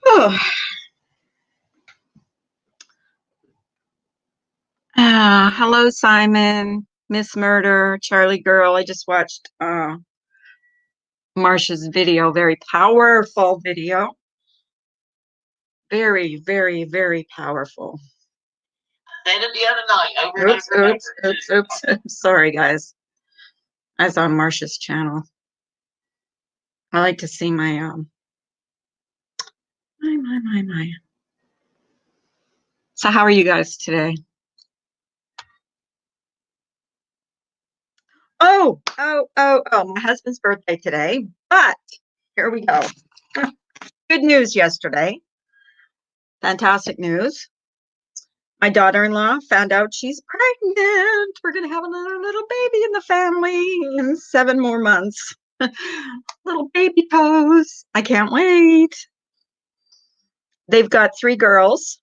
Oh, hello, Simon, Miss Murder, Charlie Girl. I just watched Marsha's video, very powerful video. Very, very, very powerful. Said it the other night. Oops. Sorry, guys. I was on Marsha's channel. I like to see my my. So how are you guys today? Oh, my husband's birthday today, but here we go. Good news yesterday. Fantastic news. My daughter-in-law found out she's pregnant. We're going to have another little baby in the family in 7 more months. Little baby pose. I can't wait. They've got 3 girls,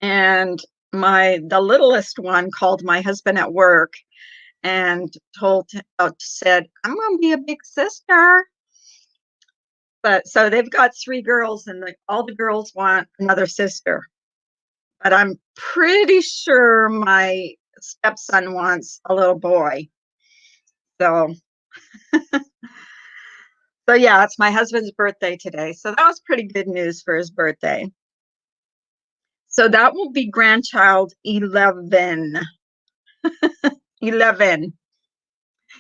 and the littlest one called my husband at work and said, I'm going to be a big sister. But so they've got 3 girls, and all the girls want another sister. But I'm pretty sure my stepson wants a little boy. So yeah, it's my husband's birthday today. So that was pretty good news for his birthday. So that will be grandchild 11. 11.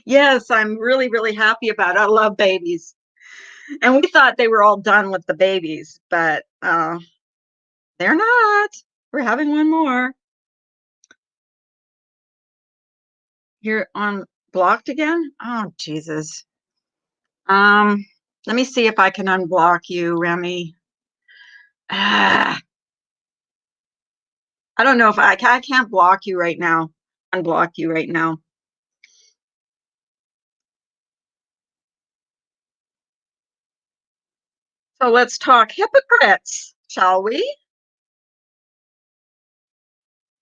Yes, I'm really, really happy about it. I love babies. And we thought they were all done with the babies, but they're not. We're having one more. You're on blocked again? Oh, Jesus. Let me see if I can unblock you, Remy. I don't know if I can't block you right now. Unblock you right now. So let's talk hypocrites, shall we?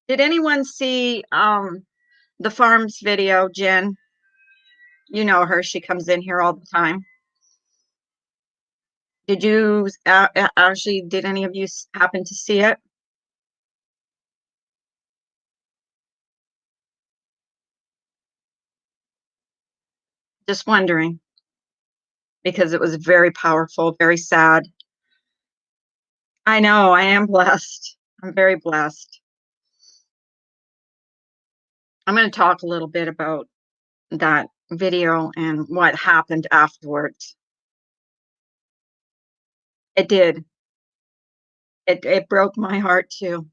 Did anyone see the farms video, Jen? You know her. She comes in here all the time. Did you actually, did any of you happen to see it? Just wondering, because it was very powerful, very sad. I know, I am blessed. I'm very blessed. I'm going to talk a little bit about that video and what happened afterwards. It did. It broke my heart too.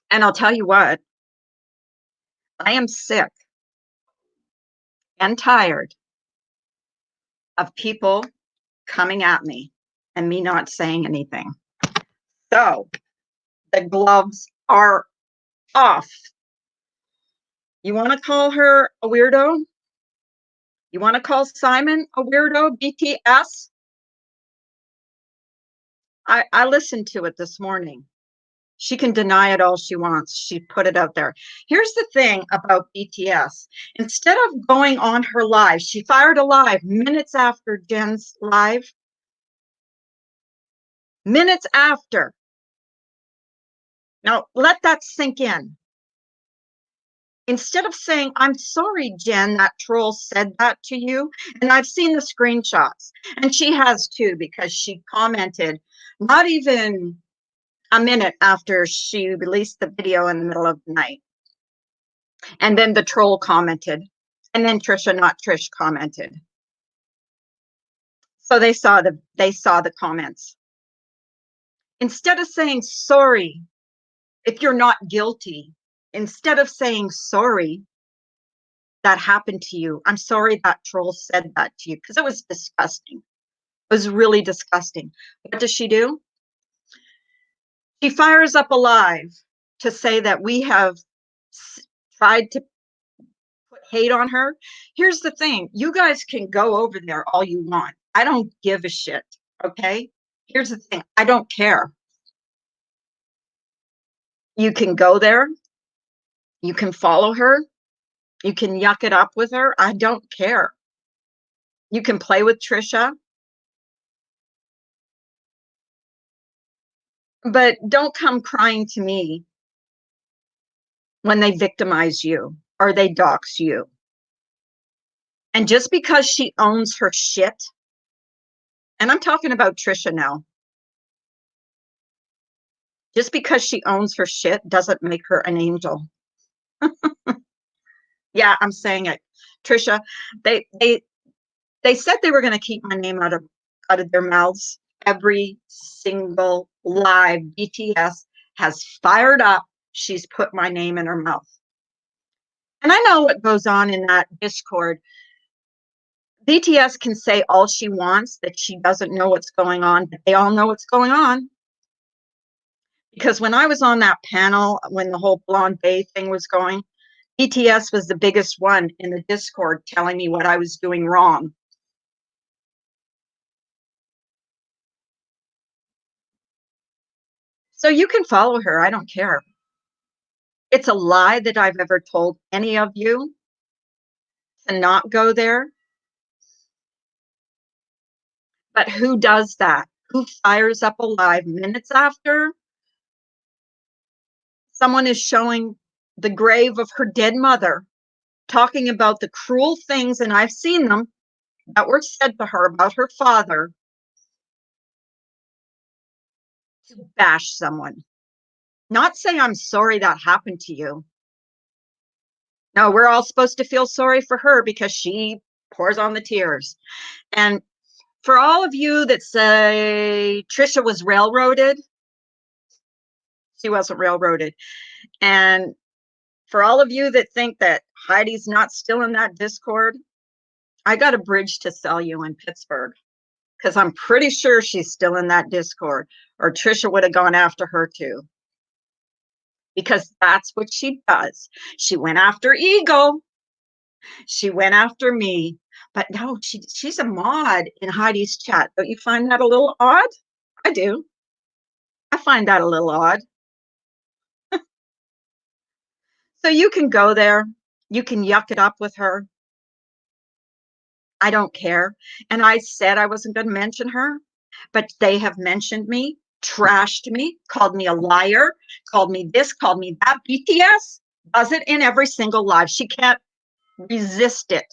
And I'll tell you what, I am sick and tired of people coming at me and me not saying anything. So the gloves are off. You want to call her a weirdo? You want to call Simon a weirdo, BTS? I listened to it this morning. She can deny it all she wants. She put it out there. Here's the thing about BTS. Instead of going on her live, she fired a live minutes after Jen's live. Minutes after. Now, let that sink in. Instead of saying, I'm sorry, Jen, that troll said that to you. And I've seen the screenshots. And she has too, because she commented not even a minute after she released the video in the middle of the night. And then the troll commented. And then Trisha, not Trish, commented. So they saw the comments. Instead of saying sorry, if you're not guilty, instead of saying sorry, that happened to you. I'm sorry that troll said that to you, because it was disgusting. It was really disgusting. What does she do? She fires up a live to say that we have tried to put hate on her. Here's the thing. You guys can go over there all you want. I don't give a shit. Okay? Here's the thing. I don't care. You can go there. You can follow her. You can yuck it up with her. I don't care. You can play with Trisha. But don't come crying to me when they victimize you or they dox you. And just because she owns her shit, and I'm talking about Trisha now, just because she owns her shit doesn't make her an angel. Yeah, I'm saying it. Trisha, they they they said they were going to keep my name out of their mouths. Every single live BTS has fired up. She's put my name in her mouth. And I know what goes on in that Discord. BTS can say all she wants, that she doesn't know what's going on, but they all know what's going on. Because when I was on that panel, when the whole Blonde Bay thing was going, BTS was the biggest one in the Discord telling me what I was doing wrong. So you can follow her. I don't care. It's a lie that I've ever told any of you to not go there. But who does that? Who fires up a live minutes after someone is showing the grave of her dead mother, talking about the cruel things, and I've seen them, that were said to her about her father, to bash someone? Not say, I'm sorry that happened to you. No, we're all supposed to feel sorry for her because she pours on the tears. And for all of you that say Trisha was railroaded, she wasn't railroaded. And for all of you that think that Heidi's not still in that Discord, I got a bridge to sell you in Pittsburgh, because I'm pretty sure she's still in that Discord, or Trisha would have gone after her too. Because that's what she does. She went after Eagle. She went after me. But no, she's a mod in Heidi's chat. Don't you find that a little odd? I do. I find that a little odd. So you can go there. You can yuck it up with her. I don't care. And I said I wasn't going to mention her, but they have mentioned me, trashed me, called me a liar, called me this, called me that. BTS does it in every single live. She can't resist it.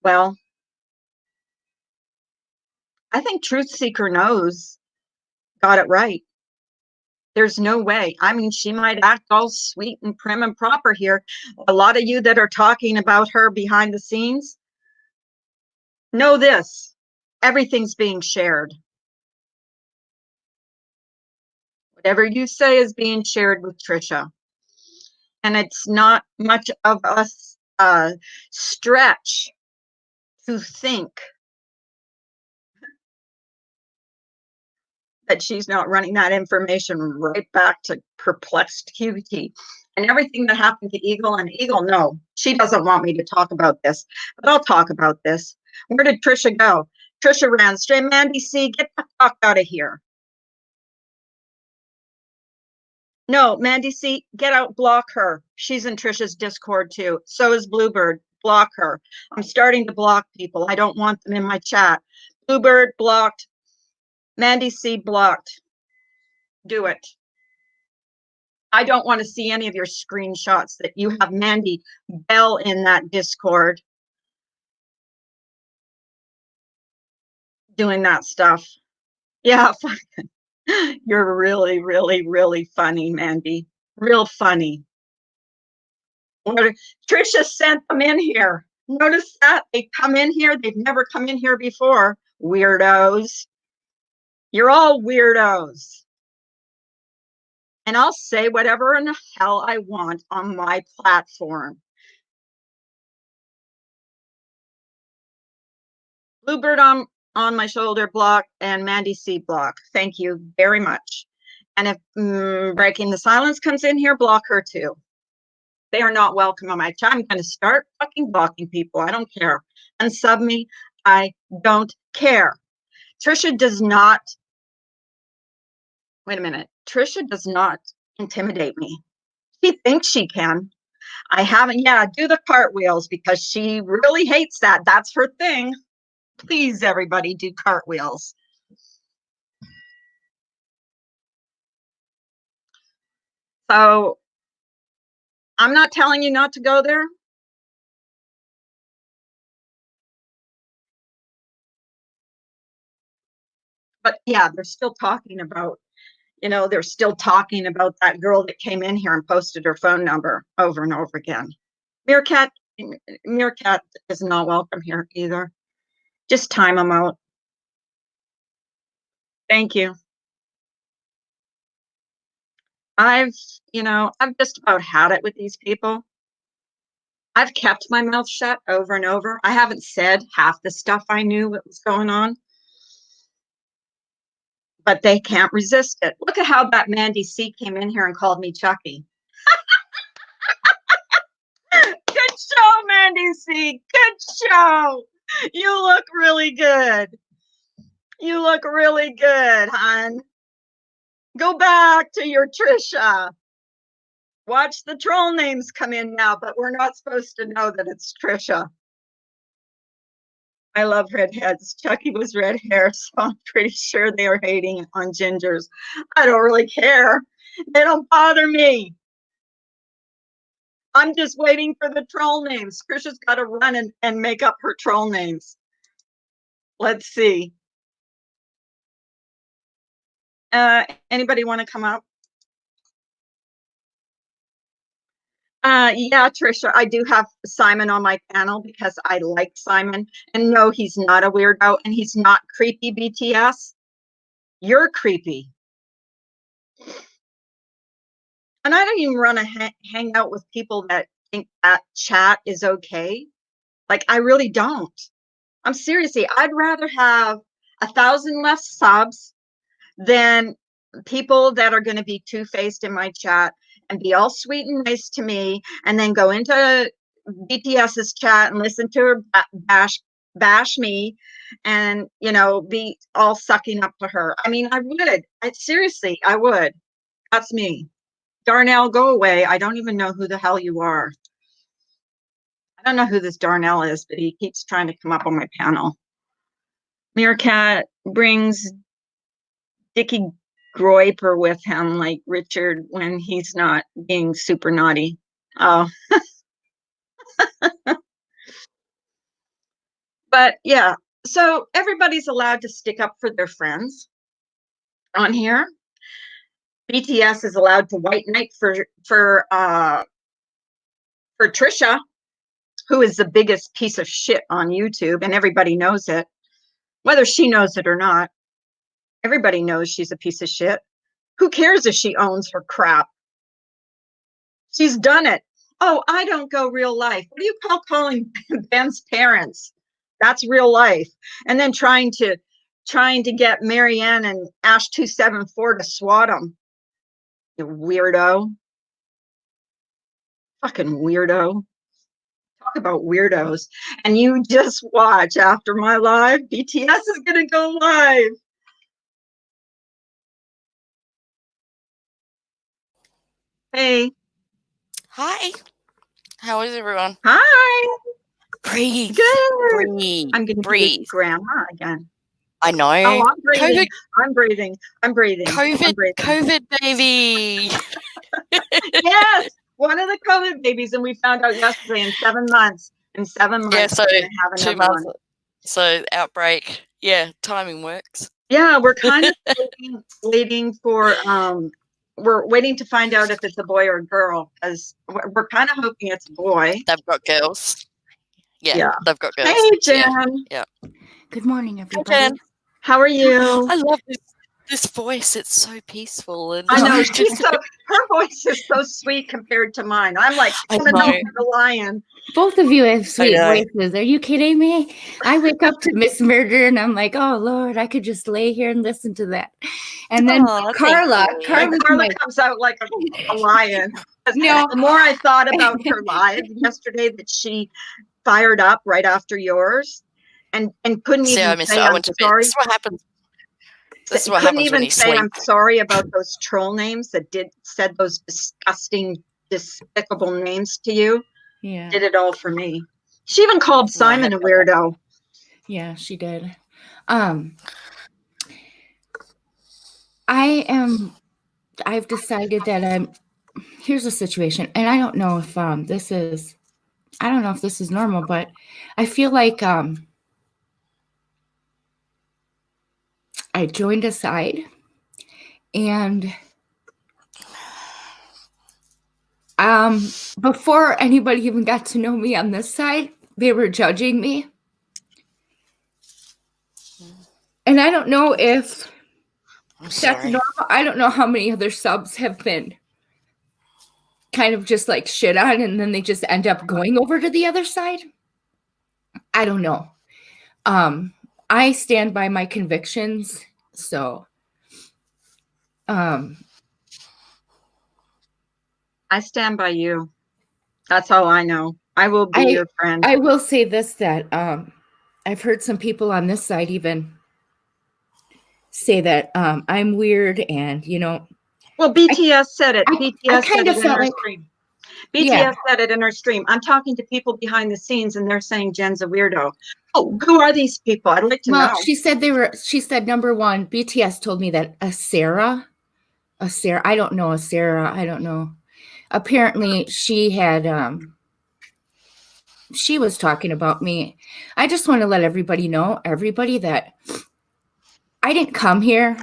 Well, I think Truth Seeker knows, got it right. There's no way. I mean, she might act all sweet and prim and proper here. A lot of you that are talking about her behind the scenes, know this: everything's being shared. Whatever you say is being shared with Trisha. And it's not much of a stretch to think that she's not running that information right back to perplexed QT. And everything that happened to Eagle, and Eagle, no, she doesn't want me to talk about this, but I'll talk about this. Where did Trisha go? Trisha ran straight. Mandy C, get the fuck out of here. No, Mandy C, get out, block her. She's in Trisha's Discord too. So is Bluebird. Block her. I'm starting to block people. I don't want them in my chat. Bluebird blocked. Mandy C blocked. Do it. I don't want to see any of your screenshots that you have Mandy Bell in that Discord doing that stuff. Yeah, you're really, really, really funny, Mandy. Real funny. Trisha sent them in here. Notice that? They come in here. They've never come in here before. Weirdos. You're all weirdos. And I'll say whatever in the hell I want on my platform. Bluebird on my shoulder block and Mandy C block. Thank you very much. And if Breaking the Silence comes in here, block her too. They are not welcome on my chat. I'm going to start fucking blocking people. I don't care. Unsub me. I don't care. Trisha does not, wait a minute. Trisha does not intimidate me. She thinks she can. I haven't, yeah, do the cartwheels because she really hates that. That's her thing. Please, everybody, do cartwheels. So I'm not telling you not to go there. But yeah, they're still talking about, they're still talking about that girl that came in here and posted her phone number over and over again. Meerkat is not welcome here either. Just time them out. Thank you. I've just about had it with these people. I've kept my mouth shut over and over. I haven't said half the stuff I knew what was going on, but they can't resist it. Look at how that Mandy C came in here and called me Chucky. Good show, Mandy C. Good show. You look really good. You look really good, hon. Go back to your Trisha. Watch the troll names come in now, but we're not supposed to know that it's Trisha. I love redheads. Chucky was red hair, so I'm pretty sure they are hating on gingers. I don't really care. They don't bother me. I'm just waiting for the troll names. Trisha's got to run and make up her troll names. Let's see. Anybody want to come up? Yeah, Trisha, I do have Simon on my panel because I like Simon. And no, he's not a weirdo and he's not creepy, BTS. You're creepy. And I don't even want to hang out with people that think that chat is okay. Like, I really don't. I'm seriously, I'd rather have 1,000 less subs than people that are going to be two-faced in my chat and be all sweet and nice to me and then go into BTS's chat and listen to her bash me and, be all sucking up to her. I mean, I would. Seriously, I would. That's me. Darnell, go away. I don't even know who the hell you are. I don't know who this Darnell is, but he keeps trying to come up on my panel. Meerkat brings Dickie Groiper with him, like Richard, when he's not being super naughty. Oh. But yeah, so everybody's allowed to stick up for their friends on here. BTS is allowed to white knight for Trisha, who is the biggest piece of shit on YouTube, and everybody knows it. Whether she knows it or not, everybody knows she's a piece of shit. Who cares if she owns her crap? She's done it. Oh, I don't go real life. What do you call calling Ben's parents? That's real life. And then trying to get Marianne and Ash 274 to swat him. You weirdo. Fucking weirdo. Talk about weirdos. And you just watch after my live. BTS is gonna go live. Hey. Hi. How is everyone? Hi. Breathe. Good. Breathe. I'm gonna be grandma again. I know. Oh, I'm breathing. I'm breathing. COVID baby. Yes, one of the COVID babies, and we found out yesterday in 7 months. In 7 months, Yeah, so we're gonna have 2 another months. one. So outbreak. Yeah, timing works. Yeah, we're kind of waiting for we're waiting to find out if it's a boy or a girl, because we're kind of hoping it's a boy. They've got girls. Yeah. They've got girls. Hey, Jen. Yeah. Good morning, everybody. Hi, Jen. How are you? I love this voice. It's so peaceful. And I know her voice is so sweet compared to mine. I'm like, I'm the lion. Both of you have sweet voices. Are you kidding me? I wake up to Miss Murder and I'm like, oh Lord, I could just lay here and listen to that. And then Carla comes out like a lion. No. The more I thought about her live yesterday that she fired up right after yours and couldn't even say I'm sorry. This is what happens. This is what couldn't happens when even you say sleep. I'm sorry about those troll names that said those disgusting, despicable names to you. Yeah. Did it all for me. She even called Simon a weirdo. Yeah, she did. I've decided that here's a situation, and I don't know if this is normal, but I feel like I joined a side, and before anybody even got to know me on this side, they were judging me. And I don't know if that's normal. I don't know how many other subs have been kind of just like shit on, and then they just end up going over to the other side. I don't know. I stand by my convictions, so I stand by you. That's all I know. I will be your friend. I will say this, that I've heard some people on this side even say that I'm weird, and well, BTS said it. I BTS kind said of it in felt her like stream. BTS Yeah. said it in her stream. I'm talking to people behind the scenes, and they're saying Jen's a weirdo. Oh, who are these people? I'd like to know. She said number one, BTS told me that a Sarah, I don't know a Sarah, I don't know. Apparently she was talking about me. I just want to let everybody know, that I didn't come here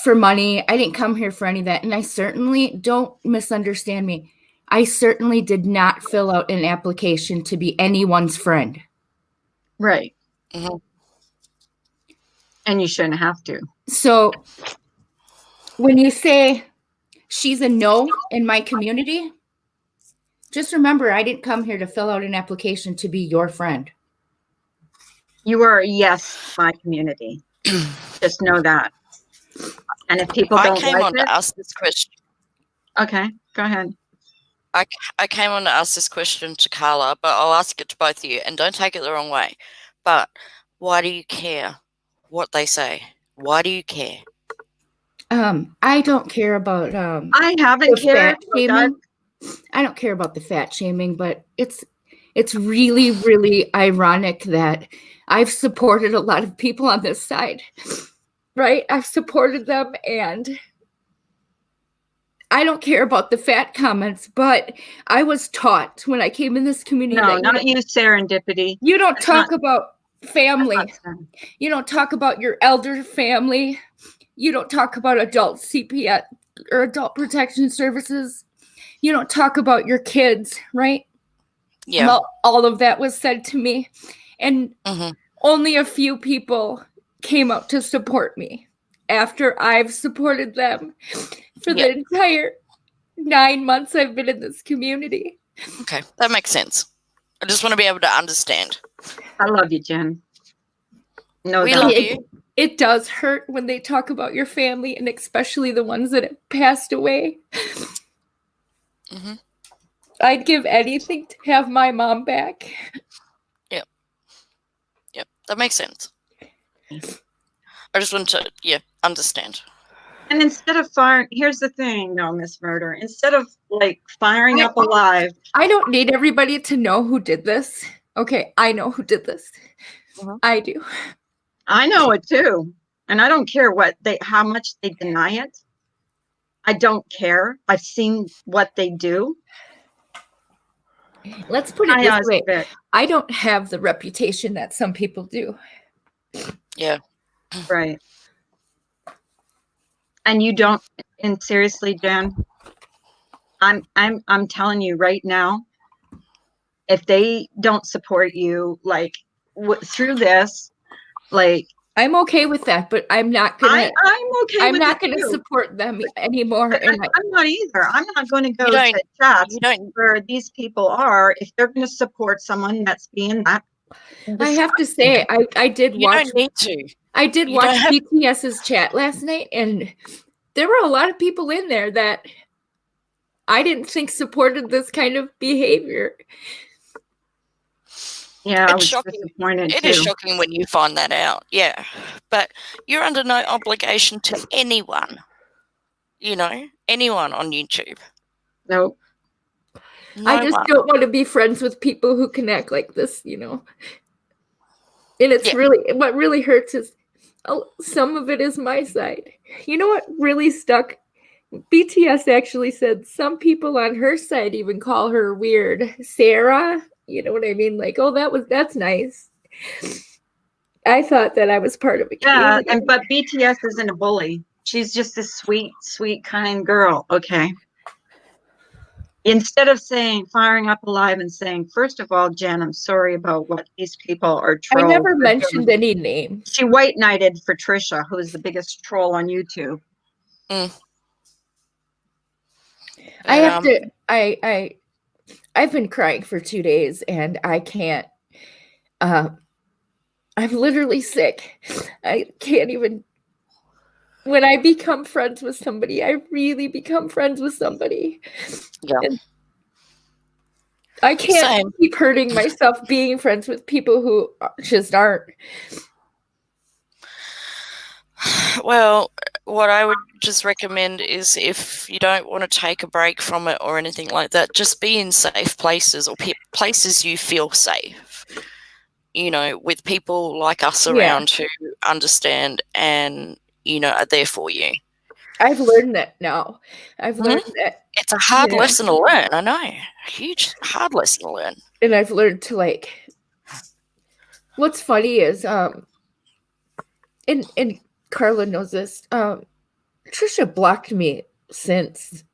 for money. I didn't come here for any of that. And I certainly, don't misunderstand me, I certainly did not fill out an application to be anyone's friend. Right. Mhm. And you shouldn't have to. So when you say she's a no in my community, just remember, I didn't come here to fill out an application to be your friend. You are a yes, my community. Just know that. And if people don't came like on it, to ask this question. okay, go ahead. I came on to ask this question to Carla, but I'll ask it to both of you, and don't take it the wrong way. But why do you care what they say? Why do you care? I don't care about I haven't cared. fat shaming. I don't care about the fat shaming, but it's really, really ironic that I've supported a lot of people on this side, right? I've supported them, and I don't care about the fat comments, but I was taught when I came in this community No, that not you, serendipity. you don't That's talk not- about family. That's not- You don't talk about your elder family. You don't talk about adult CPS or adult protection services. You don't talk about your kids, right? Yeah. Well, all of that was said to me, and Mhm. only a few people came out to support me after I've supported them for the entire 9 months I've been in this community. Okay, that makes sense. I just want to be able to understand. I love you, Jen. No, We doubt. love you. It does hurt when they talk about your family, and especially the ones that have passed away. Mhm. I'd give anything to have my mom back. Yep, that makes sense. I just want to, understand. And instead of firing, here's the thing, no, Miss Murder. Instead of like firing up alive, I don't need everybody to know who did this. Okay, I know who did this. I do. I know it too. And I don't care how much they deny it. I don't care. I've seen what they do. Let's put it this way. I don't have the reputation that some people do. Yeah. Right. And you don't, and seriously, Jen, I'm telling you right now, if they don't support you, like through this, like I'm okay with that, but I'm not gonna. I'm okay. I'm not gonna support them anymore. I'm not either. I'm not going to go to chats where these people are. If they're going to support someone that's being that, I have to say, I did watch. You don't need to. I did watch BTS's chat last night, and there were a lot of people in there that I didn't think supported this kind of behavior. Yeah, I was disappointed too. It is shocking when you find that out. Yeah, but you're under no obligation to anyone. Anyone on YouTube. Nope. I just don't want to be friends with people who can act like this. And it's Yeah. really, what really hurts is, oh, some of it is my side. You know what really stuck? BTS actually said some people on her side even call her weird. Sarah, you know what I mean? Like, oh, that's nice. I thought that I was part of a Yeah, community. but BTS isn't a bully. She's just a sweet, sweet, kind girl. Okay. Instead of firing up alive and saying, first of all, Jen, I'm sorry about what these people are I trolls. never mentioned any names. She white knighted for Trisha, who is the biggest troll on YouTube. I have to. I've been crying for 2 days, and I can't. I'm literally sick. I can't even. When I become friends with somebody, I really become friends with somebody. Yeah. And I can't Same. keep hurting myself being friends with people who just aren't. Well, what I would just recommend is if you don't want to take a break from it or anything like that, just be in safe places or places you feel safe. You know, with people like us around who understand and, you know, are there for you. I've learned that now. I've learned that. It's a hard lesson to learn. I know. A huge, hard lesson to learn. And I've learned to, like, what's funny is, and Carla knows this, Trisha blocked me since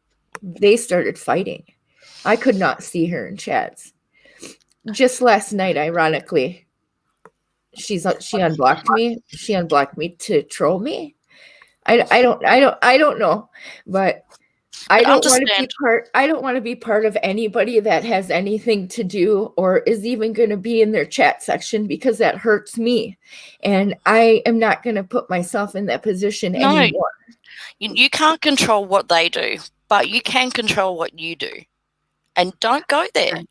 they started fighting. I could not see her in chats. Just last night, ironically, she unblocked me. She unblocked me to troll me. I don't know, but I don't want to be part. I don't want to be part of anybody that has anything to do or is even going to be in their chat section, because that hurts me, and I am not going to put myself in that position anymore. You can't control what they do, but you can control what you do, and don't go there.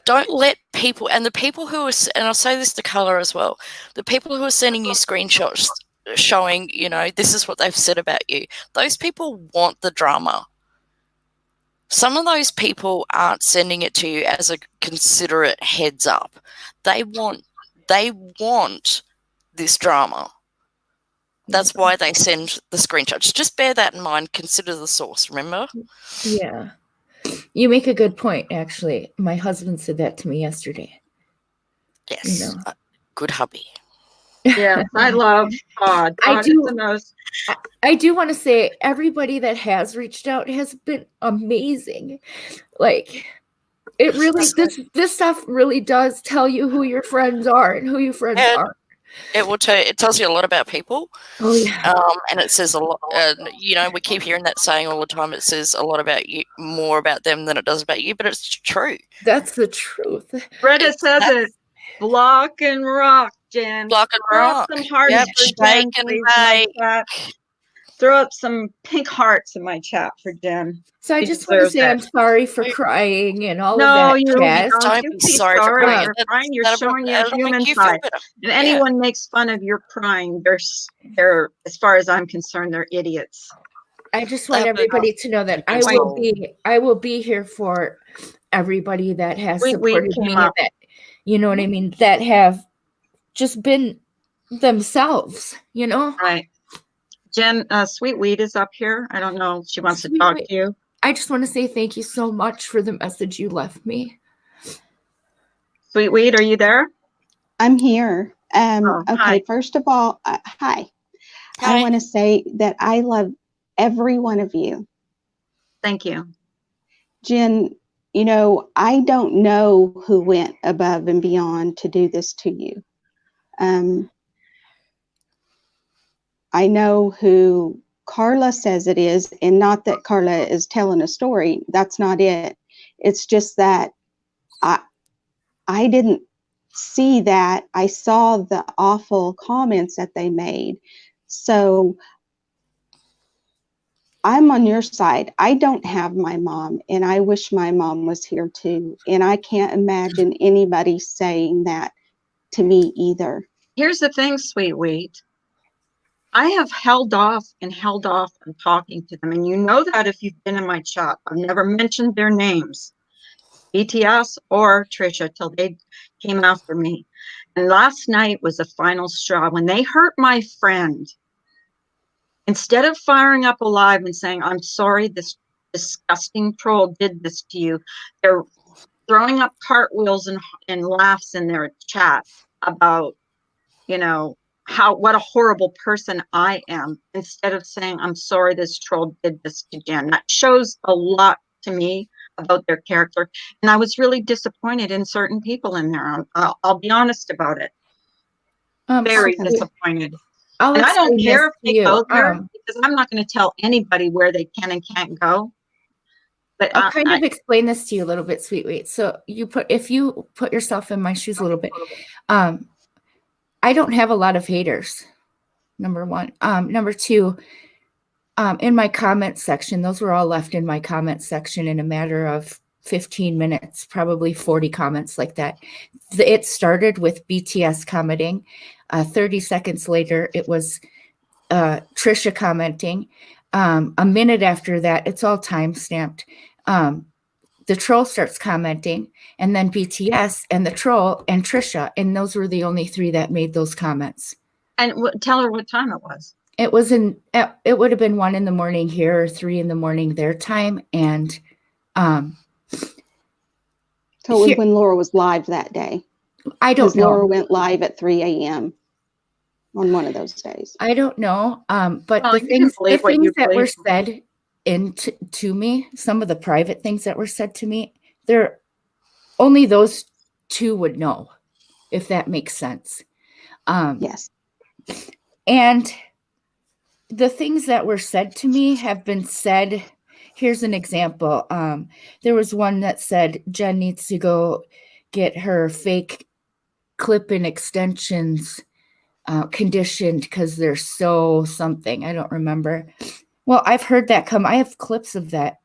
Don't let people, and the people who are, and I'll say this to Carla as well, the people who are sending you screenshots showing, you know, this is what they've said about you, those people want the drama. Some of those people aren't sending it to you as a considerate heads up. They want this drama. That's why they send the screenshots. Just bear that in mind. Consider the source, remember? Yeah. You make a good point, actually. My husband said that to me yesterday. Yes. You know. Good hubby. Yeah, I love Todd. I Todd do. is the most. I do want to say everybody that has reached out has been amazing. Like, it really, this stuff really does tell you who your friends are and who your friends aren't. It will tell. It tells you a lot about people. Oh yeah. And it says a lot. You know, we keep hearing that saying all the time. It says a lot about you, more about them than it does about you. But it's true. That's the truth. Greta says it. Block and rock, Jen. Block and Throw rock. up some hearts Yep, for Jen, shake and please, in my bake. chat. Throw up some pink hearts in my chat for Jen. So I She just want to deserves say it. I'm sorry for crying and all of No, that. you Jazz. Don't be sorry for crying. You're crying. You're That'll showing your make human you feel side. better. If anyone makes fun of your crying, they're, as far as I'm concerned, they're idiots. I just want everybody to know that I will be here for everybody that has supported me, that, you know what I mean, that have just been themselves, you know? Right. Jen, Sweet Weed is up here. I don't know if she wants to talk to you. I just want to say thank you so much for the message you left me. Sweet Weed, are you there? I'm here. Okay, hi. First of all, hi. I want to say that I love every one of you. Thank you. Jen, you know, I don't know who went above and beyond to do this to you. I know who Carla says it is, and not that Carla is telling a story. That's not it. It's just that I didn't see that. I saw the awful comments that they made. So I'm on your side. I don't have my mom, and I wish my mom was here too. And I can't imagine anybody saying that to me either. Here's the thing, Sweet Wheat. I have held off on talking to them. And you know that if you've been in my chat. I've never mentioned their names. BTS or Trisha till they came after me. And last night was the final straw. When they hurt my friend, instead of firing up alive and saying, I'm sorry, this disgusting troll did this to you, they're throwing up cartwheels and laughs in their chat about, you know, what a horrible person I am, instead of saying, I'm sorry this troll did this to Jen. That shows a lot to me about their character. And I was really disappointed in certain people in there. I'll be honest about it. Very so- disappointed. I'll And I don't explain care this if to they you. go there because I'm not going to tell anybody where they can and can't go. But I'll kind of explain this to you a little bit, Sweet. So if you put yourself in my shoes a little bit, I don't have a lot of haters. Number one. Number two, in my comment section, those were all left in my comment section in a matter of 15 minutes, probably 40 comments like that. It started with BTS commenting. 30 seconds later, it was Trisha commenting. A minute after that, it's all time stamped. The troll starts commenting, and then BTS and the troll and Trisha, and those were the only three that made those comments. And tell her what time it was. It was it would have been 1 a.m. here or 3 a.m. their time, and So it was when Laura was live that day. I don't Because know. Laura went live at 3 a.m. on one of those days. I don't know. But Well, the you can things believe what you that were believe. said to me, some of the private things that were said to me, they're only those two would know, if that makes sense. Yes. And the things that were said to me have been said. Here's an example. There was one that said Jen needs to go get her fake clip-in extensions conditioned because they're so something. I don't remember. Well, I've heard that come. I have clips of that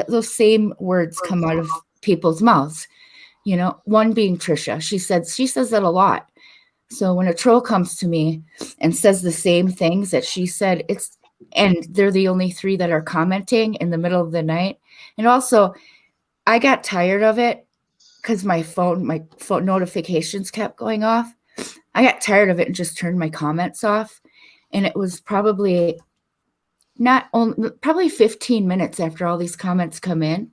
those same words come out of people's mouths. You know, one being Trisha. She says that a lot. So when a troll comes to me and says the same things that she said, and they're the only three that are commenting in the middle of the night. And also, I got tired of it because my phone notifications kept going off. I got tired of it and just turned my comments off. And it was probably 15 minutes after all these comments come in.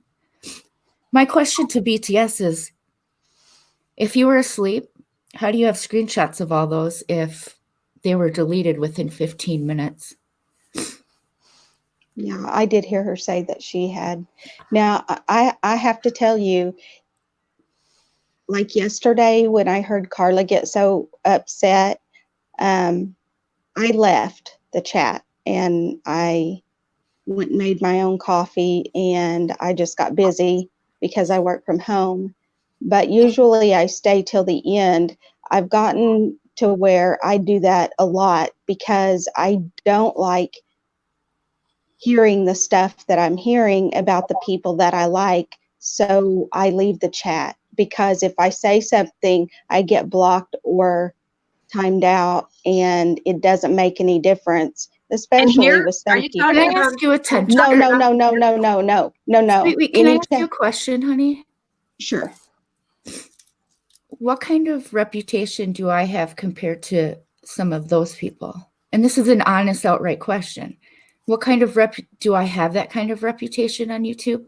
My question to BTS is, if you were asleep, how do you have screenshots of all those if they were deleted within 15 minutes? Yeah, I did hear her say that she had. Now, I have to tell you, like yesterday when I heard Carla get so upset, I left the chat and I went and made my own coffee, and I just got busy because I work from home. But usually I stay till the end. I've gotten to where I do that a lot because I don't like hearing the stuff that I'm hearing about the people that I like. So I leave the chat because if I say something, I get blocked or timed out, and it doesn't make any difference, especially with some people. Can I ask you attention? No. Wait, can I ask you a question, honey? Sure. What kind of reputation do I have compared to some of those people? And this is an honest, outright question. What kind of do I have that kind of reputation on YouTube?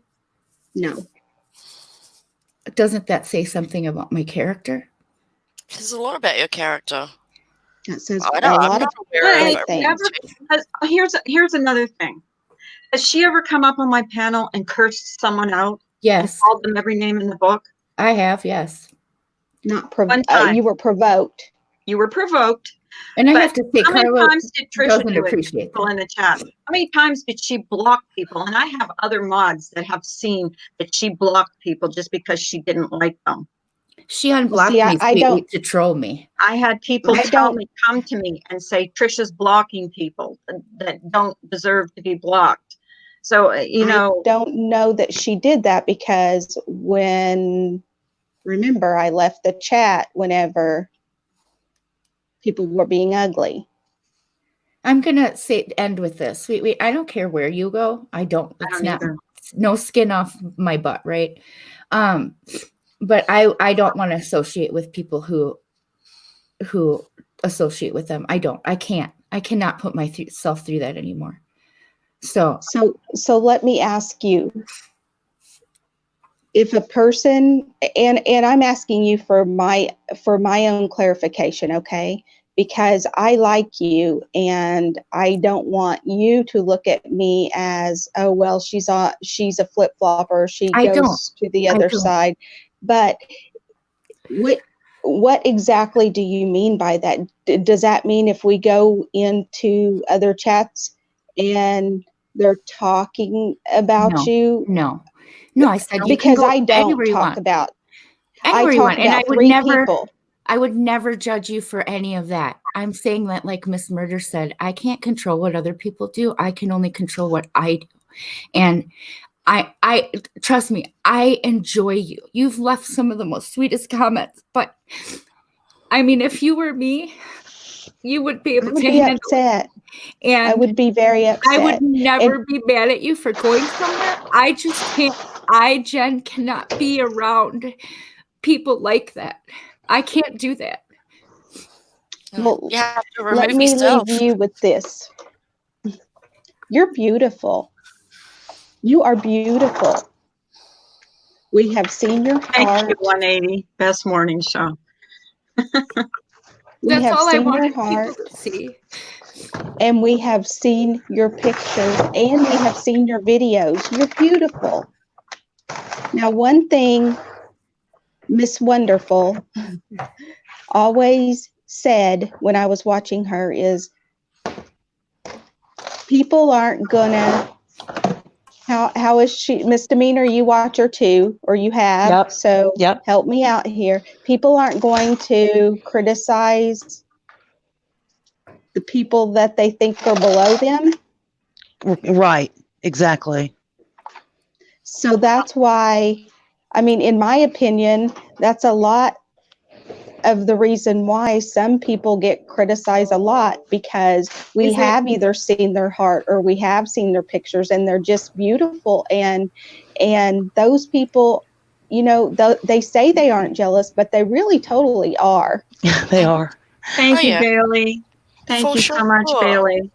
No. Doesn't that say something about my character? There's a lot about your character. That says I a don't, I'm lot not of aware of great things. Here's another thing. Has she ever come up on my panel and cursed someone out? Yes. Called them every name in the book? I have, yes. Not One time. you were provoked. You were provoked. And I have to say, how many Carla times did Trisha doesn't do it? appreciate People that. in the chat. How many times did she block people? And I have other mods that have seen that she blocked people just because she didn't like them. She unblocked See, me I don't- to troll me. I had people I tell don't- me, come to me and say, Trisha's blocking people that don't deserve to be blocked. So, you know. I don't know that she did that because remember, I left the chat whenever people were being ugly. I'm gonna end with this. I don't care where you go. It's don't not either. no skin off my butt, right? But I don't want to associate with people who associate with them. I cannot put myself through that anymore. So So let me ask you, if a person, and I'm asking you for my own clarification, okay? Because I like you and I don't want you to look at me as, oh well, she's a flip-flopper, she I don't. goes to the other side. But what exactly do you mean by that? Does that mean if we go into other chats and they're talking about you? No, I said you can Because go I don't anywhere you talk want. about. Anywhere I you talk want, and about I would three never. people. I would never judge you for any of that. I'm saying that, like Miss Murder said, I can't control what other people do. I can only control what I do. And I trust me, I enjoy you. You've left some of the most sweetest comments, but I mean, if you were me, you would be able I would to be handle upset. it. And I would be very upset. I would never be mad at you for going somewhere. I just can't. Jen, cannot be around people like that. I can't do that. Well, You have to remove let me yourself. leave you with this. You're beautiful. You are beautiful. We have seen your Thank heart. you, 180. Best morning show. We That's have all I seen your wanted heart, people to see. and we have seen your pictures, and we have seen your videos. You're beautiful. Now, one thing Miss Wonderful always said when I was watching her is, people aren't gonna, how is she, Misdemeanor, you watch her too, or you have, Yep. so Yep. help me out here. People aren't going to criticize the people that they think are below them. Right. Exactly. So that's why, I mean, in my opinion, that's a lot of the reason why some people get criticized a lot, because we have either seen their heart or we have seen their pictures and they're just beautiful. And those people, you know, they say they aren't jealous, but they really totally are. They are. Thank Oh, you, yeah. Bailey. Thank For you so much, sure. Bailey.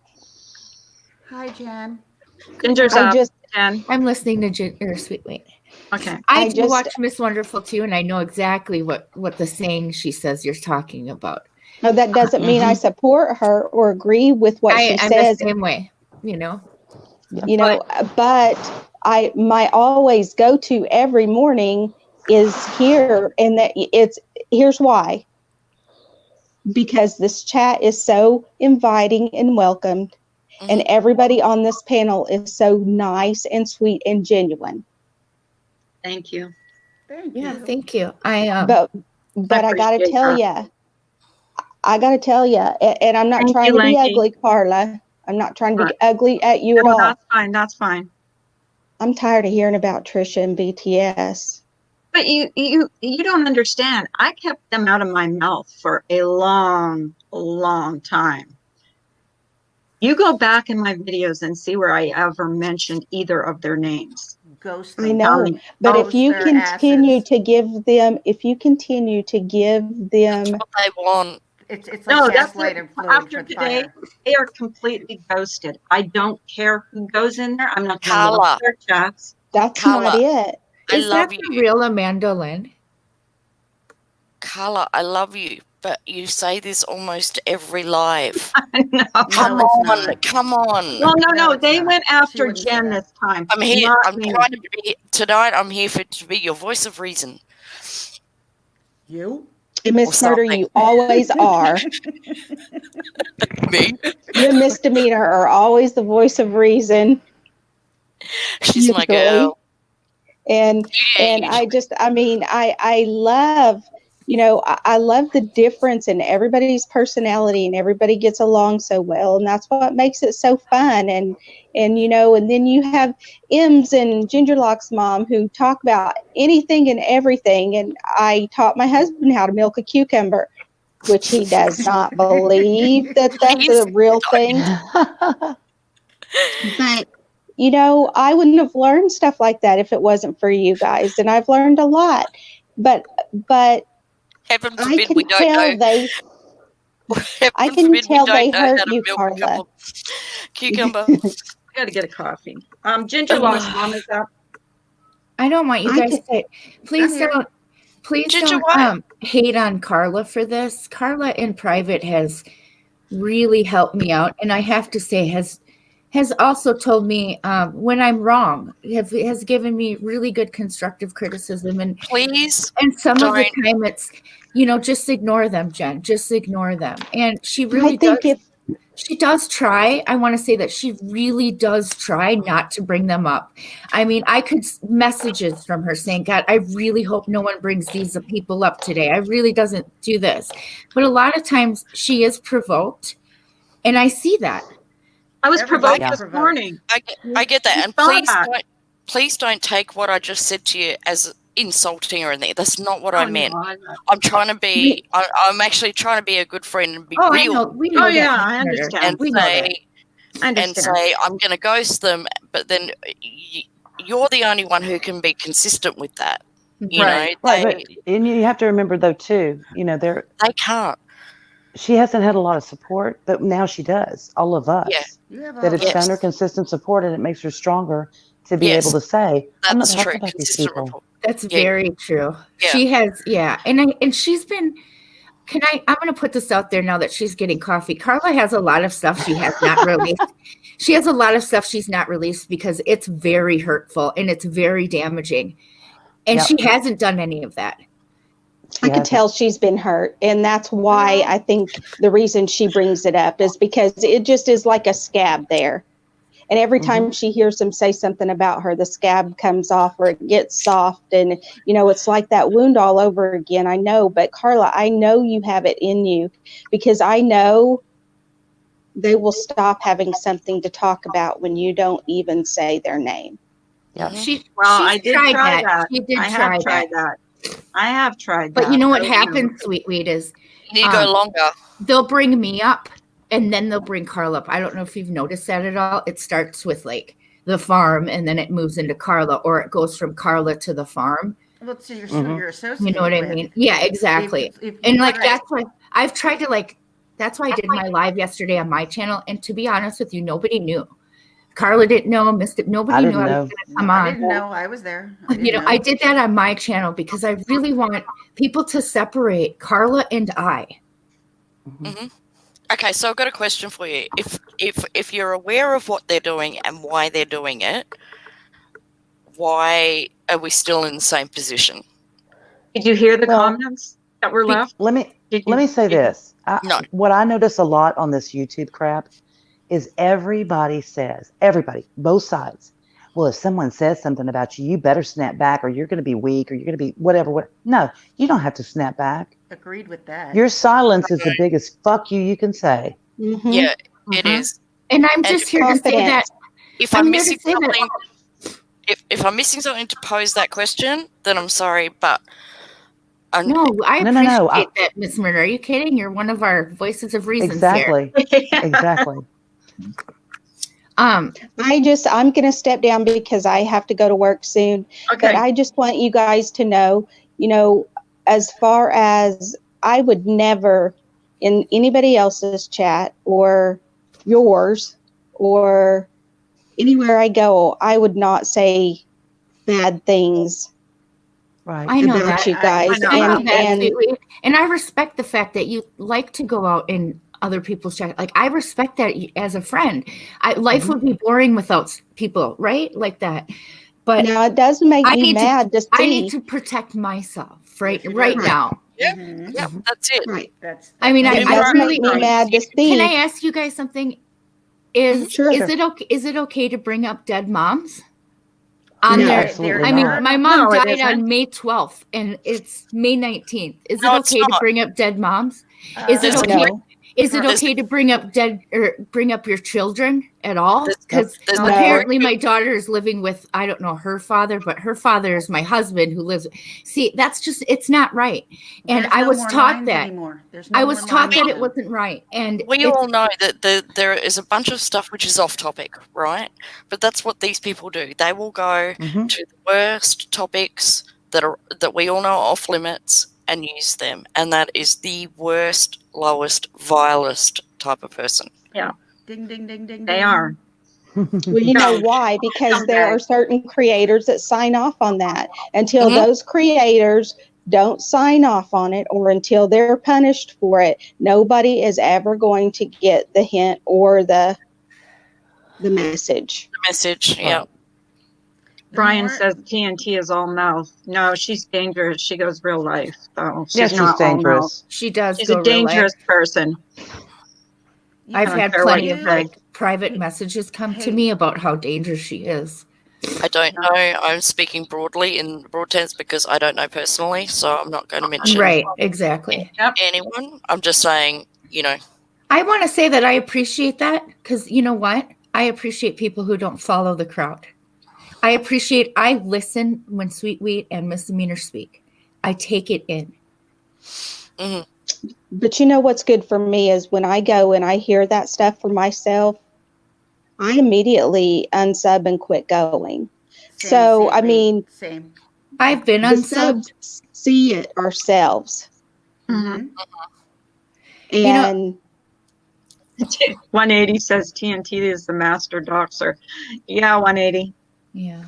Hi, Jen. Ginger's I up, just, Jen. I'm listening to Sweet Wait. Okay. I I do just- watch Miss Wonderful too, and I know exactly what the saying she says you're talking about. no, that doesn't mean I support her or agree with what she I'm says. the same way, you know. You know, but my always go to every morning is here, and that here's why. Because this chat is so inviting and welcomed, and everybody on this panel is so nice and sweet and genuine. Thank you. Thank Yeah, you. thank you. But I gotta appreciate tell that. you, and I'm not Thank trying you, to be Lanky. ugly, Carla. I'm not trying to be Right. ugly at you at No, all. that's fine. That's fine. I'm tired of hearing about Trisha and BTS. But you don't understand. I kept them out of my mouth for a long, long time. You go back in my videos and see where I ever mentioned either of their names. Ghost I them. know, me. but if Ghost you their continue asses. to give them, What they want. It's like No, that's gaslighted fluid after for today. fire. They are completely ghosted. I don't care who goes in there. I'm not going to Carla. look their chats. that's Carla. not it. I Is love that you. the real Amanda Lynn? Carla, I love you, but you say this almost every live. No. Come No, it's on, not. come on. Well, no, No, no. it's They not. went She after wouldn't say Jen that. this time. I'm here. not I'm me. trying to be tonight. I'm here to be your voice of reason. You? And Miss Or Murder, something. you always are. Me? You and Misdemeanor are always the voice of reason. She's my usually. girl. And Yeah, I love, I love the difference in everybody's personality, and everybody gets along so well, and that's what makes it so fun. And then you have M's and Gingerlock's mom who talk about anything and everything. And I taught my husband how to milk a cucumber, which he does not believe that that's a real thing. But you know, I wouldn't have learned stuff like that if it wasn't for you guys. And I've learned a lot. But Heaven I forbid can we don't tell know. they Heaven I can forbid we tell don't they know hurt how to you, milk a Carla. couple cucumber. I got to get a coffee. Ginger Law's mom is up. I don't want you I guys can- to please I'm here. please Ginger, don't what? hate on Carla for this. Carla in private has really helped me out, and I have to say has also told me when I'm wrong. Has given me really good constructive criticism, Please and some of the don't. time it's, just ignore them, Jen. Just ignore them. And she I really think does. if She does try. I want to say that she really does try not to bring them up. I mean, I could messages from her saying, God, I really hope no one brings these people up today. I really doesn't do this. But a lot of times she is provoked. And I see that. I was Everybody's provoked this provoked. morning. I get that. You And saw that. please don't take what I just said to you as insulting or anything. That's not what Oh, I no, meant. I'm not. I'm trying to be, I'm actually trying to be a good friend and be Oh, I real know. We know Oh, that. yeah, Miss I Murder. understand. and We know that. say, I and understand. say, I'm going to ghost them. But then you're the only one who can be consistent with that. You Right. know, Right, but and you have to remember though too, they can't. she hasn't had a lot of support, but now she does. All of us. Yeah. You have That all have of shown her us. consistent support, and it makes her stronger to be Yes. able to say, "I'm not That's talking true. about these Consistent people." report. That's Yeah. very true. Yeah. She has, yeah. And she's been, I'm going to put this out there now that she's getting coffee. Carla has a lot of stuff she has not released. She has a lot of stuff she's not released because it's very hurtful and it's very damaging. And Yep. she hasn't done any of that. She I can hasn't. tell she's been hurt. And that's why I think the reason she brings it up is because it just is like a scab there. And every time she hears them say something about her, the scab comes off or it gets soft. And, it's like that wound all over again. I know. But Carla, I know you have it in you because I know they will stop having something to talk about when you don't even say their name. Yep. Mhm. Well, She's I did tried try that. that. She did I try have that. tried that. I have tried that. But you know what So, happens, Sweet Weed, is You need to go longer. they'll bring me up and then they'll bring Carla up. I don't know if you've noticed that at all. It starts with like the farm and then it moves into Carla, or it goes from Carla to the farm. Well, it's who Mhm. you're associated You know what I with. mean? Yeah, exactly. If And you like wanna- that's why I've tried to that's why I did my live yesterday on my channel. And to be honest with you, nobody knew. Carla didn't know, missed it. Nobody I knew didn't I was know. going to come I on. didn't know I was there. I didn't know. I did that on my channel because I really want people to separate Carla and I. Okay, so I've got a question for you. If you're aware of what they're doing and why they're doing it, why are we still in the same position? Did you hear the Well, comments that were left? Let me Did let you- me say did you- this. No. What I notice a lot on this YouTube crap is everybody says, everybody, both sides, well, if someone says something about you, you better snap back or you're going to be weak or you're going to be whatever. No, you don't have to snap back. Agreed with that. Your silence is the biggest fuck you can say. Mm-hmm. Yeah, it Mhm. is. And I'm And just here to say confidence. that If I'm I'm here to missing say that- something, if I'm missing something to pose that question, then I'm sorry, but no, I No, appreciate no, no. that, Miss Murder. Are you kidding? You're one of our voices of reason Exactly. Exactly. here. I'm going to step down because I have to go to work soon. But Okay. I just want you guys to know, as far as I would never in anybody else's chat or yours or anywhere I go, I would not say bad things Right. I know about that. you guys. know I know And, that, and Sweetly. And I respect the fact that you like to go out in other people's chat. Like I respect that as a friend. Life would be boring without people, right? Like that. But now it does make I me need to- mad to see. I need to protect myself right Yes, you do. right Right. now. yeah, Mhm. yeah, that's it. Right. That's I mean, It I does really make me mad to see. Can I ask you guys something? Is Sure. is it okay to bring up dead moms? On No. there, Absolutely I mean, not. my mom No, it died on isn't. May 12th, and it's May 19th. Is No, it it's okay to not. bring up dead moms? Is it There's a okay? No. Is it There's- okay to bring up your children at all? Because there's No. apparently my daughter is living with, I don't know her father, but her father is my husband who lives. See, that's just, it's not right. And There's I no was more taught lines that. anymore. There's I no was more taught lines that it now. wasn't right. And we all know that there is a bunch of stuff which is off topic, right? But that's what these people do. They will go Mhm. to the worst topics that we all know are off limits and use them, and that is the worst, lowest, vilest type of person. Ding, ding, ding, ding, They ding. are. Well, you know No. why? Because Someday. there are certain creators that sign off on that. Until Mhm. those creators don't sign off on it, or until they're punished for it, nobody is ever going to get the hint or the message. The message, yeah. Right. The Brian more- says TNT is all mouth. No, she's dangerous. She goes real life, though. Yeah, She's she's not all mouth. dangerous. she does She's go a real life. dangerous person. you I've don't had care what plenty you of say. private messages come to Hey. me about how dangerous she is. I don't know. I'm speaking broadly in broad terms because I don't know personally, so I'm not going to mention Right, exactly. anyone. I'm just saying, I want to say that I appreciate that because you know what? I appreciate people who don't follow the crowd. I listen when Sweet Wheat and Misdemeanor speak. I take it in. mhm. But you know what's good for me is when I go and I hear that stuff for myself, I immediately unsub and quit going. Same, So, same I thing. mean, Same. I've been the unsubbed. subs see it ourselves. Mhm. You know- And 180 says TNT is the master doxer. Yeah, 180. Yeah.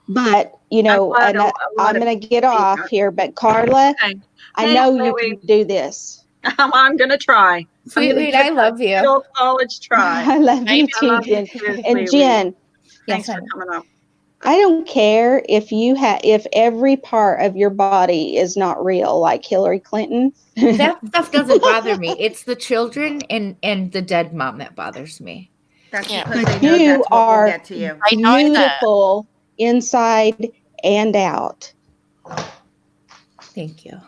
but you know, glad and a lot I'm of going to people get see off that. here, but Carla, Okay. I Hey, know wait, you wait. can do this. I'm going to try. I'm Sweet gonna Wheat, give I it a love good you. old college try. I love you Maybe I too, love you Jen. too, And Sweet Wheat. Jen, Thanks Yes, for coming up. I don't care if if every part of your body is not real, like Hillary Clinton. that stuff doesn't bother me. It's the children and the dead mom that bothers me. That's Yeah. because But they know you that's what will are get to you. I know that. beautiful inside and out. Thank you.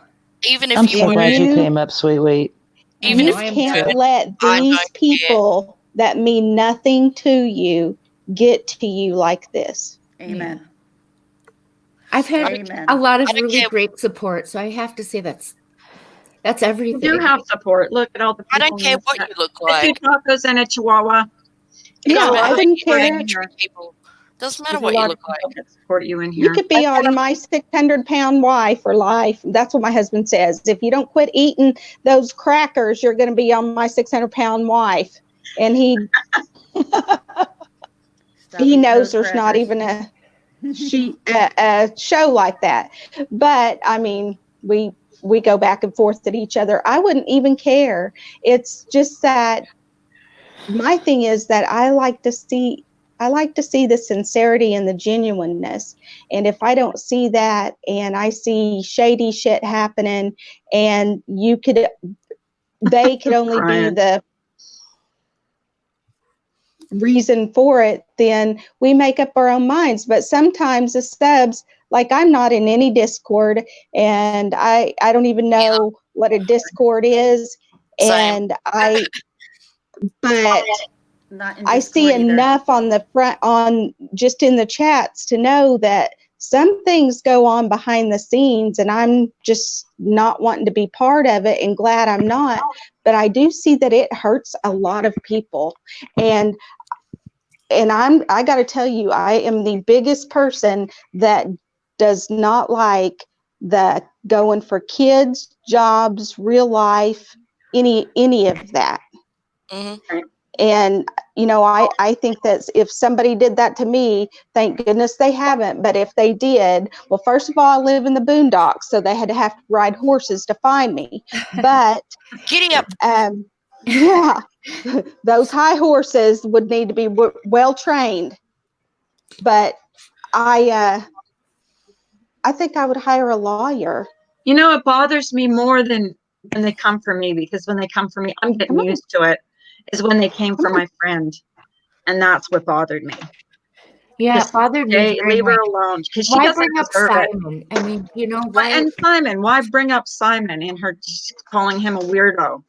Even if I'm you so want glad you you- came up, Sweet Wheat. Even You if I am can't too. let I don't these care. people that mean nothing to you get to you like this. Amen. I've had Amen. a lot of I don't really care. great support, so I have to say that's You everything. do have support. Look at all the I people. don't care what you look The two like. tacos and a chihuahua. It No, doesn't matter I how wouldn't you care. treat people. Doesn't matter There's a what you lot look of like. people that support you in You here. could be on my 600-pound wife for life. That's what my husband says. If you don't quit eating those crackers, you're going to be on my 600-pound wife. And he Stop he eating knows those there's not crackers. even a show like that. But I mean, we go back and forth at each other. I wouldn't even care. It's just that my thing is that I like to see the sincerity and the genuineness. And if I don't see that and I see shady shit happening and they could only be Brian. the reason for it, then we make up our own minds. But sometimes the subs, like I'm not in any Discord and I don't even know what a Discord is. Same. But Not in I see Discord either. enough on the front, on just in the chats to know that some things go on behind the scenes and I'm just not wanting to be part of it and glad I'm not. But I do see that it hurts a lot of people. And I got to tell you, I am the biggest person that does not like the going for kids, jobs, real life, any of that. Mm-hmm. And, you know, I think that if somebody did that to me, thank goodness they haven't. But if they did, well, first of all, I live in the boondocks, so they had to have to ride horses to find me. But, Giddy up. yeah, those high horses would need to be well trained. But I think I would hire a lawyer. You know, it bothers me more than when they come for me, because when they come for me, I'm getting Come on. used to it, is when they came for my friend. And that's what bothered me. Yeah, Just it bothered me. very leave her much. alone, because she Why doesn't bring up deserve it. Simon? I mean, you know, why? And Simon, why bring up Simon and her just calling him a weirdo?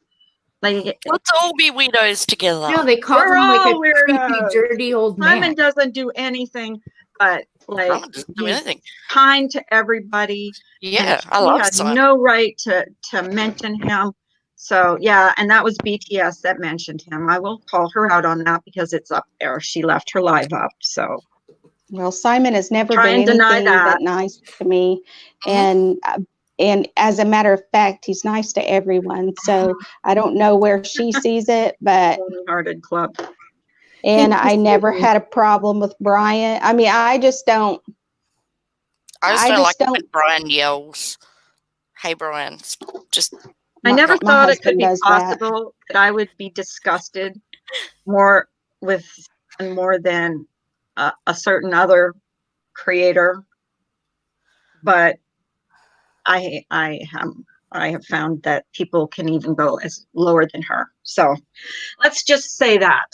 Like, Let's all be weirdos together. No, they called we're him like all a creepy, weirdos. dirty old Simon man. doesn't do anything but like Simon doesn't do he's anything. kind to everybody. Yeah, and I she love had Simon. no right to mention him. So yeah, and that was BTS that mentioned him. I will call her out on that because it's up there. She left her live up. So Well, Simon has never Try been and deny anything that. but nice to me, Mhm. and as a matter of fact, he's nice to everyone. So I don't know where she sees it, but hearted club. and Thank you, I never Susan. had a problem with Brian. I mean, I just don't. I just I don't like just it don't. when Brian yells. Hey, Brian. Just I never My thought it could husband be does that. possible that I would be disgusted more with and more than a certain other creator, but I have found that people can even go as lower than her. So let's just say that.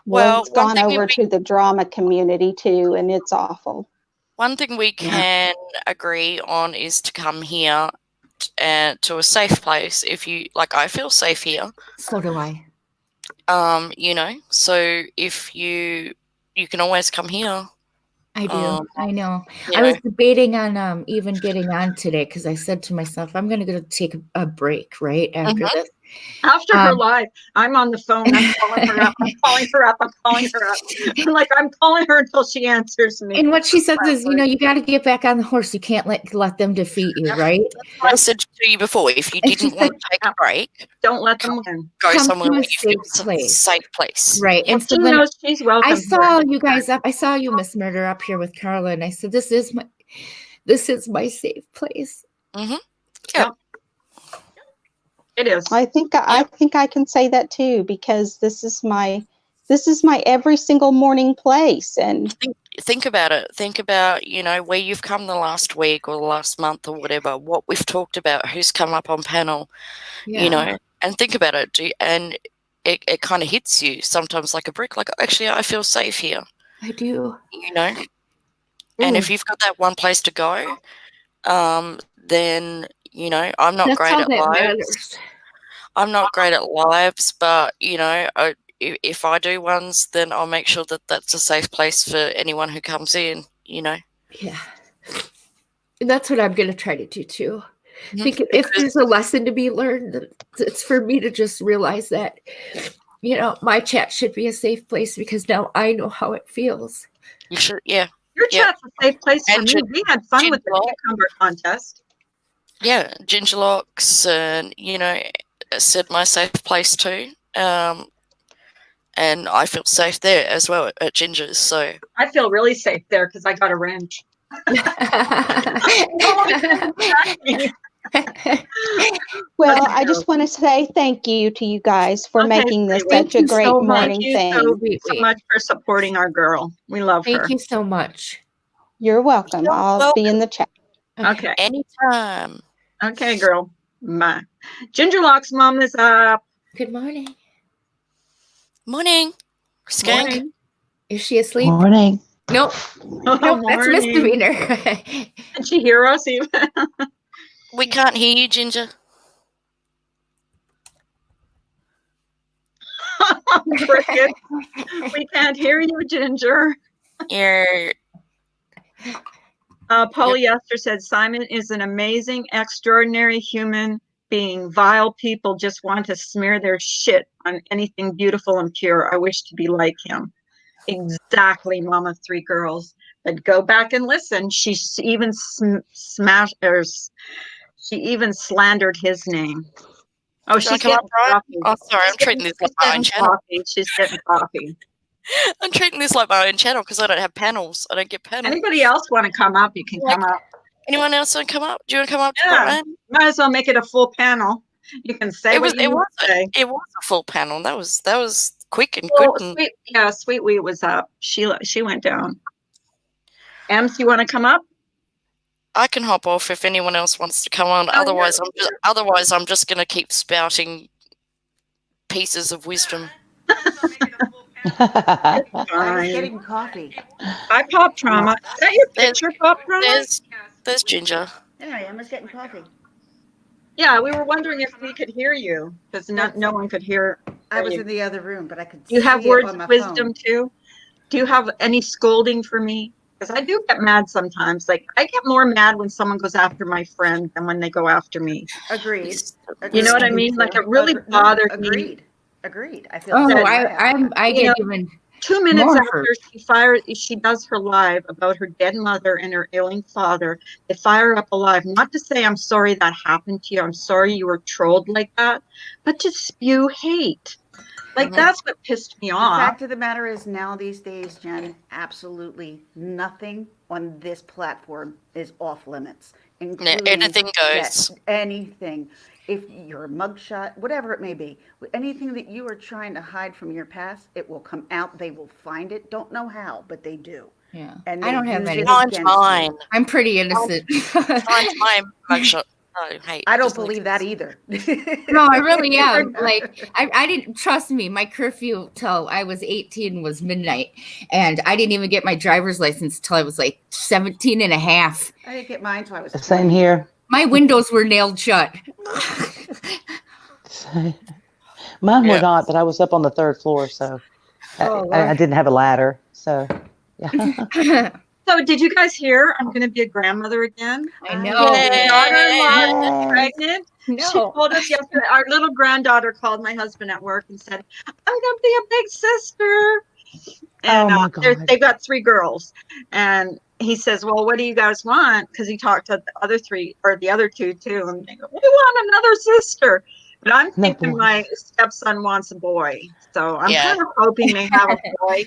well, It's gone over to the drama community too, and it's awful. one thing we can agree on is to come here to a safe place. If you like, I feel safe here. So do I. You know, so if you can always come here. I do. I know. You I know, was debating on even getting on today because I said to myself, I'm going to go take a break right after Mhm. this. After her live, I'm on the phone. I'm calling her up. I'm calling her up. I'm calling her up. And like I'm calling her until she answers me. And what she says is, you got to get back on the horse. You can't let them defeat you, right? I said to you before, if you And she didn't want said, to take a break, Don't let them win. go Come somewhere to a where you feel safe place. safe place. Right. Well, And so she then knows she's welcome. I here. saw you guys up. I saw you, Miss Murder, up here with Carla, and I said, this is my safe place. Mm-hmm. It is. I think I can say that too, because this is my every single morning place. And Think about it. Think about, where you've come the last week or the last month or whatever, what we've talked about, who's come up on panel, and think about it. And it kind of hits you sometimes like a brick, like, actually, I feel safe here. I do. And if you've got that one place to go, then, I'm not That's great all at that lives. matters. I'm not great at lives, but, if I do ones, then I'll make sure that that's a safe place for anyone who comes in, Yeah. And that's what I'm going to try to do too. Mhm. Because if there's a lesson to be learned, it's for me to just realize that, my chat should be a safe place because now I know how it feels. You should, yeah. Your chat's a safe place for And me. We had fun with the Ginger- cucumber contest. Yeah, Ginger Locks, and said my safe place too. And I feel safe there as well at Ginger's. So I feel really safe there because I got a wrench. well, I just want to say thank you to you guys for making this such a great morning thing. Thank you so much for supporting our girl. We love her. Thank you so much. You're welcome. I'll be in the chat. Okay. Anytime. Okay, girl. Bye. Ginger Lock's mom is up. Good morning. Morning. Skank. Morning. Is she asleep? Morning. Nope. Nope, that's Morning. misdemeanor. Can she hear us even? We can't hear you, Ginger. Cricket. We can't hear you, Ginger. You're Polyester said Simon is an amazing, extraordinary human being. Vile people just want to smear their shit on anything beautiful and pure. I wish to be like him. Exactly, Mama Three Girls. But go back and listen. She even she even slandered his name. Oh, she's come getting up, Brian? coffee. Oh, sorry, I'm treating this like my own channel. She's getting coffee. I'm treating this like my own channel because I don't have panels. I don't get panels. Anybody else want to come up? You can come up. Anyone else want to come up? Do you want to come up, Yeah. Brian? Might as well make it a full panel. You can say It was what you want to say. it was a full panel. That was quick and Oh, good. And Sweet Wee was up. She went down. Ems, you want to come up? I can hop off if anyone else wants to come on. Oh, Otherwise, I'm just going to keep spouting pieces of wisdom. I was getting coffee. I Pop Trauma. Is that your picture, Pop Trauma? There's Ginger. There I am. I was getting coffee. Yeah, we were wondering if we could hear you because no one could hear. I was you. in the other room, but I could You have see it words on of my wisdom phone. too? Do you have any scolding for me? Because I do get mad sometimes. Like I get more mad when someone goes after my friend than when they go after me. Agreed. You know what I Agreed. mean? Like it really No, bothers me agreed. Agreed. I feel the Oh, same that, way. I you get know, even 2 minutes more after hurt. she does her live about her dead mother and her ailing father, they fire her up alive. Not to say I'm sorry that happened to you. I'm sorry you were trolled like that, but to spew hate. Like that's what pissed me The off. fact of the matter is now these days, Jen, absolutely nothing on this platform is off limits, Yeah, including anything goes. anything. If you're a mugshot, whatever it may be, anything that you are trying to hide from your past, it will come out. They will find it. Don't know how, but they do. Yeah. And I they don't have use any. it Mine's against mine. you. I'm pretty innocent. Mine's my mugshot. No, hey, I don't doesn't believe that exist. either. No, I really am. Like, I didn't trust me. My curfew till I was 18 was midnight. And I didn't even get my driver's license till I was like 17 and a half. I didn't get mine till I was Same 20. here. My windows were nailed shut. Mine were Yeah. not, but I was up on the third floor, so Oh, I Lord. didn't have a ladder. So, yeah. So did you guys hear I'm going to be a grandmother again? I I know. did. Daughter-in-law is Yay. pregnant. She No. told us yesterday, our little granddaughter called my husband at work and said, I'm going to be a big sister. And Oh my God. they've got 3 girls. And he says, well, what do you guys want? Because he talked to the other 3 or the other 2 too. And they go, we want another sister. But I'm No thinking my boys. stepson wants a boy. So I'm Yeah. kind of hoping they have a boy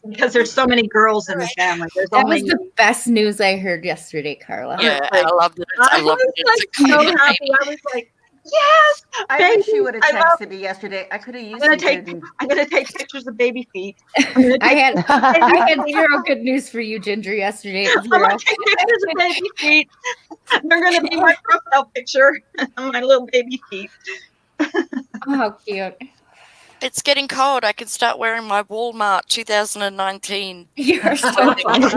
because there's so many girls in the family. There's That only was the best news I heard yesterday, Carla. Yeah, like, I loved it. I I loved was it. It's a like so clean happy. baby. I was like, yes, I baby. wish you would have I love. texted me yesterday. I could have I'm used gonna some take. good. I'm gonna take pictures of baby feet. I'm gonna I take. had I had zero good news for you, Ginger, yesterday. I'm gonna Zero. take pictures of baby feet. They're gonna be my profile picture. My little baby feet. Oh, how cute. It's getting cold. I can start wearing my Walmart 2019 You're so clothing. funny.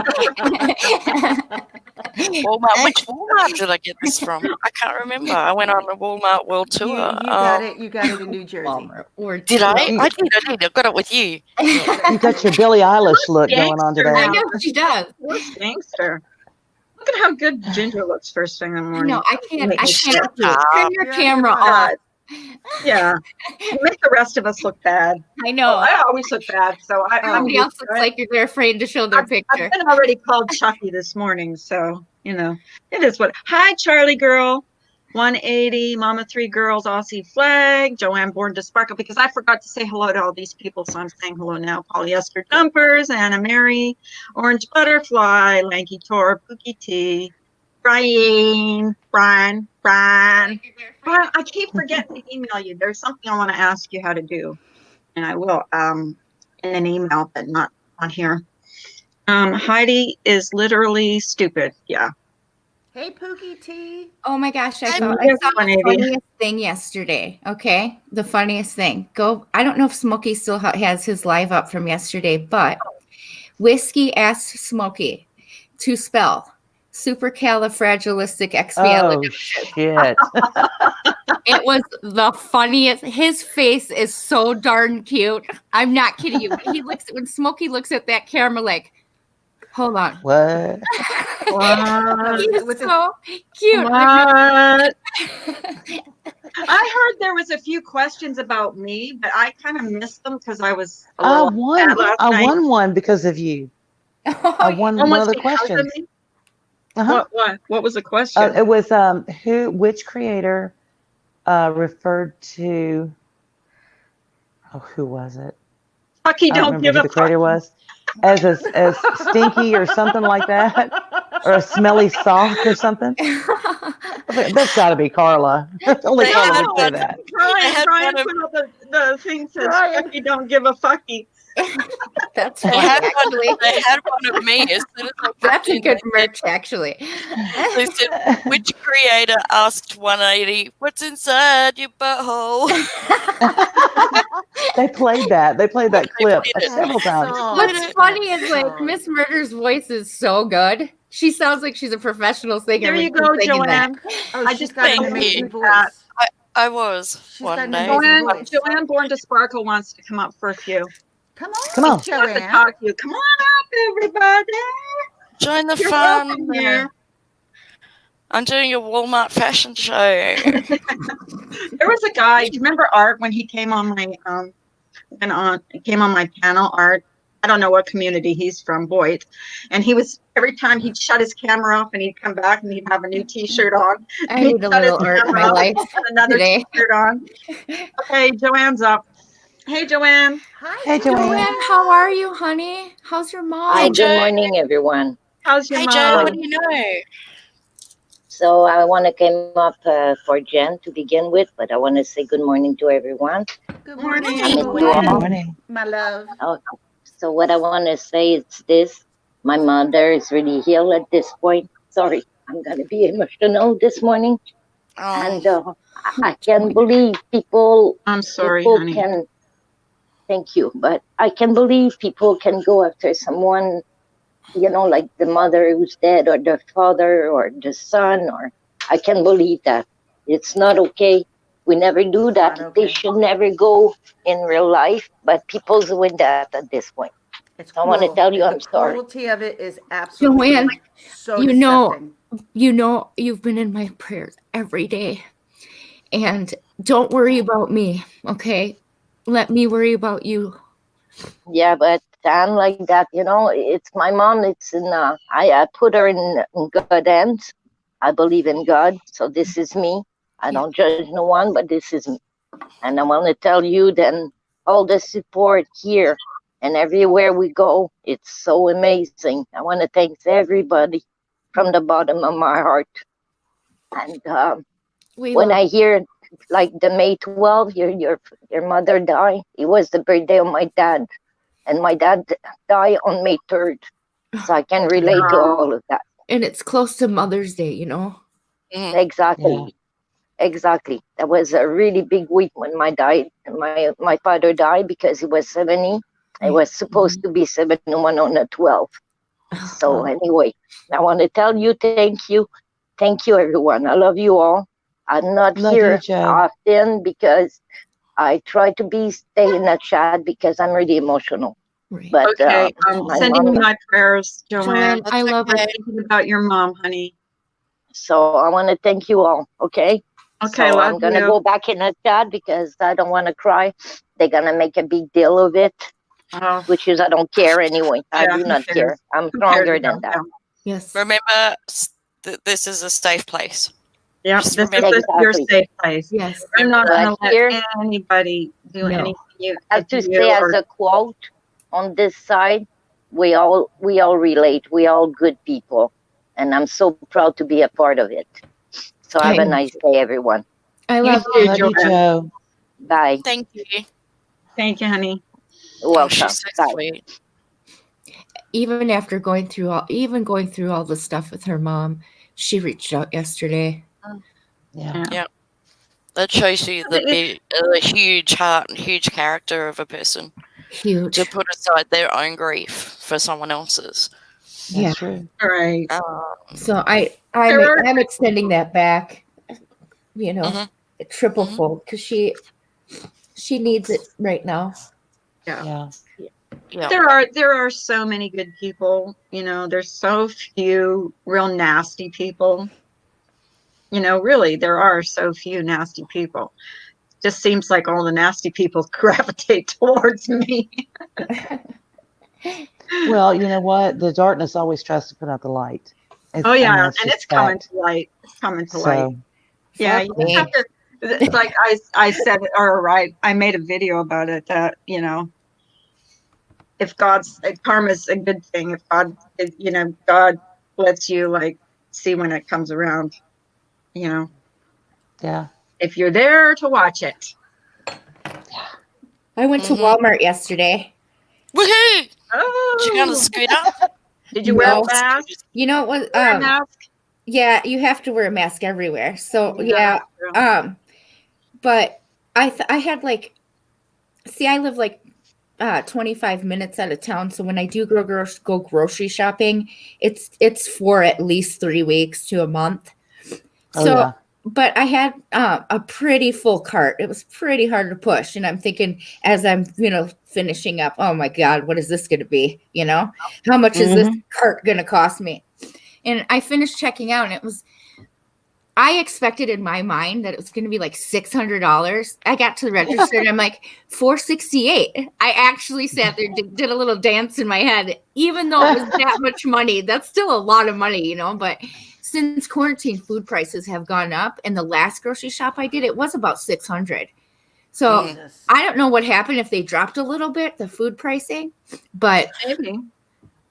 Walmart. Which Walmart did I get this from? I can't remember. I went on a Walmart world tour. You got it. You got it in New Jersey. Walmart. Or Did I? You- I did. I got it with you. You got your Billie Eilish look going on Gangster today. I now. know she does. What's gangster? Look at how good Ginger looks first thing in the morning. No, I can't. I Shut can't. up. Turn your You're camera out of your off. God. Yeah, you make the rest of us look bad. I know. I always look bad, so I'm Somebody used else to looks it. like they're afraid to show their picture. I've been already called Chucky this morning, so you know it is what. Hi, Charlie girl, 180, Mama 3 girls, Aussie flag, Joanne born to sparkle. Because I forgot to say hello to all these people, so I'm saying hello now. Polyester jumpers, Anna Mary, Orange Butterfly, Lanky Tor, Pookie T, Brian. I keep forgetting to email you. There's something I want to ask you how to do, and I will in an email, but not on here. Heidi is literally stupid. Yeah. Hey, Pookie T. Oh my gosh, I I'm saw Yes, the 180. funniest thing yesterday. Okay, the funniest thing. I don't know if Smokey still has his live up from yesterday, but Whiskey asked Smokey to spell supercalifragilisticexpialidocious. Oh shit. It was the funniest. His face is so darn cute. I'm not kidding you. When Smokey looks at that camera, like, hold on. What? What? He's With the- so cute. What? I heard there was a few questions about me, but I kind of missed them because I was a I little won. upset last I night. won one because of you. I won one Almost of the because of questions. me? Uh-huh. What was the question? It was which creator referred to who was it? Chucky I don't don't remember give who a the fuck. creator was. As stinky or something like that, or a smelly sock or something. That's got to be Carla. Only They Carla had would say one. that. had Brian one of- put up the thing says Brian. Chucky don't give a fucky. That's They funny, had actually. one. They had one of me as soon as I That's walked a in, good they merch, actually. They said, which creator asked 180, what's inside your butthole? They played that. They played that clip did it. several times. So What's funny is like awesome. Miss Murder's voice is so good. She sounds like she's a professional singer. There when you she's go, singing that. Joanne. Oh, I she's just got an thank you. amazing mentioned that. voice. I was She's got one an day. amazing Joanne, voice. Joanne Born to Sparkle wants to come up for a few. Come on, Come on. She wants to Joanne. talk to you. Come on up, everybody. Join the You're fun. welcome here. I'm doing a Walmart fashion show. There was a guy. Do you remember Art when he came on my came on my panel? Art. I don't know what community he's from, Boyd. And he was every time he'd shut his camera off and he'd come back and he'd have a new T-shirt on. I And he'd need a shut his little art in my camera off life and put another today. T-shirt on. Okay, Joanne's up. Hey, Joanne. Hi, Hey, Joanne. Joanne, how are you, honey? How's your mom? Hi, Joe. good morning, everyone. How's your Hey, mom? Joe, what do you know? So I want to come up for Jen to begin with, but I want to say good morning to everyone. Good Morning. morning, Good morning. Joanne. Morning. My love. Oh, so what I want to say is this: my mother is really ill at this point. Sorry, I'm gonna be emotional this morning, and I can't believe people I'm sorry, people honey. can. Thank you, but I can believe people can go after someone, like the mother who's dead, or the father, or the son, or I can believe that. It's not okay. We never do that. Not They okay. should never go in real life, but people's doing that at this point. It's I want to cruel. tell you, The I'm sorry. cruelty of it is absolutely Joanne, so you know, disgusting. you've been in my prayers every day. And don't worry about me, okay? Let me worry about you. Yeah, but I'm like that, it's my mom. It's I put her in good hands. I believe in God. So this is me. I don't judge no one, but this is me. And I want to tell you then all the support here and everywhere we go, it's so amazing. I want to thank everybody from the bottom of my heart. And We when love I hear like the May 12th, your mother died, it was the birthday of my dad. And my dad died on May 3rd. So I can relate to all of that. and it's close to Mother's Day, you know? Mhm. Exactly. Yeah. Exactly. That was a really big week when my father died because he was 70. I was supposed to be 71 on the 12th. So Oh. anyway, I want to tell you thank you. Thank you, everyone. I love you all. I'm not Love here you, Joe. often because I try to stay in the chat because I'm really emotional. Right. But Okay, my sending you mom, my prayers, Joanne. Joanne, I love We're her. thinking about your mom, honey. so I want to thank you all. Okay. Okay, So love I'm gonna you. go back in the chat because I don't want to cry. They're gonna make a big deal of it, Oh, which is I don't care anyway. I yeah, do who not cares? care. I'm Who cares stronger about than that. them? Yes. Remember, this is a safe place. Yep, Just this is remember, your Exactly. safe place. Yes. You're not But going to let here, anybody do No. anything I have to to you say as or a quote on this side, we all relate. We all good people, and I'm so proud to be a part of it. So have a nice day, everyone. I you love too, Love you, Joanne. Joe. Bye. thank you. Thank you, honey. Oh, Welcome. she's so Bye. sweet. even after going through all the stuff with her mom, she reached out yesterday. Yeah. Yeah. That shows you the huge heart and huge character of a person Huge. to put aside their own grief for someone else's. That's Yeah. true. All right. So There are- I'm extending that back, Mhm. triple Mhm. fold because she needs it right now. Yeah. Yeah. there are so many good people, there's so few real nasty people. Really, there are so few nasty people. Just seems like all the nasty people gravitate towards me. Well, you know what? The darkness always tries to put out the light. Oh yeah, that's and just it's coming fact. to light. It's coming to light. So, Yeah, Fuck you me. just have to. It's like I said, or right, I made a video about it that if karma's a good thing, if God lets you like see when it comes around, yeah. if you're there to watch it. I went to Mhm. Walmart yesterday. Woohoo! Did you go on Oh, the scooter? did you wear a No. mask? You know what? Wear a mask? Yeah, you have to wear a mask everywhere. So Yeah, that's true. but I had like, see, I live like 25 minutes out of town. So when I do go grocery shopping, it's for at least 3 weeks to a month. Oh, So, yeah. but I had a pretty full cart. It was pretty hard to push. And I'm thinking as I'm, finishing up, oh my God, what is this going to be? How much is this cart going to cost me? And I finished checking out, and I expected in my mind that it was going to be like $600. I got to the register and I'm like, $468. I actually sat there, did a little dance in my head, even though it was that much money. That's still a lot of money, but since quarantine, food prices have gone up, and the last grocery shop I did, it was about $600. So Jesus. I don't know what happened, if they dropped a little bit, the food pricing, but Maybe.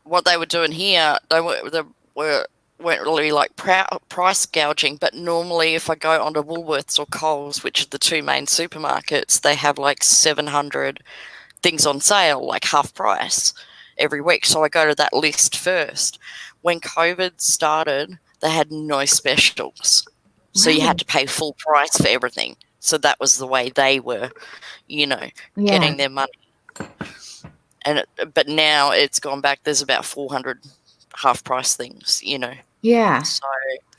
What they were doing here, they weren't really like price gouging, but normally if I go onto Woolworths or Coles, which are the two main supermarkets, they have like 700 things on sale, like half price every week. So I go to that list first. When COVID started, they had no specials. So you had to pay full price for everything. So that was the way they were, getting their money. But now it's gone back. There's about 400 half price things, Yeah. So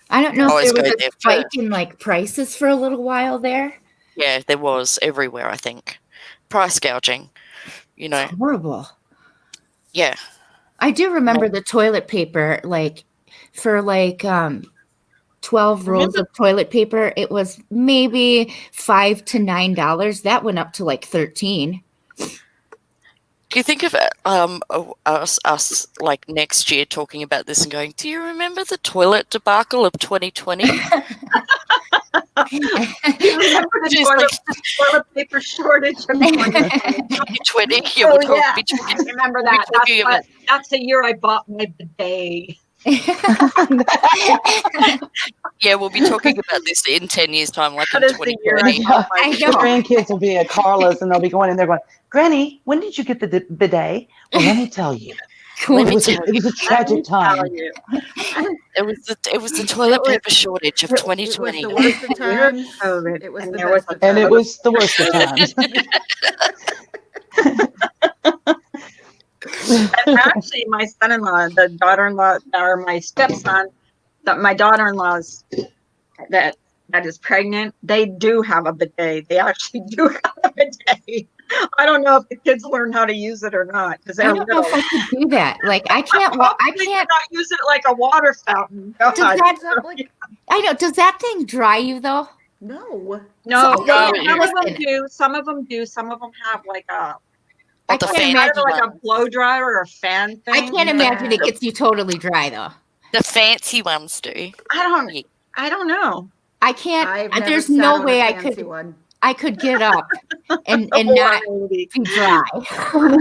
I don't know if always there was go a there spike first. in like prices for a little while there. Yeah, there was everywhere, I think. Price gouging, It's horrible. Yeah. I do remember the toilet paper, like for 12 rolls of toilet paper, it was maybe $5 to $9. That went up to like 13. Do you think of us like next year talking about this and going, do you remember the toilet debacle of 2020? Do you remember the toilet paper shortage of 2020? Yeah, Oh, we'll yeah. be talking, I remember we'll be that. talking about, That's the year I bought my bidet. yeah, we'll be talking about this in 10 years' time, like That in is the year I 2020. bought my I The know. grandkids will be at Carla's and they'll be going in there going, Granny, when did you get the bidet? Well, let me tell you. Let me It was tell a Let tragic me tell time. you. It was the toilet paper shortage of It was 2020. the worst of times. COVID, It was and the there was best of And it times. was the worst of times. And actually, my son-in-law, the daughter-in-law, or my stepson, my daughter-in-law's that is pregnant, they do have a bidet. They actually do have a bidet. I don't know if the kids learn how to use it or not because I they're don't know little. if I could do that. Like I can't. Hopefully they're not use it like a water fountain. God. Does that, It's up like, I know. Does that thing dry you though? no. No, So- no, no, some of them listen. do. Some of them do. Some of them have like a I the can't fan- kind imagine. of like a blow dryer or a fan thing. I can't imagine it gets you totally dry though. The fancy ones do. I don't know. I can't. I've never There's sat no on way a I fancy could. one. I could get up and Oh, not 180. be dry.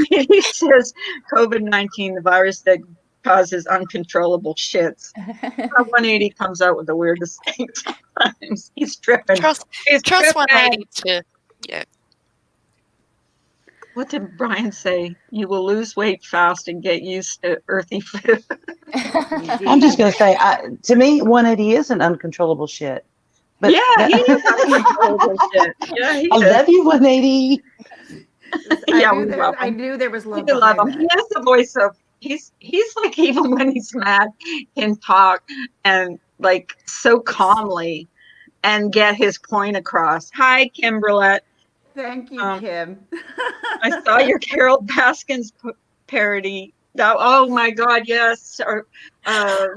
He says COVID-19, the virus that causes uncontrollable shits. 180 comes out with the weirdest things sometimes. He's tripping. Trust He's tripping. 180 to, yeah. What did Brian say? You will lose weight fast and get used to earthy food. I'm just going to say, to me, 180 is an uncontrollable shit. But Yeah, he is uncontrollable shit. Yeah, he I is. love you, 180. Yeah, we love I him. knew there was love We love behind him. He that. has the voice of he's like even when he's mad can talk and like so calmly and get his point across. Hi, Kimberlette. Thank you, Kim. I saw your Carol Baskins parody. Oh my God, yes. Or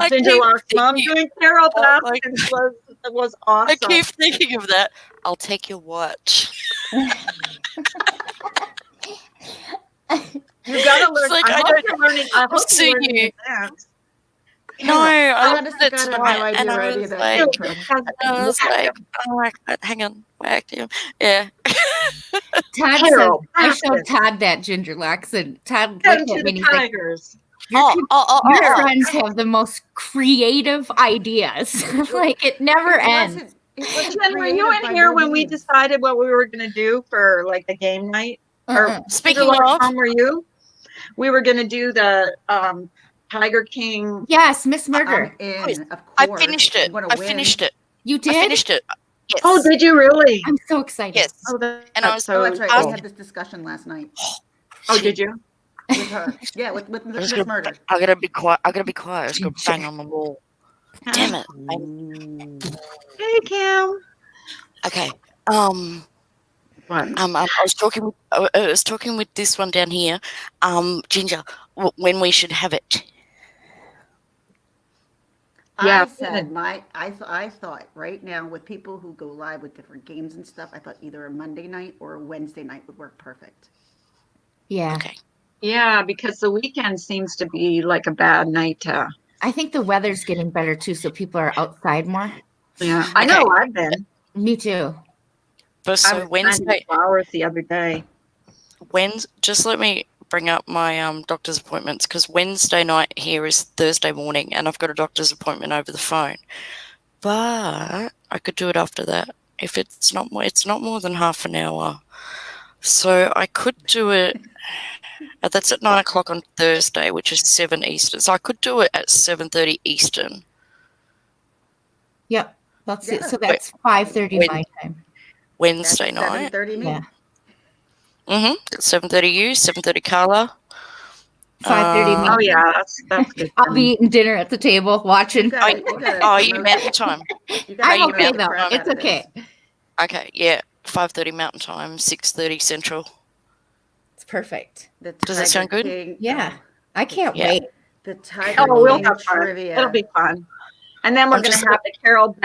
Ginger keep Lark's mom thinking- doing Carol Oh my Baskins was awesome. I keep thinking of that. I'll take your watch. You gotta learn. like, I I hope don't- you're learning. I hope see you're learning you. to dance. No, I honest looked to at it God, I have no tonight idea and where I any was of that like, came Because I was like, oh my God, hang on, whacked him. Yeah. Todd Carol said, I showed Baskins. Todd that Ginger Locks, and Todd Get looked to at me the and he's like, Tigers. your friends have the most creative ideas. Like it never ends. It wasn't Jen, were you creative by in here no when we means. decided what we were going to do for like a game night? Or Speaking Ginger Lark's of, mom, were you? We were going to do the Tiger King. Yes, Miss Murder. I'm in, of I course. finished it. I'm gonna I win. finished it. You I did? finished it. Yes. Oh, did you really? I'm so excited. Yes. Oh, that's And I was Oh, that's right. cool. We had this discussion last night. Oh, did you? with her. Yeah, with Miss Murder. I gotta be quiet. I gotta be quiet. I was gonna bang on the wall. Damn it. Ooh. Hey, Kim. Okay. What? I was talking with this one down here. Ginger, when we should have it. Yeah, I said I thought right now with people who go live with different games and stuff, I thought either a Monday night or a Wednesday night would work perfect. Yeah. Okay. Yeah, because the weekend seems to be like a bad night to. I think the weather's getting better too, so people are outside more. Yeah, I know I've been. Me too. But I so was planting flowers the other day. just let me bring up my doctor's appointments, because Wednesday night here is Thursday morning, and I've got a doctor's appointment over the phone. But I could do it after that if it's not more than half an hour. So I could do it. That's at 9 o'clock on Thursday, which is 7 Eastern. So I could do it at 7:30 Eastern. Yep. That's it. Yeah. So that's 5:30 my time. Wednesday That's night. 7:30 me. Yeah. Mm-hmm. 7:30 you, 7:30 Carla. 5:30 me. Oh yeah, that's good. I'll be eating dinner at the table watching. You Mountain Time. I'm you okay Mountain though. Time? It's okay. Okay, yeah. 5:30 Mountain Time, 6:30 Central. It's perfect. Does that sound good? King, Yeah. I can't Yeah. wait. The Tiger Oh, we'll King have fun. trivia. It'll be fun. And then we're I'm going to just- have the Carol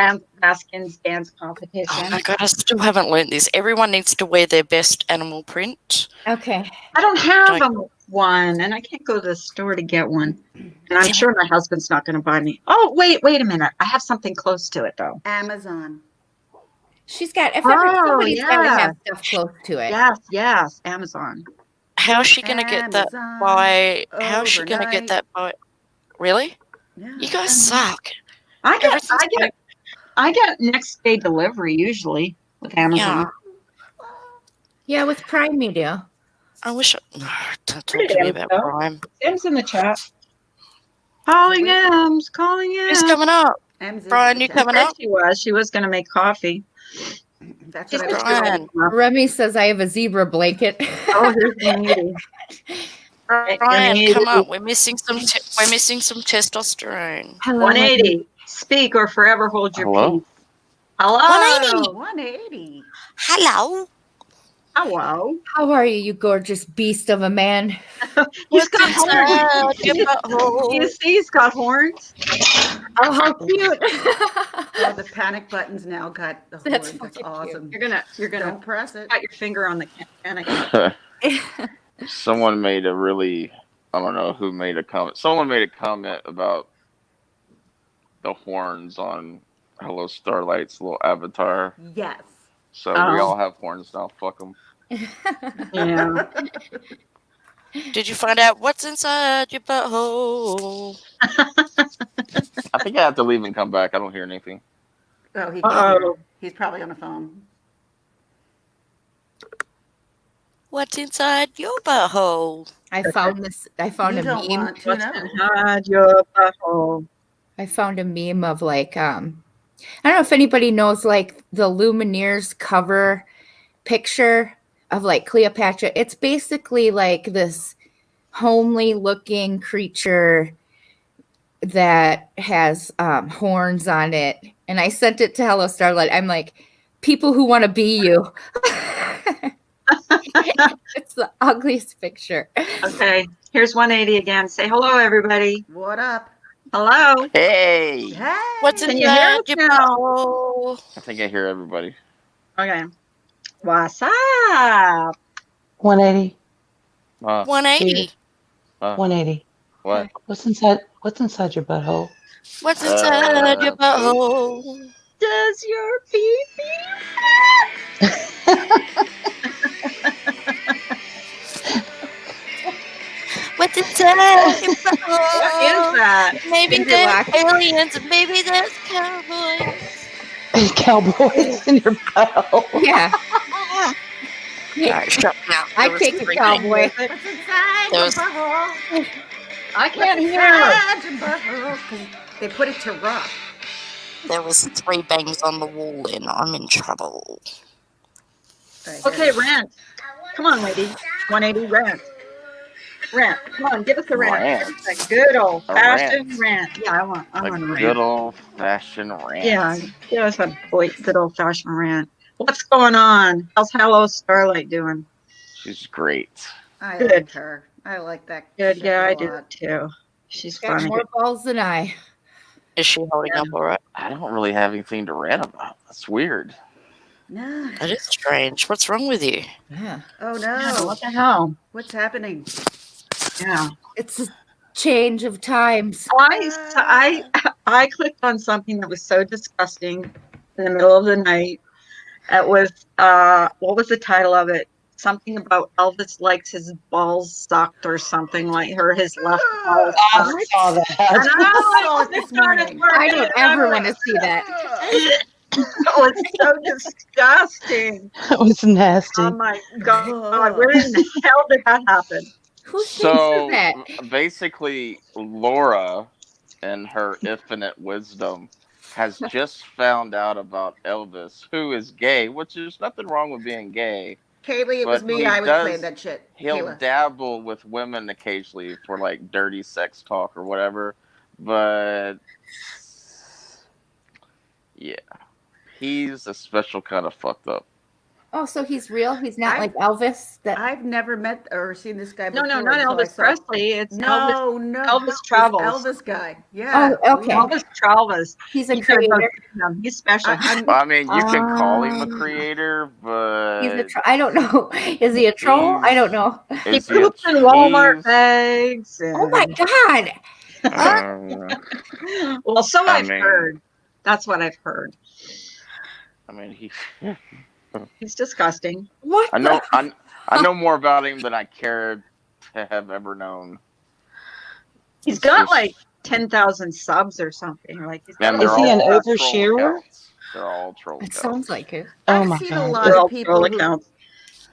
Baskins dance Oh competition. my god, I still haven't learned this. Everyone needs to wear their best animal print. Okay. I don't have one, and I can't go to the store to get one. And I'm sure my husband's not going to buy me. Oh, wait a minute. I have something close to it, though. Amazon. She's got, if Oh, somebody's got to yeah. have stuff close to it. Yes, Amazon. How's she going to get that Amazon by? How's she going to get overnight. that by? Really? Yeah. You guys suck. I Everything's get next day delivery usually with Amazon. Yeah, with Prime Media. I wish. Don't talk Pretty to me damn about so. Prime. Sam's in the chat. Calling M's. Who's coming up? M's is Brian, the you chat. coming up? She was going to make coffee. That's She's what I was Brian. Remy says I have a zebra blanket. Oh, here's 180. Brian, come up. We're missing some testosterone. Hello. 180. Speak or forever hold your Hello? peace. Hello. 180. 180. Hello. Hello. How are you, you gorgeous beast of a man? He's got horns. inside your butthole? You see, he's got horns. Oh, how cute. Oh, the panic buttons now got the That's horn. That's fucking awesome. You're gonna Don't press it. put your finger on the panic. Someone made a really, I don't know who made a comment. Someone made a comment about the horns on Hello Starlight's little avatar. Yes. So we all have horns now. Fuck them. Yeah. Did you find out what's inside your butthole? I think I have to leave and come back. I don't hear anything. Oh, he can't hear. Uh-oh. He's probably on the phone. What's inside your butthole? I found You a don't meme. want to What's know. inside your butthole? I found a meme of like, I don't know if anybody knows like the Lumineers cover picture of like Cleopatra. It's basically like this homely looking creature that has horns on it. And I sent it to Hello Starlight. I'm like, people who want to be you. It's the ugliest picture. Okay. Here's 180 again. Say hello, everybody. What up? Hello. Hey! Hey. What's Can you hear inside us your now? butthole? I think I hear everybody. Okay. What's up? 180. 180. 180. What? What's inside your butthole? What's inside your butthole? Does your pee What's inside your What butthole? is that? Maybe Finger there's lock. aliens, maybe there's cowboys. Cowboys in your butthole. Yeah. Alright, shut now. I take a cowboy. What's inside There your was- butthole? I can't What's hear. inside your butthole? 'Cause they put it to rock. There was 3 bangs on the wall and I'm in trouble. Right, Okay, rant. Come on, lady. 180 rant. Rant. Come on, give us a rant. Rant. Give us a good old A fashioned rant. rant. Yeah, I want A a rant. good old fashioned rant. Yeah, give us a good old fashioned rant. What's going on? How's Hello Starlight doing? She's great. I Good. like her. I like that. Good. Yeah, I chick a do lot. too. She's Got funny. more balls than I. Is she holding Yeah. up all right? I don't really have anything to rant about. That's weird. No. That is strange. What's wrong with you? Yeah. Oh Yeah, no. what the hell? What's happening? Yeah. It's a change of times. I clicked on something that was so disgusting in the middle of the night. It was what was the title of it? Something about Elvis likes his balls sucked or something like her his left balls I sucked. saw And that. I saw it this clicked on it morning. for a I minute, don't and I'm ever like, want to see that. it was so disgusting. That was nasty. Oh my God, where in the hell did that happen? Who thinks So of that? basically, Laura, in her infinite wisdom, has just found out about Elvis, who is gay, which is nothing wrong with being gay. Kaylee, it was But me. he I was playing does, that shit. he'll Kayla. dabble with women occasionally for like dirty sex talk or whatever. But yeah, he's a special kind of fucked up. Oh, so he's real? He's not I- like Elvis? That I've never met or seen this guy No, before. no, not until I Elvis saw- Presley. It's No, Elvis this Travels. Elvis guy. Yeah. Oh, okay. Elvis Travels. he's a You gotta go creator. see him. He's special. I mean, you can call him a Um, creator, He's a but I don't know. Is he a troll? I don't know. He is he a poops in Walmart he's- bags. Oh my God. Well, so I I've mean- heard. That's what I've heard. I mean, he. He's disgusting. What? I know. I know more about him than I care to have ever known. He's It's got just- like 10,000 subs or something. Like he's And got they're Is he an all oversharer? troll accounts. They're all troll It accounts. sounds like it. Oh I've my seen a God. lot They're of all people troll accounts.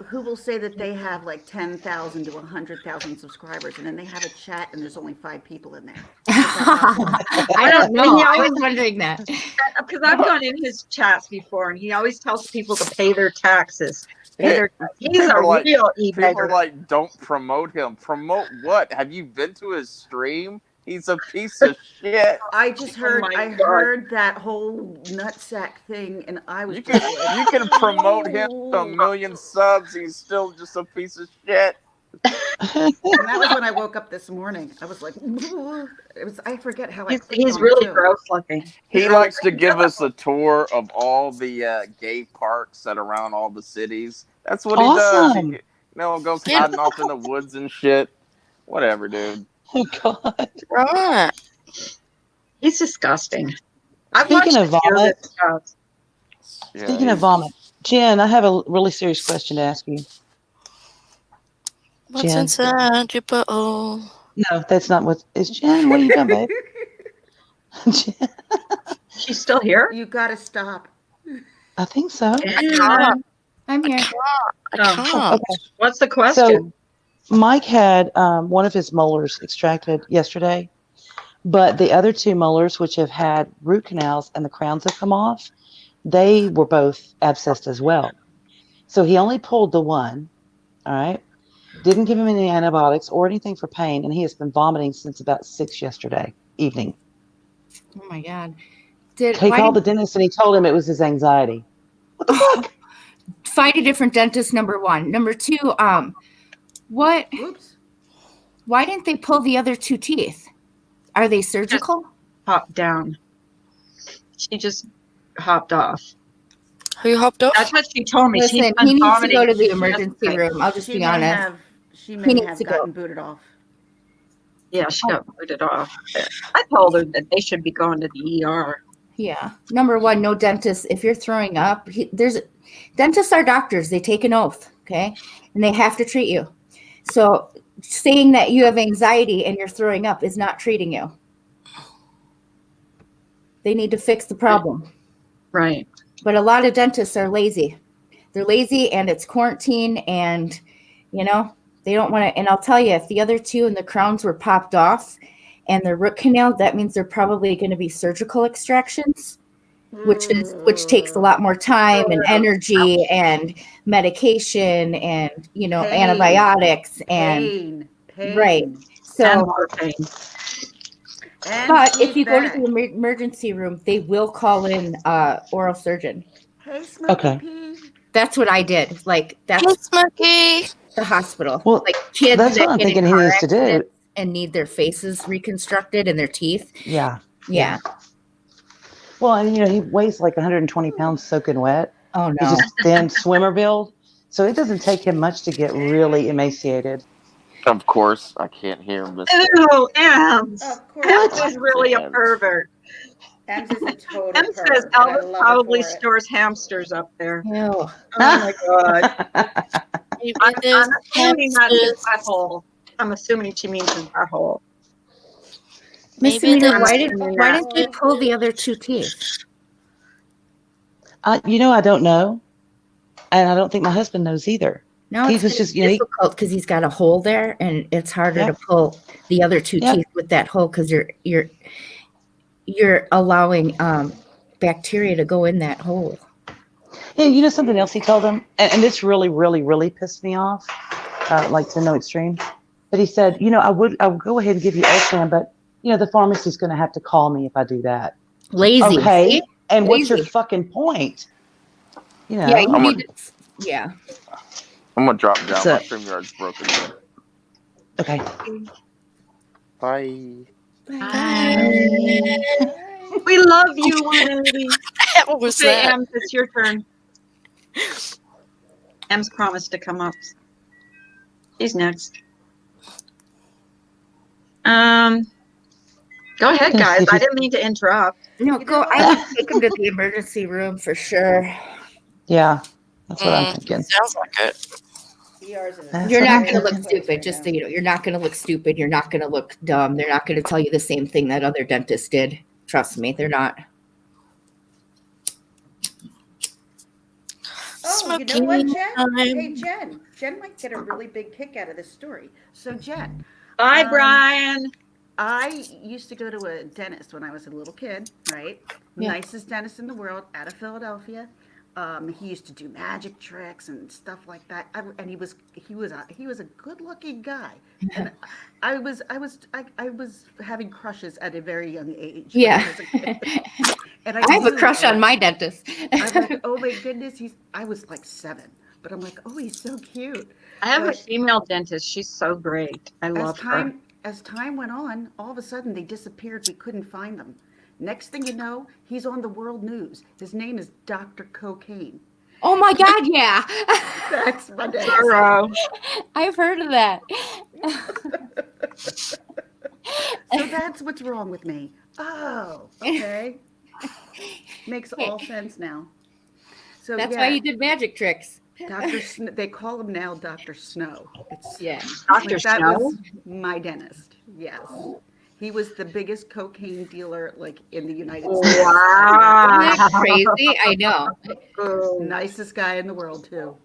who will say that they have like 10,000 to 100,000 subscribers, and then they have a chat, and there's only 5 people in there. I don't know. I was wondering that. Because I've gone in his chats before, and he always tells people to pay their taxes. He's a People are like- real People are e-beggar. like, don't promote him. Promote what? Have you been to his stream? He's a piece of shit. I just heard, my I God. heard that whole nutsack thing, and I was You just can like, you can promote him to 1,000,000 subs. He's still just a piece of shit. and that was when I woke up this morning. I was like, it was. I forget how I. clicked He's on really it, too. gross looking. He likes to give us a tour of all the gay parks that are around all the cities. That's what he does. Awesome. He, goes hiding off in the woods and shit. Whatever, dude. Oh God. Right. He's disgusting. I've Speaking watched of a few vomit, his shows. Yeah, Speaking of he's- vomit, Jen, I have a really serious question to ask you. What's Jen? inside your butthole? No, that's not what is Jen. What are you doing, babe? Jen, She's still here? You gotta stop. I think so. Yeah. I'm here. I Oh, can't. Okay. What's the question? Mike had one of his molars extracted yesterday, but the other 2 molars, which have had root canals and the crowns have come off, they were both abscessed as well. So he only pulled the one, all right? Didn't give him any antibiotics or anything for pain, and he has been vomiting since about 6 yesterday evening. Oh my God. He Why called the didn't- dentist and he told him it was his anxiety. What the fuck? Find a different dentist, number 1. Number 2, what? Oops. Why didn't they pull the other 2 teeth? Are they surgical? Hopped down. She just hopped off. Who hopped off? That's what she told me. Listen, She's been he needs to vomiting go to the since emergency yesterday. room. I'll just She be may honest. have. She He may needs have to go. gotten booted off. Yeah, she got booted off. I told her that they should be going to the ER. Yeah. Number 1, no dentist. If you're throwing up, dentists are doctors. They take an oath, okay? And they have to treat you. So saying that you have anxiety and you're throwing up is not treating you. They need to fix the problem. Right. But a lot of dentists are lazy. They're lazy and it's quarantine and, they don't want to. And I'll tell you, if the other 2 and the crowns were popped off and the root canal, that means they're probably going to be surgical extractions, which takes a lot more time and energy and medication and, Pain. antibiotics and Pain. Right. and So, more pain. And but if she's you go to back. the emergency room, they will call in oral surgeon. Hey, Smokey Okay. P. That's what I did. Like Hey, that's Smokey. the hospital. Well, Like kids that's that what I'm get in thinking he car needs to do. accidents and need their faces reconstructed and their teeth. Yeah. Yeah. Well, and he weighs like 120 pounds soaking wet. Oh He's no. just thin swimmer build. So it doesn't take him much to get really emaciated. Of course, I can't hear Miss. Ew, Ems. Of course. Ems is really a Ems. pervert. Ems is a total Em says perv, and I Elvis love probably her for it. stores hamsters up there. Ew. Oh my god. Maybe I'm there's assuming that's his hamsters. butthole. I'm assuming she means his butthole. Maybe Misdemeanor, there's why that. didn't they pull the other two teeth? I don't know. And I don't think my husband knows either. No, He it's was gonna just, be difficult because he's got a hole there, and it's harder Yeah. to pull the other two Yeah. teeth with that hole because you're allowing bacteria to go in that hole. Yeah, something else he told him, and this really, really, really pissed me off, like to no extreme. But he said, I would go ahead and give you Ultram, but the pharmacy's going to have to call me if I do that. Lazy. Okay, See? and what's your Lazy. fucking point? Yeah, you I'm need to. Yeah. I'm gonna drop down. So- My StreamYard's broken. Okay. Bye. We love you, 180. What was Okay, that? Ems, it's your turn. Ems promised to come up. She's next. Go ahead, Yes, guys. if I you- didn't mean to interrupt. No, You go. know I what? would take him to the emergency room for sure. Yeah, that's what I'm thinking. Sounds like it. ER's in a That's You're what not I'm going to look thinking. stupid. Just so you know, you're not going to look stupid. You're not going to look dumb. They're not going to tell you the same thing that other dentists did. Trust me, they're not. Oh, you know what, Smoking Jen? time. Hey, Jen. Jen might get a really big kick out of this story. So, Jen, Bye, Brian. I used to go to a dentist when I was a little kid, right? Yeah. Nicest dentist in the world out of Philadelphia. He used to do magic tricks and stuff like that. And he was a good-looking guy. And I was having crushes at a very young age. when Yeah. I was a kid. And I have a knew, crush on my dentist. I'm like, oh my goodness, I was like 7, but I'm like, oh, he's so cute. I have a But female dentist. She's so great. I love her. As time went on, all of a sudden they disappeared. We couldn't find them. Next thing you know, he's on the world news. His name is Dr. Cocaine. Oh my God, yeah. That's my dentist. Thorough. I've heard of that. So that's what's wrong with me. Oh, okay. Makes all sense now. So That's yeah, why you did magic tricks. they call him now Dr. Snow. It's Yeah. Dr. that Snow? was my dentist. Yes. He was the biggest cocaine dealer like in the United States. Wow. Isn't that crazy? I know. Nicest guy in the world too.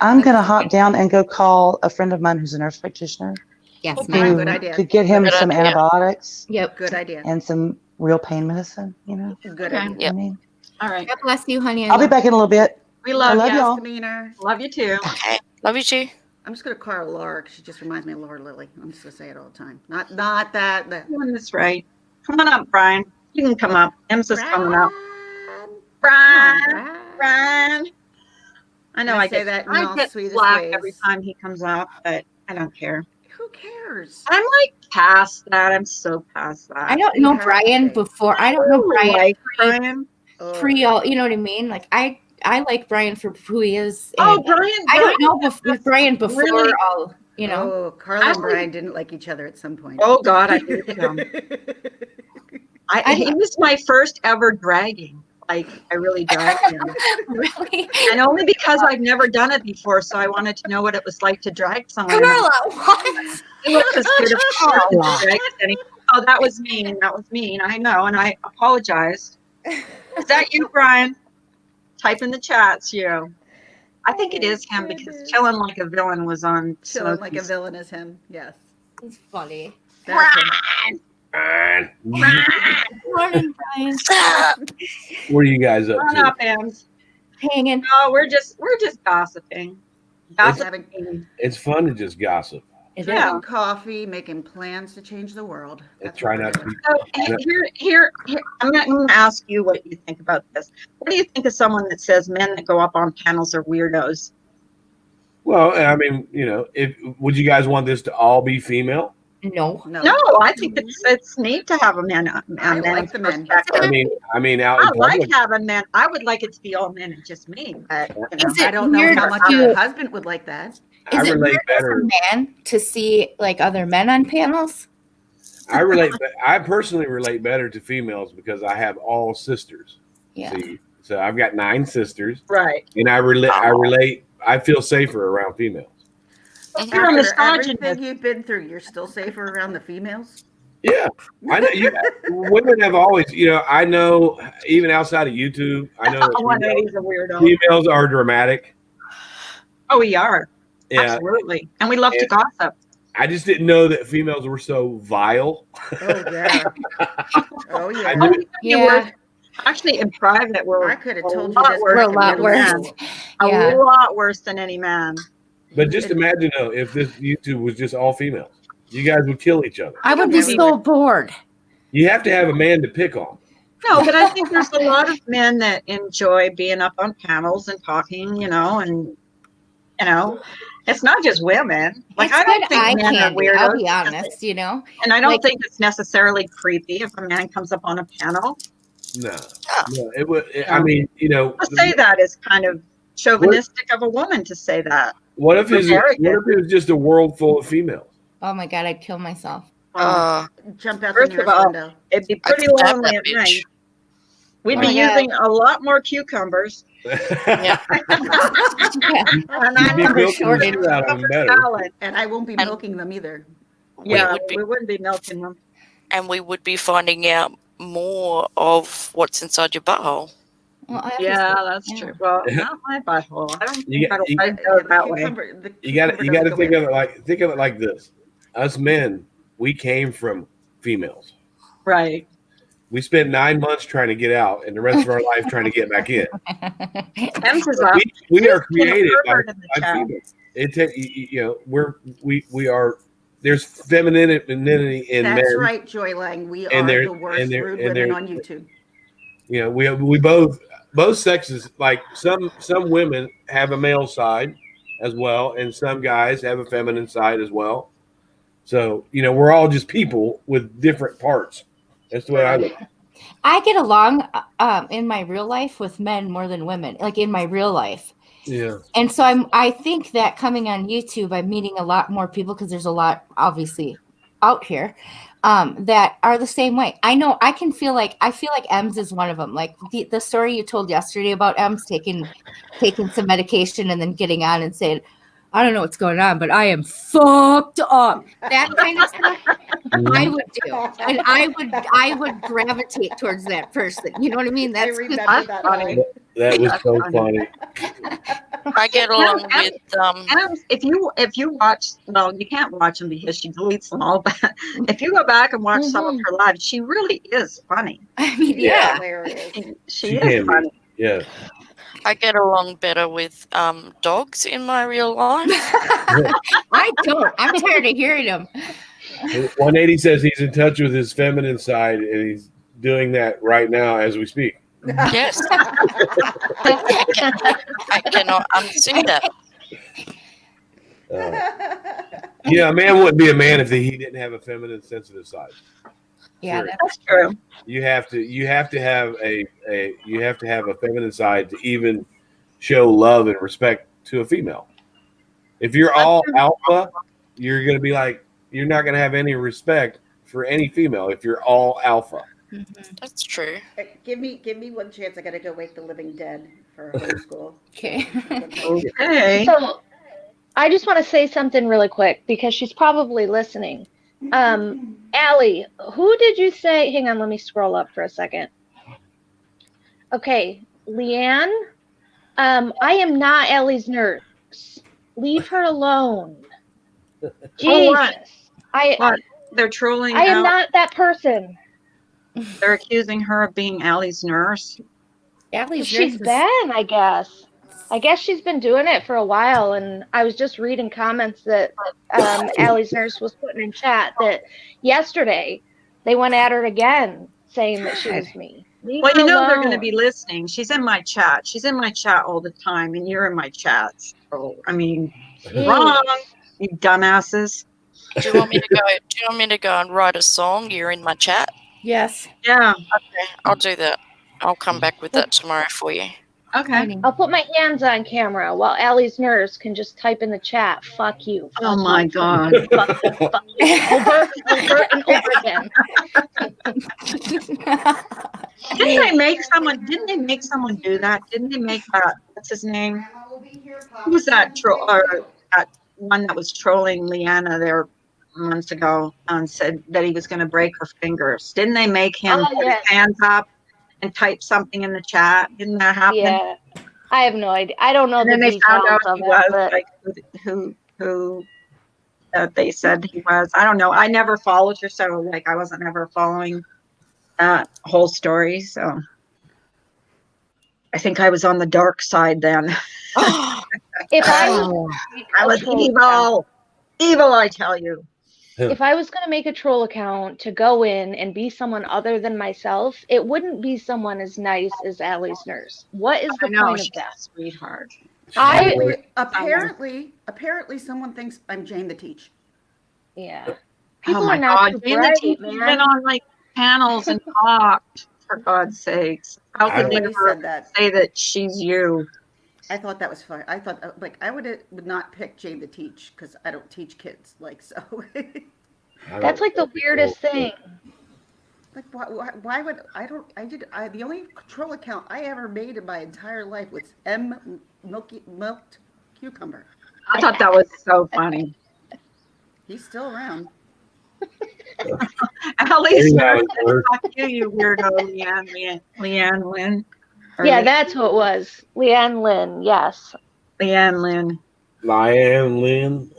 I'm going to hop down and go call a friend of mine who's a nurse practitioner Yes, Okay. ma'am. who Good idea. could get him Good some idea. antibiotics Yep. Good idea. and some real pain medicine, Good Okay. idea. Yep. I mean, All right. God bless you, honey. I'll be back in a little bit. We I love love you. y'all. Misdemeanor. Love you too. Okay. Love you too. I'm just gonna call her Laura 'cause she just reminds me of Laura Lily. I'm just gonna say it all the time. Not that. Doing this right. Come on up, Brian. You can come up. Ems is coming up. Brian. Brian. Come on, Brian. Brian. I know Can I I say get that in I all get sweetest slack ways? every time he comes up, but I don't care. Who cares? I'm like past that. I'm so past that. I don't You know have to Brian be. before. I don't know Brian Like Brian. Oh, pre all. You know what I mean? Like I like Brian for who he is. Oh, and Brian. I don't know Brian before really- all. You know. Oh, Carla and Actually- Brian didn't like each other at some point. Oh God, I hated him. He was my first ever dragging. Like I really dragged him, Really? and only because I've never done it before, so I wanted to know what it was like to drag someone. Carla, what? He looked as good as to drag it. Oh, that was mean. That was mean. I know, and I apologized. Is that you, Brian? Type in the chats, you. I think it is him because Chillin' Like a Villain was on. Chilling like a Smokey's. villain is him. Yes. It's funny. That's him. Morning, Brian. What are you guys up Come on to? up, Ems. Hanging. No, we're just gossiping. Having- Gossiping. It's fun to just gossip. It is. Drinking coffee, making plans to change the world. And That's try what we're not to doing. be. So here, I'm going to ask you what you think about this. What do you think of someone that says men that go up on panels are weirdos? Well, I mean, if would you guys want this to all be female? No. No, I think it's neat to have a man. I like the men. I mean, out I in like public, having men. I would like it to be all men and just me, but Is I it don't know weird how much to- a husband would like that. I Is it relate weird as better. a man to see like other men on panels? I personally relate better to females because I have all sisters. Yeah. See, so I've got 9 sisters, right. and I relate. I feel safer around females. You're a After misogynist. everything you've been through, you're still safer around the females? Yeah, I know. Women have always, I know even outside of YouTube, I know that 180's a weirdo. females are dramatic. Oh, we are. Yeah, Absolutely. And we love to gossip. I just didn't know that females were so vile. Oh, yeah. Oh, I yeah. knew, Yeah. Actually, in private, we're I could have a told you lot this. worse We're a than lot any worse. man. Yeah. A lot worse than any man. but just imagine though, if this YouTube was just all females, you guys would kill each other. I would be Yeah, we so bored. You have to have a man to pick on. No, but I think there's a lot of men that enjoy being up on panels and talking, and it's not just women. Like, It's I don't good think eye men are candy, weirdos. I'll be because honest, And I don't Like- think it's necessarily creepy if a man comes up on a panel. No, it would. I mean, To say that is kind of chauvinistic of a woman to say that. what if it Arrogant. was just a world full of females? Oh my God, I'd kill myself. Jump out the First of nearest all, window. it'd be pretty I'd stab lonely that at bitch. night. We'd Oh be my God. using a lot more cucumbers. Yeah. And I You'd be know milking short the shit out of them better. salad. And I won't be And- milking them either. Yeah, would be- we wouldn't be milking them. And we would be finding out more of what's inside your butthole. Well, obviously, Yeah, that's yeah. true. Well, not my butthole. I don't You think got- I'd go that way. You got to think of it like this. Us men, we came from females. Right. We spent 9 months trying to get out, and the rest of our life trying to get back in. Ems is But up. we are She's been a created by pervert in the chat. females. We are. There's femininity in That's men. right, Joy Lang. We And are they're- the worst and they're- rude and women they're- on YouTube. We both sexes, like some women have a male side as well, and some guys have a feminine side as well. So we're all just people with different parts. That's the way I look. I get along in my real life with men more than women, like in my real life. Yeah. And so I think that coming on YouTube, I'm meeting a lot more people because there's a lot obviously out here that are the same way. I know I feel like Ems is one of them. Like the story you told yesterday about Ems taking some medication and then getting on and saying, I don't know what's going on, but I am fucked up. That kind of stuff I would do. And I would gravitate towards that person. You know what I mean? I That's remember That's that funny. line. That was so funny. I get along with Ems, if you watch, well, you can't watch them because she deletes them all. But if you go back and watch some of her lives, she really is funny. I mean, Yeah. Hilarious. She She is can be. funny. Yeah. I get along better with dogs in my real life. I don't. I'm tired of hearing them. 180 says he's in touch with his feminine side, and he's doing that right now as we speak. Yes. I cannot unsee that. A man wouldn't be a man if he didn't have a feminine, sensitive side. Yeah, Sure. That's true. You have to have a feminine side to even show love and respect to a female. If you're all alpha, you're gonna be like, you're not gonna have any respect for any female if you're all alpha. That's true. Give me one chance. I gotta go wake the living dead for homeschool. Okay. Okay. So I just want to say something really quick because she's probably listening. Allie, who did you say? Hang on, let me scroll up for a second. Okay, Leanne. I am not Allie's nurse. Leave her alone. Jesus. What? They're trolling. I am out. not that person. They're accusing her of being Allie's nurse. Allie's She's nurse is been, I guess. I guess she's been doing it for a while, and I was just reading comments that Allie's nurse was putting in chat that yesterday they went at her again, saying that she was me. Leave Well, her you know they're going to alone. be listening. She's in my chat. She's in my chat all the time, and you're in my chat. So, I mean, wrong, Jeez. you dumbasses. Do you want me to go? Do you want me to go and write a song? You're in my chat. Yes. Yeah. Okay, I'll do that. I'll come back with that tomorrow for you. Okay. I'll put my hands on camera while Allie's nurse can just type in the chat, fuck you. Fuck Oh my you, God. fuck you, fuck you. Over and over again. Didn't they make someone do that? Didn't they make that, what's his name? Who was that troll, or that one that was trolling Leanna there months ago and said that he was going to break her fingers? Didn't they make him Oh, put his yes. hands up and type something in the chat? Didn't that happen? Yeah. I have no idea. I don't know And the then they found details out of he it, was but like who that they said he was. I don't know. I never followed her, so like I wasn't ever following that whole story. So I think I was on the dark side then. if I was Oh. I was evil, I tell you. if I was going to make a troll account to go in and be someone other than myself, it wouldn't be someone as nice as Allie's nurse. What is I the know point of she's that? a sweetheart. Apparently, someone thinks I'm Jane the Teach. Yeah. Oh People my are not God, too Jane the bright, Teacher's been man. on like panels and talked. For God's sakes, how could they Everybody ever said that. say that she's you? I thought that was fun. I thought like I would not pick Jane to teach because I don't teach kids. Like so. That's like the weirdest thing. Like why would I don't I did I the only troll account I ever made in my entire life was milked cucumber. I thought that was so funny. He's still around. Allie's nurse, Nerd. fuck you, you weirdo, Leanne Lynn. Or Yeah, that's who it was. Leanne Lynn, yes. Leanne Lynn. Lyanne Lynn.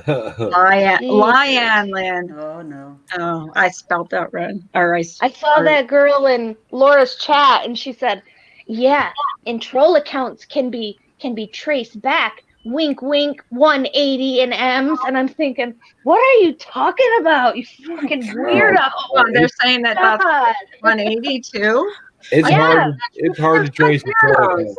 Leanne Lynn. Oh no. Oh, I spelled that right. Or I saw that girl in Laura's chat and she said, yeah, and troll accounts can be traced back. Wink wink 180 in M's. And I'm thinking, what are you talking about? You fucking weirdo. Oh, they're saying that that's God. 182. It's Yeah. hard. It's hard to trace the troll account.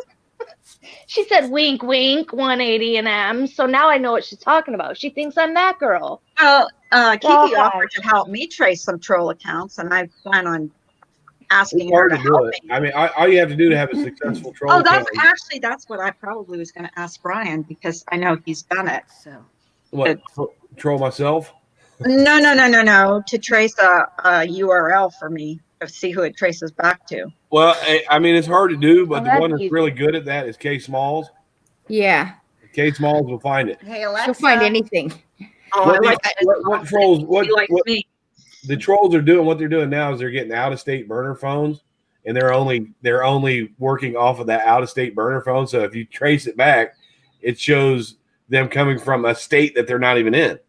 She said wink wink 180 in M's. So now I know what she's talking about. She thinks I'm that girl. Well, Kiki God. offered to help me trace some troll accounts, and I plan on asking It's her hard to to do help it. me. I mean, all you have to do to have a successful troll Oh, account. that's what I probably was going to ask Brian because I know he's done it. So What? Troll myself? No. To trace a URL for me to see who it traces back to. Well, I mean, it's hard to do, but Oh, the that'd one be that's easy. really good at that is K Smalls. Yeah. K Smalls will find it. hey Alexa. She'll find anything. Oh, What I like that. what trolls? He likes What me. the trolls are doing? What they're doing now is they're getting out of state burner phones, and they're only working off of that out of state burner phone. So if you trace it back, it shows them coming from a state that they're not even in.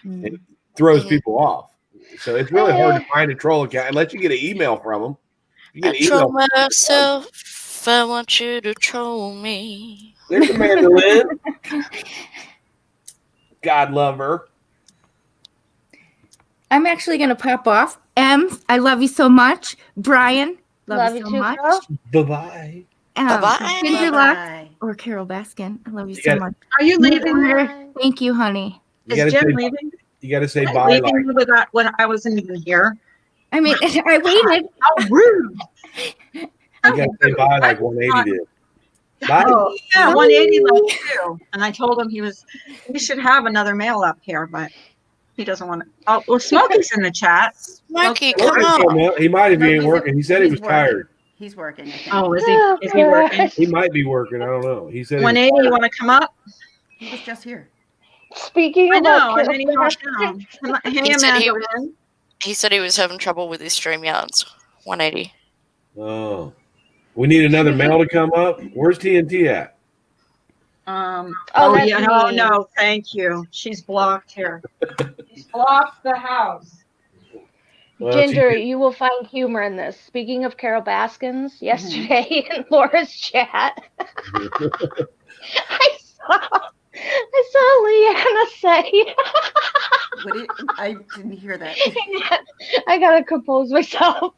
It throws people off. So it's really hard to find a troll account unless you get an email from them. You get I an email. troll myself. I want you to troll me. There's Amanda Lynn. God love her. I'm actually going to pop off. I love you so much. Brian, love you so too, much. girl. Bye-bye. Bye-bye. Ginger Luck Bye. or Carol Baskin. I love you You so gotta- much. Are you leaving? Thank you, honey. You Is gotta Jim say, leaving? you gotta say Was bye. leaving Like, with that when I wasn't even here. I mean, I waited. How rude! you gotta say bye like 180 did. Bye. Oh, yeah, 180 left too. And I told him we should have another male up here, but he doesn't want to. Oh, well, Smokey's in the chat. Smokey, Well, come on. he might if he No, ain't he's- working. He said he he's was working. tired. He's working. I think. Oh, is Oh, he working? gosh. He might be working. I don't know. He said he was 180, you want to come up? He was just here. Speaking I about know, and then he walked Carol down. Hey, He said he Amanda was- Lynn. He said he was having trouble with his StreamYards. 180. Oh. We need another male to come up. Where's TNT at? Oh, that's Yeah, no, me. no, thank you. She's blocked here. She's blocked the house. Well, Ginger, you will find humor in this. Speaking of Carol Baskins, yesterday in Laura's chat, I saw Leanna say. I didn't hear that. I gotta compose myself.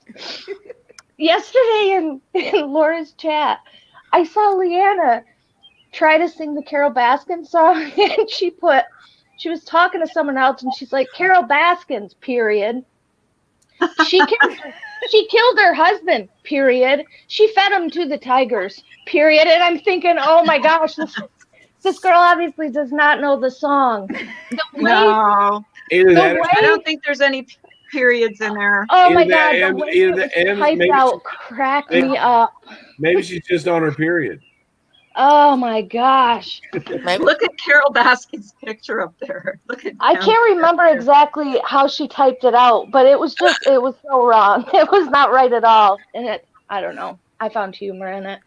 Yesterday in Laura's chat, I saw Leanna try to sing the Carol Baskin song, and she was talking to someone else, and she's like, Carol Baskins, period. She killed her husband, period. She fed him to the tigers, period. And I'm thinking, oh my gosh, this girl obviously does not know the song. The way, No, Either the that, or I way, don't think there's any periods in there. oh my either that, God, the M, way either it was the M. typed out cracked me up. Maybe she's just on her period. Oh my gosh. Maybe Look at Carol Baskin's picture up there. Look at I Pam's can't remember picture. exactly how she typed it out, but it was so wrong. It was not right at all. And I don't know. I found humor in it.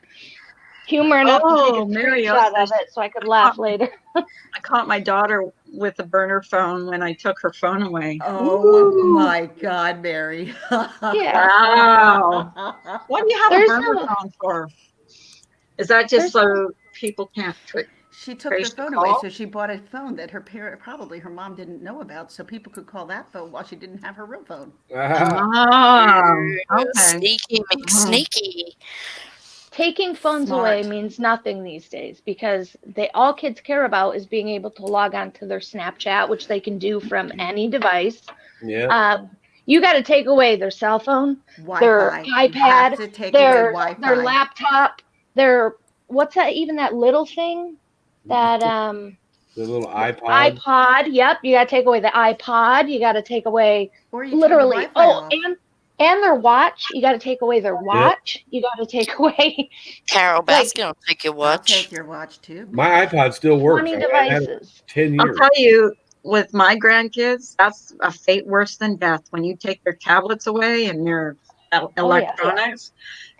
Humor enough to take a Oh, screenshot of it so I could laugh later. I caught my daughter with a burner phone when I took her phone away. Oh Ooh, my God, Mary. Yeah. wow. What do you have a There's burner no phone for? Is that just there's so people can't She took the trace the phone away, call? so she bought a phone that probably her mom didn't know about, so people could call that phone while she didn't have her real phone. Oh, okay. sneaky Mhm. McSneaky. taking phones away Smart. means nothing these days because all kids care about is being able to log on to their Snapchat, which they can do from any device. Yeah. You got to take away their cell phone, their Wi-Fi. You have iPad, to take away their Wi-Fi. laptop, their what's that? Even that little thing that The little the iPod. iPod. Yep, you got to take away the iPod. You got to take away Or you turn the literally. Wi-Fi Oh, off. and their watch. You got to take away their watch. You got to take away Carol like Baskin will take your I'll watch. take your watch too. My iPod still works. 20 I had it devices. 10 I'll years. tell you, with my grandkids, that's a fate worse than death. When you take their tablets away and their electronics,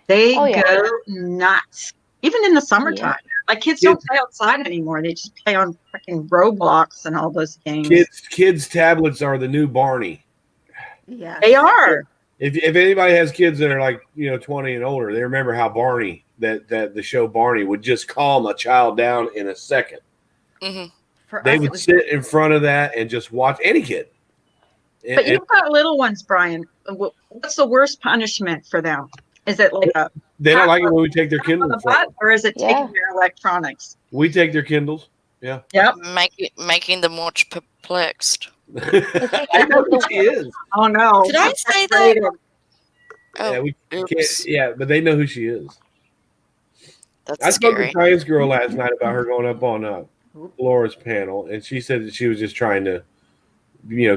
they Oh, yeah. go nuts. Even in the summertime. Like kids don't play outside anymore. They just play on freaking Roblox and all those games. Kids tablets are the new Barney. Yes. They are. If anybody has kids that are like 20 and older, they remember how Barney that the show Barney would just calm a child down in a second. Hmm. For They us, it would was sit in front of that and just watch any kid. But you've got little ones, Brian. What's the worst punishment for them? Is it like a they don't like it when we take their tap on Kindle the from butt, them. or is it Yeah. taking their electronics? We take their Kindles. Yeah. Yep. Making them watch Perplexed. I know who she is. Oh no. Did I say that? Rated. Oh, Yeah, we can't, oops. yeah, but they know who she is. That's I spoke to scary. Science Girl last night about her going up on Laura's panel, and she said that she was just trying to,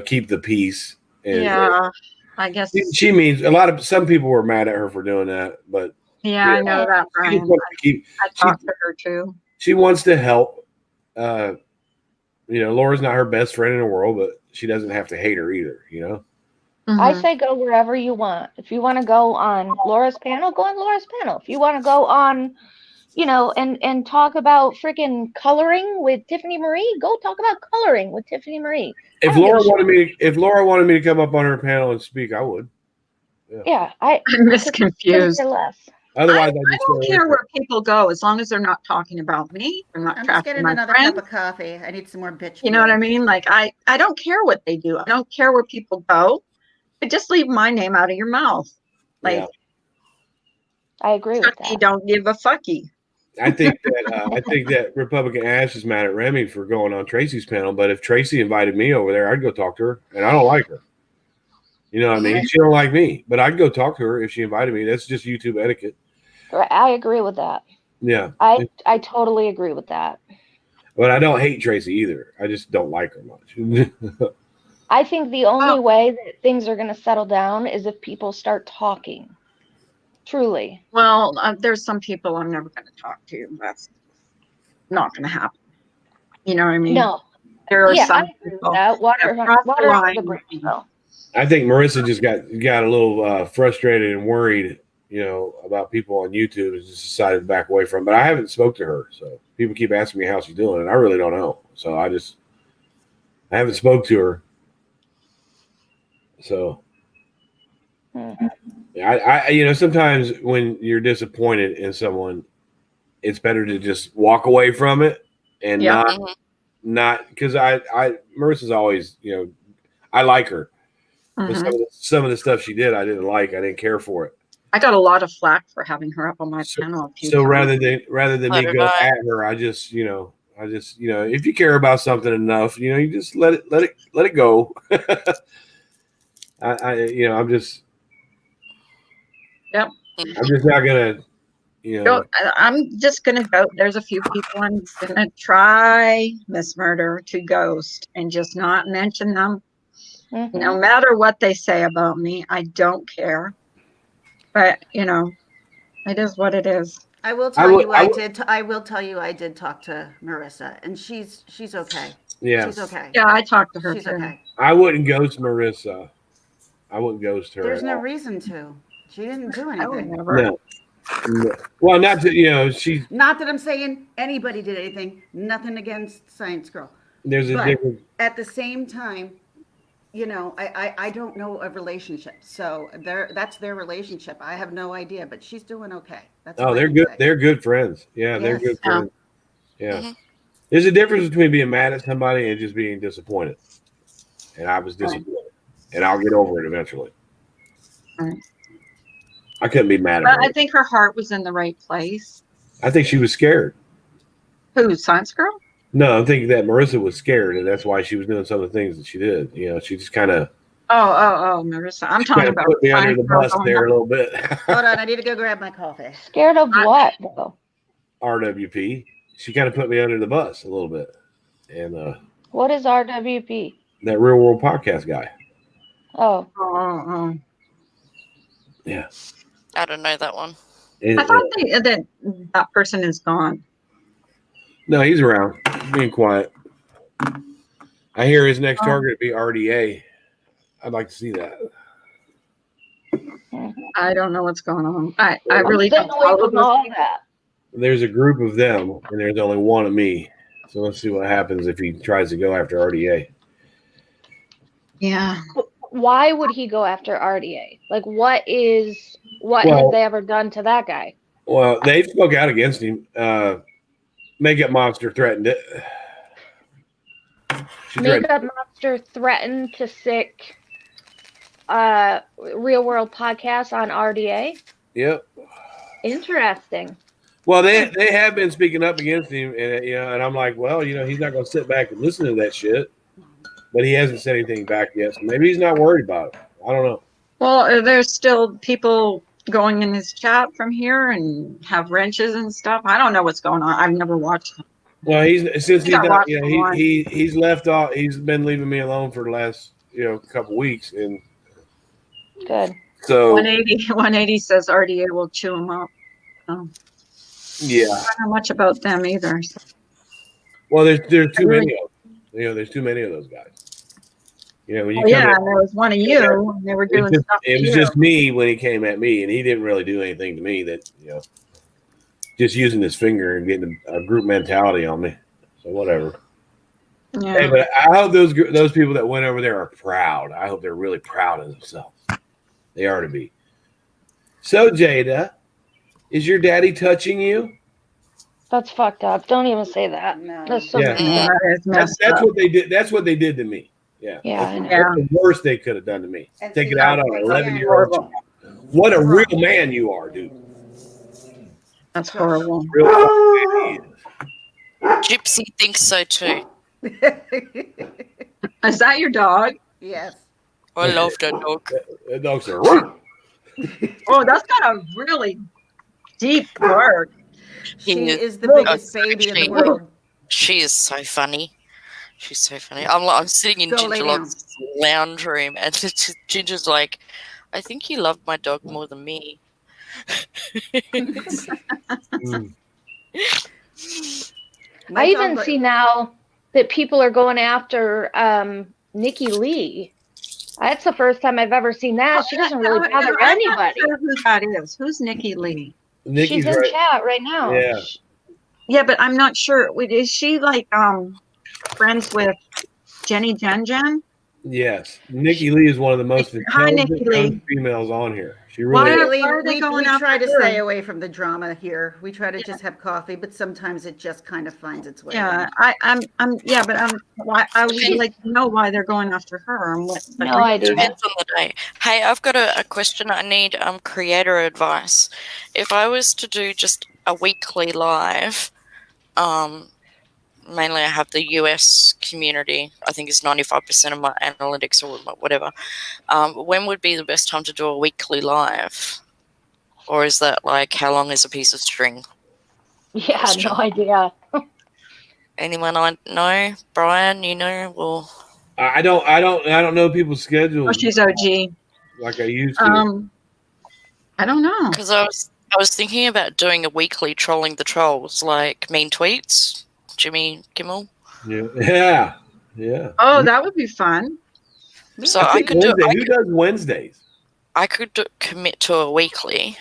keep the peace. And Yeah, I guess. she means some people were mad at her for doing that, but Yeah, I know that, she Brian. wants to keep. I talked to her too. She wants to help. Laura's not her best friend in the world, but she doesn't have to hate her either. I Mhm. say go wherever you want. If you want to go on Laura's panel, go on Laura's panel. If you want to go on, and talk about freaking coloring with Tiffany Marie, go talk about coloring with Tiffany Marie. If Laura wanted me to come up on her panel and speak, I would. Yeah, I I'm just couldn't confused. care less. Otherwise, I don't care where people go as long as they're not talking about me. They're not I'm just trashing getting my another friends. cup of coffee. I need some more bitch. You know what I mean? Like I don't care what they do. I don't care where people go. But just leave my name out of your mouth. Like Yeah. I agree with Chucky that. don't give a fucky. I think that Republican Ash is mad at Remy for going on Tracy's panel. But if Tracy invited me over there, I'd go talk to her, and I don't like her. You know what I mean? She don't like me, but I'd go talk to her if she invited me. That's just YouTube etiquette. I agree with that. Yeah, I totally agree with that. but I don't hate Tracy either. I just don't like her much. I think the only way that things are going to settle down is if people start talking. Truly. Well, there's some people I'm never going to talk to. That's not going to happen. You know what I mean? No. There are Yeah, some I agree people with that. Water that cross the under line. the bridge, though. I think Marissa just got a little frustrated and worried, about people on YouTube, and just decided to back away from. But I haven't spoke to her, so people keep asking me how she's doing, and I really don't know. So I haven't spoke to her. So, I sometimes when you're disappointed in someone, it's better to just walk away from it and Yeah. not because Marissa's always, I like her, but Mhm. some of the stuff she did, I didn't like. I didn't care for it. I got a lot of flack for having her up on my panel a few So times. rather than So me did go I. at her, I just if you care about something enough, you just let it go. I'm just Yep. I'm just not gonna I'm just gonna go. There's a few people I'm gonna try, Miss Murder, to ghost and just not mention them. Mhm. No matter what they say about me, I don't care. But it is what it is. I will I tell would you, I would I will tell you, I did talk to Marissa, and she's okay. yeah She's okay. Yeah, I talked to her She's too. okay. I wouldn't ghost Marissa. I wouldn't ghost her There's at no all. reason to. She didn't do I would anything. never. No. Well, not to she's Not that I'm saying anybody did anything. Nothing against Science Girl. there's a But difference. at the same time, I don't know of relationship. So that's their relationship. I have no idea, but she's doing okay. That's all Oh, I they're can good. say. They're good friends. Yeah, they're Yes. good Yeah. friends. Yeah. Mhm. There's a difference between being mad at somebody and just being disappointed. And I was disappointed. And I'll get over it eventually. Right. I couldn't be mad at But her. I think her heart was in the right place. I think she was scared. Who, Science Girl? No, I think that Marissa was scared, and that's why she was doing some of the things that she did. She just kind of Oh, Marissa. I'm talking about put me under Science the Girl bus going there up. a little bit. Hold on, I need to go grab my coffee. Scared of what though? RWP. She kind of put me under the bus a little bit. And What is RWP? that real world podcast guy. Oh, Oh. Yeah. I don't know that one. I thought that person is gone. No, he's around, being quiet. I hear his next target be RDA. I'd like to see that. I don't know what's going on. I I'm really staying don't away follow from those all people. that. There's a group of them, and there's only one of me. So let's see what happens if he tries to go after RDA. Yeah. Why would he go after RDA? Like, what Well- have they ever done to that guy? Well, they spoke out against him. Makeup Monster threatened it. She threatened. Makeup Monster threatened to sick Real World podcast on RDA. Yep. Interesting. Well, they have been speaking up against him, and I'm like, well, he's not going to sit back and listen to that shit. But he hasn't said anything back yet, so maybe he's not worried about it. I don't know. Well, there's still people going in his chat from here and have wrenches and stuff. I don't know what's going on. I've never watched him. Well, he's I not, watched the one. he's left off. He's been leaving me alone for the last couple weeks, and Good. so 180 says RDA will chew him up. yeah. I don't know much about them either. So. Well, there's too many of them. There's too many of those guys. When you come Yeah, in, and there was one of you, and they were doing stuff to it was you. just me when he came at me, and he didn't really do anything to me. That just using his finger and getting a group mentality on me. So whatever. Yeah. Hey, but I hope those people that went over there are proud. I hope they're really proud of themselves. They are to be. So Jada, is your daddy touching you? That's fucked up. Don't even say that. No. That's so Yeah. messed up. That is messed That's up. what they did. That's what they did to me. Yeah. Yeah, I know. Yeah. That's the worst they could have done to me. And Take see, it out on that's an 11-year-old horrible. child. What a real man you are, dude. That's horrible. Real man he is. Gypsy thinks so too. Is that your dog? Yes. I love that dog. That dog's a run. Oh, that's got a really deep bark. She is- is the Well, biggest baby in the she- world. She is so funny. She's so funny. I'm sitting in Go lay Ginger Log's lounge room, and Ginger's like, "I think you love my dog more than me." Mm. My I dog even like- see now that people are going after Nikki Lee. That's the first time I've ever seen that. She doesn't really bother I'm anybody. not sure who that is. Who's Nikki Lee? Nikki's She's in right. chat right now. Yeah. Yeah, but I'm not sure. Wait, is she like friends with Jenny Jen Jen? Yes, Nikki Lee is one of the most Hi, intelligent Nikki young Lee. females on here. She Why really is. are- why are they going we try after to her? stay away from the drama here. We try to just have coffee, but sometimes it just kind of finds its way Yeah, in. yeah, but why? I would Depends. like to know why they're going after her and what. No idea. Depends on the day. Hey, I've got a question. I need creator advice. If I was to do just a weekly live, mainly I have the US community. I think is 95% of my analytics or whatever. When would be the best time to do a weekly live? Or is that like how long is a piece of string? Yeah, Question. no idea. Anyone I know? Brian, you know? Well, I don't know people's Oh, schedules she's OG. like I used to. I don't know. because I was thinking about doing a weekly trolling the trolls, like mean tweets, Jimmy Kimmel. Yeah. Oh, that would be fun. So I I think could do. Wednesday. Who does Wednesdays? I could commit to a weekly.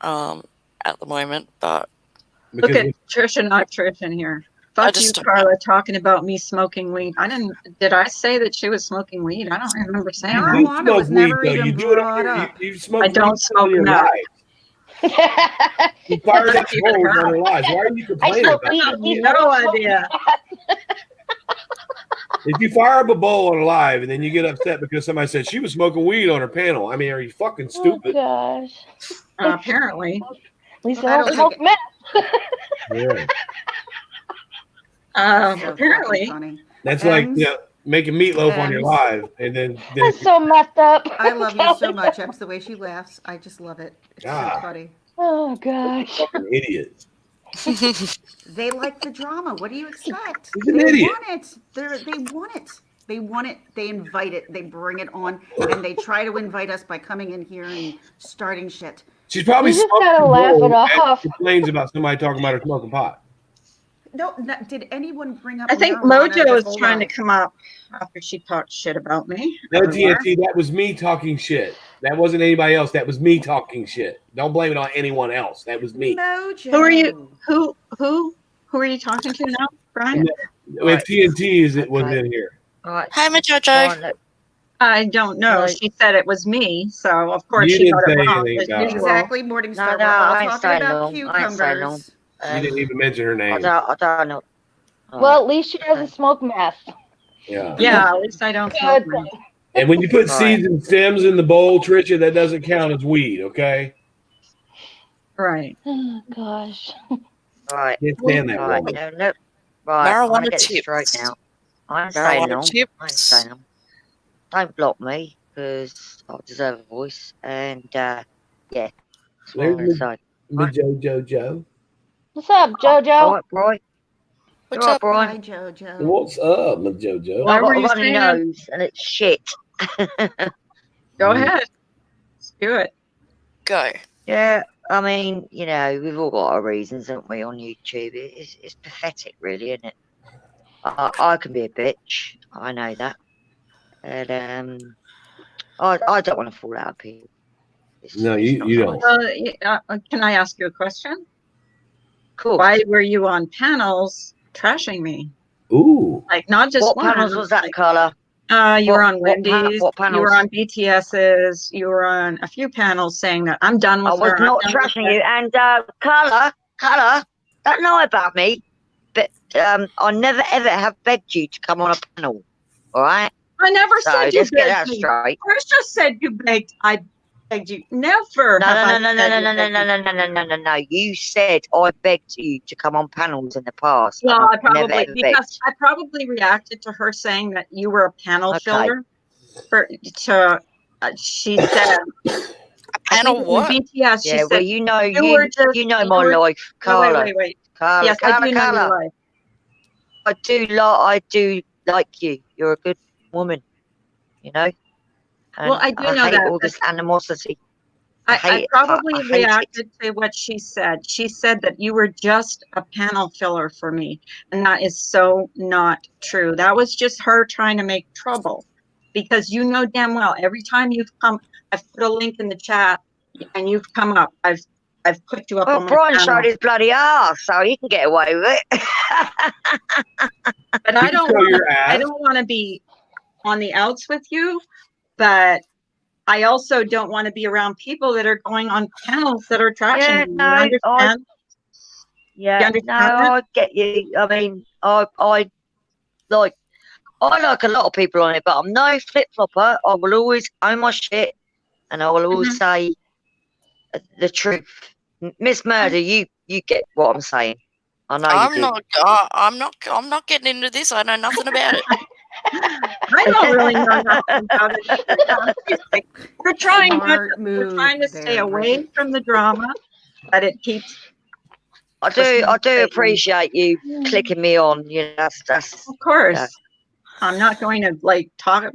At the moment, but Look Because at Trisha, not Trisha in here. I Fuck you, just don't Carla, talking about me smoking weed. I didn't. Did I say that she was smoking weed? I don't remember saying you that. do Marijuana smoke was weed, never though. even You do it on brought your. up. You smoke I weed don't on smoke your meth. lives. You fired up Even bowls her. on her lives. Why are you I complaining smoke about weed that? and you No don't smoke idea. If you fire up a bowl on a live and then you get upset because somebody said she was smoking weed on her panel, I mean, are you fucking Oh stupid? gosh. Apparently. At least I I don't don't smoke think meth. Yeah. So Apparently. fucking funny. That's like Ems, making meatloaf on your Ems, live and then That's so messed up. I love you I'm so telling much. Ems, the way she laughs, I just love it. It's so God, funny. Oh gosh. fucking idiot. They like the drama. What do you expect? He's an They idiot. want it. They want it. They want it. They invite it. They bring it on, and they try to invite us by coming in here and starting shit. She's probably You just smoking gotta a laugh it bowl and off. complains about somebody talking about her smoking pot. No, did anyone bring up I think marijuana Mojo this is whole trying to life? come up after she talked shit about me. No, earlier. TNT, that was me talking shit. That wasn't anybody else. That was me talking shit. Don't blame it on anyone else. That was me. Mojo. Who are you? Who are you talking to now, Brian? If TNT was Okay. in here. Right. Hi, Jojo. Fine, look, I don't know. Right. She said it was me, so of course You she didn't got it say wrong anything as about her. usual. Exactly, No, Morningstar. no, We're all I ain't talking saying about long. I ain't saying long. cucumbers. You didn't even mention her I name. don't know. Well, at least she doesn't Okay. smoke meth. Yeah. Yeah, at least I don't smoke Good meth. thing. And when you put Right. seeds and stems in the bowl, Tricia, that doesn't count as weed, okay? Right. Oh gosh. Right. Can't stand that Right. woman. No. Right. I'm gonna Marijuana get this straight chips. now. I ain't saying Marijuana long. I ain't chips. saying long. Don't block me because I deserve a voice. And yeah, that's what I'm There's gonna say. me Joe. What's up, All Jojo? right, Brian. What's You're right, up? Brian. Hi, Jojo. What's up, my JoJo? Why I've were got a you runny saying that? nose and it's shit. Go ahead. Let's do it. Go. Yeah, I mean, we've all got our reasons, haven't we, on YouTube? It's pathetic, really, isn't it? I can be a bitch. I know that. And I don't want to fall out of people. No, it's you not don't. nice. Can I ask you a question? Cool. Why were you on panels trashing me? Ooh. Like not just What one. panels was that, like, Carla? you were on what Wendy's. what You were panels? on BTS's. You were on a few panels saying that I'm done with I was her. not I'm done with trashing her. you. And Carla, don't lie about me. But I never ever have begged you to come on a panel. All right. I never So said you let's get that begged me. straight. Chris just said you begged. I begged you. Never No, have no, I no, no, said no, you no, no, begged no, me. no, no, no, no, no. You said I begged you to come on panels in the past. Well, and I I've never probably ever because begged. I probably reacted to her saying that you were a panel Okay. filler. She said. A I panel think in what? BTS, she Yeah, well, said you know, you were just you know you my were. life, Carla. Wait. Carla, Yes, I Carla, do know your Carla. life. I do like you. You're a good woman, you know. And Well, I do know hate that. all But this animosity. I hate it. probably I hate it. reacted to what she said. She said that you were just a panel filler for me, and that is so not true. That was just her trying to make trouble, because you know damn well every time you've come, I've put a link in the chat, and you've come up. I've put you up Well, on my Brian panel, showed his bloody ass, so he can get away with it. but I You don't show want your to. I ass. don't want to be on the outs with you, but I also don't want to be around people that are going on panels that are trashing Yeah, you. You no, I understand? You no, understand that? I get you. I mean, like I like a lot of people on it, but I'm no flip flopper. I will always own my shit, and I will always Mhm. say the truth. Miss Murder, you get what I'm saying. I know you I'm do. not. I'm not getting into this. I know nothing about it. I don't really know nothing about it either. No, seriously. We're trying not Smart to, we're move trying to stay there, away Bridget. from the drama, but it keeps I pushing do Satan. appreciate you clicking me on. You know, that's Of course. I'm not going to like talk.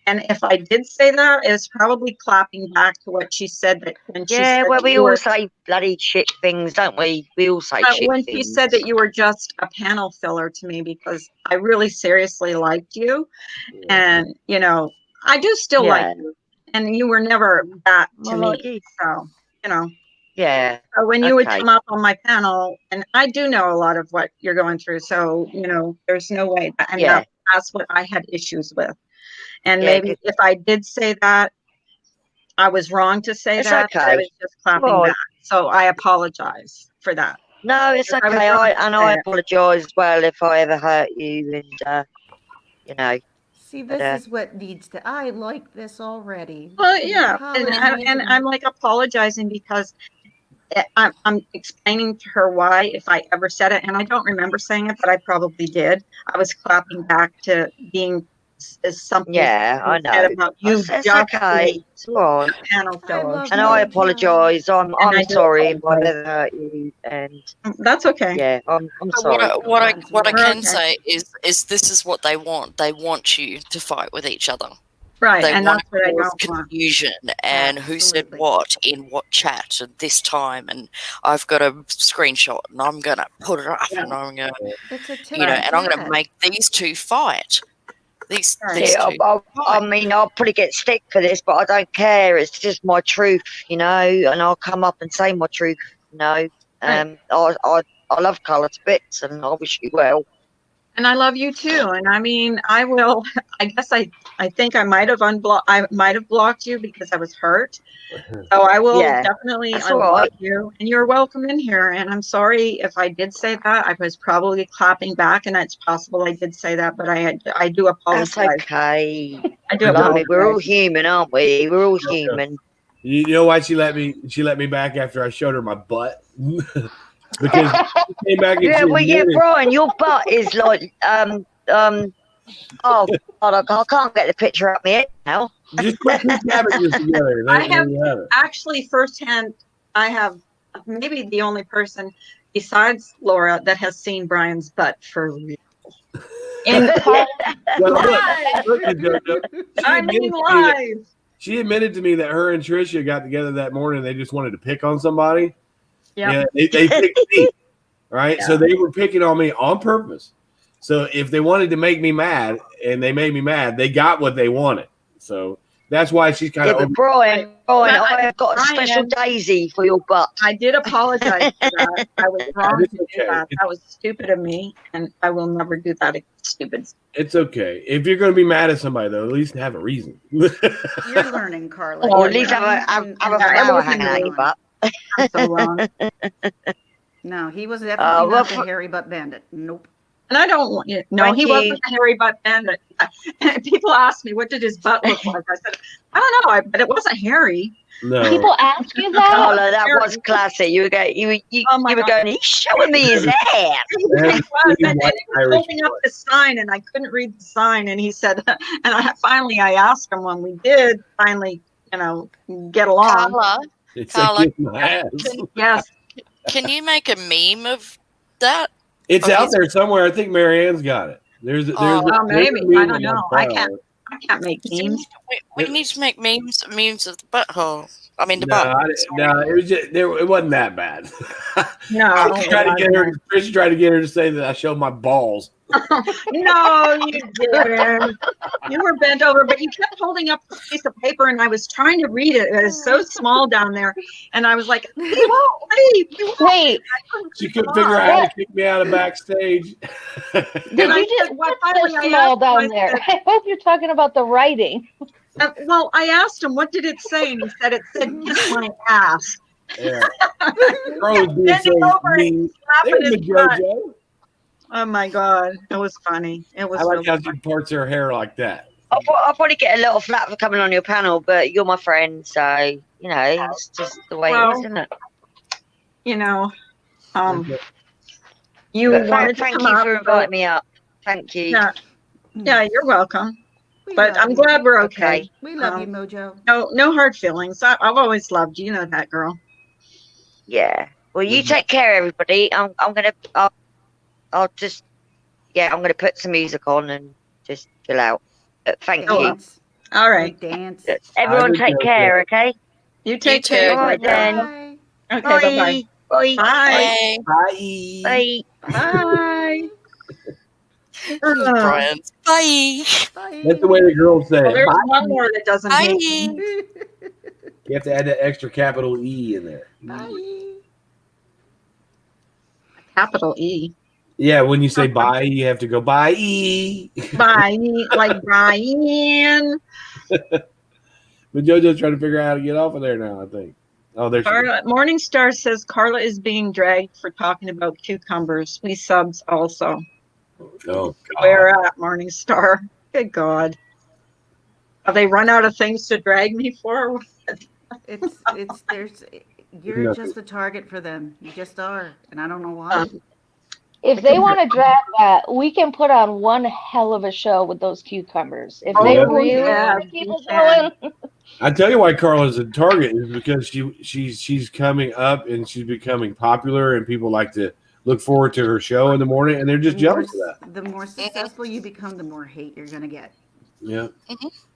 And if I did say that, it's probably clapping back to what she said that when she yeah. said Well, that we you all were say bloody shit things, don't we? We all say shit when she things. said that you were just a panel filler to me because I really seriously liked you. And, you know, I do still like Yeah, you. And you were never that I to like me. you. So, you know. Yeah. So when you would Okay. come up on my panel, and I do know a lot of what you're going through, so you know, there's no way that, and Yeah. that's what I had issues with. And Yeah. maybe if I did say that, I was wrong to say It's that, but I okay. was just clapping Right. back. So I apologize for that. No, it's I was okay. wrong I to say it. apologise as well if I ever hurt you, and you know, See, but this is what needs to. I like this already. Well, The yeah, apologies and I'm like apologizing because I'm explaining to her why if I ever said it, and I don't remember saying it, but I probably did. I was clapping back to being something yeah, I said know. about you It's just okay. being It's all right. a panel I filler. love And my I job. apologise. I'm And I do sorry if I've apologize. ever hurt you, and That's okay. yeah, I'm But sorry. what I We're can okay. say is this is what they want. They want you to fight with each other. Right, They and want that's what I to cause don't want. confusion and who said Absolutely. what in what chat at this time, and I've got a screenshot and I'm gonna put it up Yeah. and I'm gonna, It's a tit you know, for and I'm gonna tat. make these two fight. These Right. these Yeah, two I fight. mean, I'll probably get stick for this, but I don't care. It's just my truth, you know, and I'll come up and say my truth, you know. Right. I love colour to bits, and I wish you well. And I love you too. And I mean, I will. I guess I think I might have unblocked. I might have blocked you because I was hurt. So I will Yeah, definitely that's all unblock right. you, and you're welcome in here. And I'm sorry if I did say that. I was probably clapping back, and it's possible I did say that, but I do That's apologize. okay. I do Blimey, we're all apologize. human, aren't we? We're all human. You know why she let me back after I showed her my butt? Because she came back and Yeah, she well, yeah, admitted, Brian, your butt is like Oh God, I can't get the picture up my head now. just put two cabbages together. I There have you have it. actually firsthand. I have maybe the only person besides Laura that has seen Brian's butt for real. And Well, look, live. look, JoJo, I mean live. she admitted to me that her and Tricia got together that morning. They just wanted to pick on somebody. Yep. Yeah, they picked me, right? Yeah. So they were picking on me on purpose. So if they wanted to make me mad and they made me mad, they got what they wanted. So that's why she's kind Yeah, of but Brian, But I have got a Brian, special daisy for your butt. I did apologize for that. I was wrong It's to do okay. that. That was stupid of me, and I will never do that again. Stupid. It's okay. If you're going to be mad at somebody, though, at least have a reason. You're learning, Carla. Or You're at least have learning a and- flower wasn't hanging out me. your butt. I'm so wrong. No, he was definitely well, not the hairy butt bandit. Nope. And I don't want you. No, Thank he you. wasn't a hairy butt bandit. And people ask me, what did his butt look like? I said, I don't know, but it wasn't hairy. No. People ask you that? Carla, that was classic. You were going, Oh my you were God. going, he's showing me his hair. He was, and he was Irish holding up the sign, and I couldn't read the sign. And he said, and finally I asked him when we did finally, get along. Carla, It's Carla, like kiss my ass. Yes. can you make a meme of that? It's Oh, out he's- there somewhere. I think Marianne's got it. There's Oh, there's Well, a maybe. meme I don't on know. my I file. can't make See, memes. we need to make memes of the butthole. I mean the No, butt. no, it was just it wasn't that bad. No. Trish tried to get her to say that I showed my balls. No, you didn't. You were bent over, but you kept holding up this piece of paper, and I was trying to read it. It was so small down there, and I was like, "He won't leave." He won't Wait, leave. I couldn't She keep couldn't him figure off. out how to kick me out of backstage. did And I you just said, "What?" what's so Finally, I small asked him. down I there? said, I hope you're talking about the writing. Well, I asked him, "What did it say?" And he said, "It said kiss my ass." Yeah. Carl was being Bending so over and mean. slapping There's his the butt. JoJo. Oh my God, it was funny. It I was like really how funny. she parts her hair like that. I'll probably get a little flat for coming on your panel, but you're my friend, so you know it's just the way it is, Well, isn't it? you know, you But wanted to thank come you up, for so inviting me up. Thank you. yeah, yeah, you're welcome. We But love I'm you. glad we're okay. Okay. We love you, Mojo. No hard feelings. I've always loved you. You know that, girl. Yeah. Well, you take care, everybody. I'll just I'm gonna put some music on and just chill out. But thank Oh, you. Dance. all right. Dance. Everyone I take think care, okay? You take too. care. All right then. Bye. Okay, bye-bye. Bye. Bye. Bye. Bye. Bye. Oh, Brian. Bye. Bye. That's the way the girls say well, it. there's Bye. one more that doesn't hate me. Bye. You have to add that extra capital E in there. Bye. Capital E. Yeah, when you say bye, you have to go bye. Bye, like Brian. But JoJo's trying to figure out how to get off of there now, I think. Oh, there she is. Carla, Morningstar says Carla is being dragged for talking about cucumbers. We subs also. Oh, God. Where at, Morningstar? Good God. Have they run out of things to drag me for? You're No. just the target for them. You just are, and I don't know why. If they want to drag that, we can put on one hell of a show with those cucumbers. If they Yeah. really yeah, want to keep we us can. going. I tell you why Carla's a target is because she's coming up and she's becoming popular and people like to look forward to her show in the morning and they're just jealous of that. The more successful you become, the more hate you're gonna get. Yeah.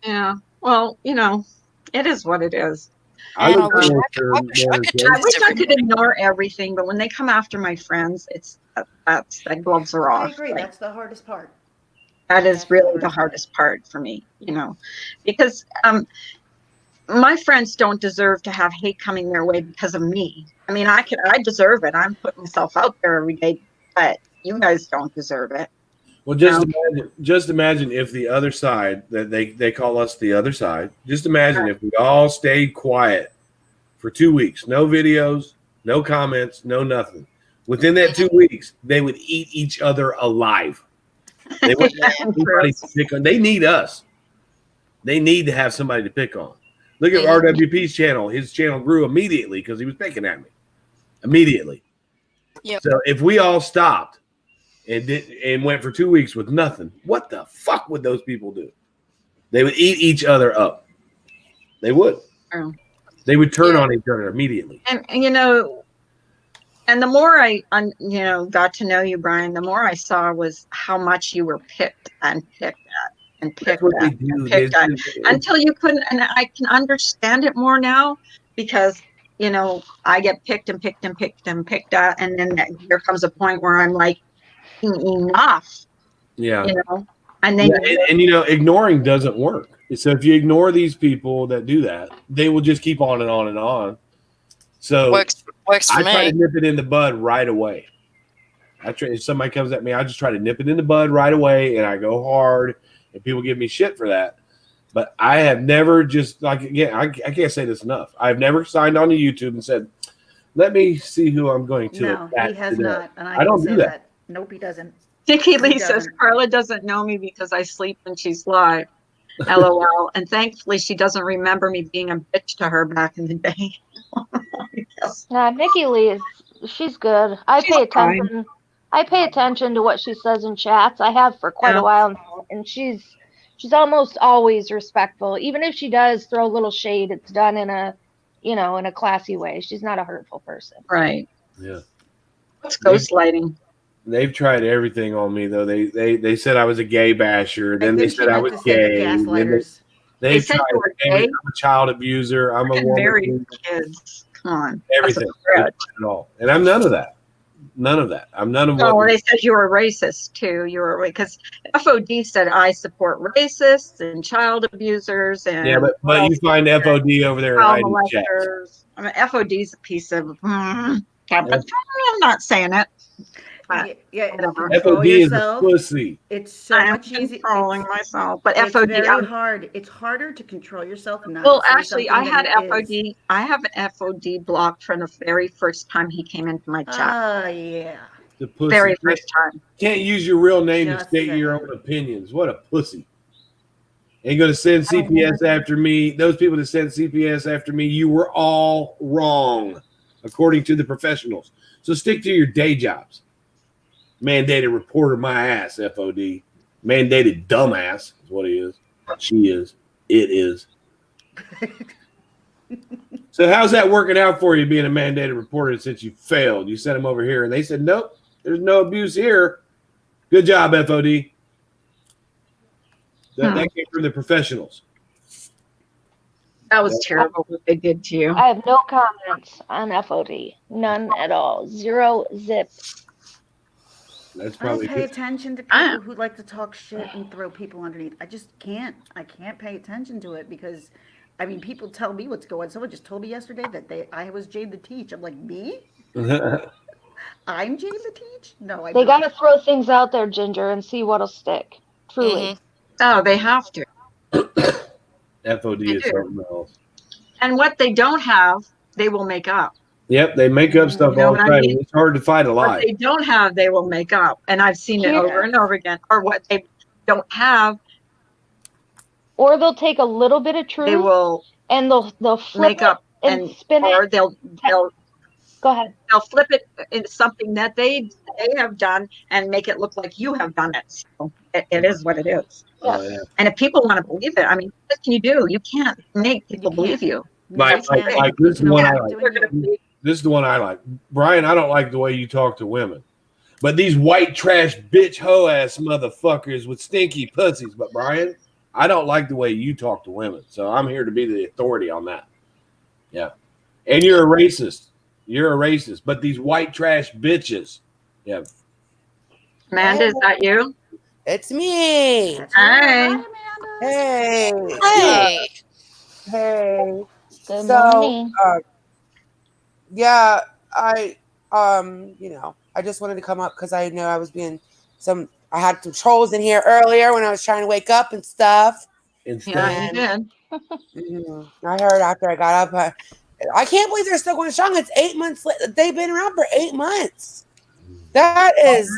Yeah. Well, it is what it is. I And look I wish forward I to her could do morning show. I wish this I every could ignore everything, but when they come after my friends, that gloves are I off. agree. Like, That's the hardest part. that is That's the really the hardest part. hardest part for me, because my friends don't deserve to have hate coming their way because of me. I mean, I deserve it. I'm putting myself out there every day, but you guys don't deserve it. Well, No. just imagine if the other side that they call us the other side. Just imagine if we all stayed quiet for 2 weeks, no videos, no comments, no nothing. Within that 2 weeks, they would eat each other alive. They wouldn't have anybody to pick on. They need us. They need to have somebody to pick on. Look at RWP's channel. His channel grew immediately because he was picking at me. Immediately. Yep. So if we all stopped and went for 2 weeks with nothing, what the fuck would those people do? They would eat each other up. They would. Oh. They would turn on each other immediately. And and the more I got to know you, Brian, the more I saw was how much you were picked and picked at and picked That's what at they do. and picked at until you couldn't. And I can understand it more now because I get picked and picked and picked and picked at, and then there comes a point where I'm like, enough. Yeah. And then and ignoring doesn't work. So if you ignore these people that do that, they will just keep on and on and on. So works for I try me. to nip it in the bud right away. If somebody comes at me, I just try to nip it in the bud right away, and I go hard. And people give me shit for that. But I have never I can't say this enough. I've never signed on to YouTube and said, "Let me see who I'm going to." No, he has today. not, and I don't can do say that. Nope, he doesn't. Nikki Lee He says doesn't. Carla doesn't know me because I sleep when she's live. LOL. And thankfully, she doesn't remember me being a bitch to her back in the day. Yes. Nah, Nikki Lee she's good. I She's pay attention. I pay attention to what she says in chats. I have for quite Yeah. a while now, and she's almost always respectful. Even if she does throw a little shade, it's done in a in a classy way. She's not a hurtful person. Right. Yeah. What's ghostlighting? They've tried everything on me though. They said I was a gay basher. Then they said I was gay. Gaslighters. They said tried you were everything. gay? I'm a child abuser. I'm a Freaking woman. married kids. Come on. That's a Everything. threat. At all. And I'm none of that. none of that. I'm none of Oh, what. they said you were racist too. You were because FOD said I support racists and child abusers and Yeah, but you find FOD over there in child hiding chats. molesters. I mean, FOD's a piece of. I'm not saying it. But Yeah, whatever. control FOD is a yourself. pussy. It's so I am much easier. controlling myself, but It's FOD. very hard. It's harder to control yourself, not Well, to say actually, I something had that it is. FOD. I have an FOD blocked from the very first time he came into my chat. Oh, yeah. The pussy. Very first time. Can't use your real name to Just state your saying. own opinions. What a pussy. Ain't going to send CPS after me. Those people that sent CPS after me, you were all wrong, according to the professionals. So stick to your day jobs. Mandated reporter, my ass, FOD. Mandated dumbass is what he is. She is. It is. So how's that working out for you, being a mandated reporter, since you failed? You sent them over here, and they said, nope, there's no abuse here. Good job, FOD. That came from the professionals. That was terrible what they did to you. I have no comments on FOD. None at all. Zero zip. That's I probably don't pay good. attention to people who like to talk shit and throw people underneath. I just can't. I can't pay attention to it because, I mean, people tell me what's going on. Someone just told me yesterday that I was Jane the Teach. I'm like, me? I'm Jane the Teach? No, I'm They not. gotta throw things out there, Ginger, and see what'll stick. Truly. Oh, they have to. FOD They is do. something else. And what they don't have, they will make up. Yep, they make up stuff You know all the what I time. mean? It's hard to fight a What lie. they don't have, they will make up. And I've seen it over and over again. Or what they don't have, Or they'll take a little bit of truth they will and they'll flip make up and spin or it. they'll Go ahead. they'll flip it into something that they have done and make it look like you have done it. So it is what it is. Oh, yeah. And if people want to believe it, I mean, what can you do? You can't make people believe you. Like this is the one I like. They're gonna believe. This is the one I like. Brian, I don't like the way you talk to women. But these white trash bitch hoe ass motherfuckers with stinky pussies. But Brian, I don't like the way you talk to women. So I'm here to be the authority on that. Yeah. And you're a racist. You're a racist. But these white trash bitches. Yeah. Amanda, is that you? It's me. Hi. Hey. Hey. Hey. Good morning. Yeah, I I just wanted to come up because I know I was being I had some trolls in here earlier when I was trying to wake up and stuff. Yeah, you did. I heard after I got up. I can't believe they're still going strong. It's 8 months. They've been around for 8 months. That is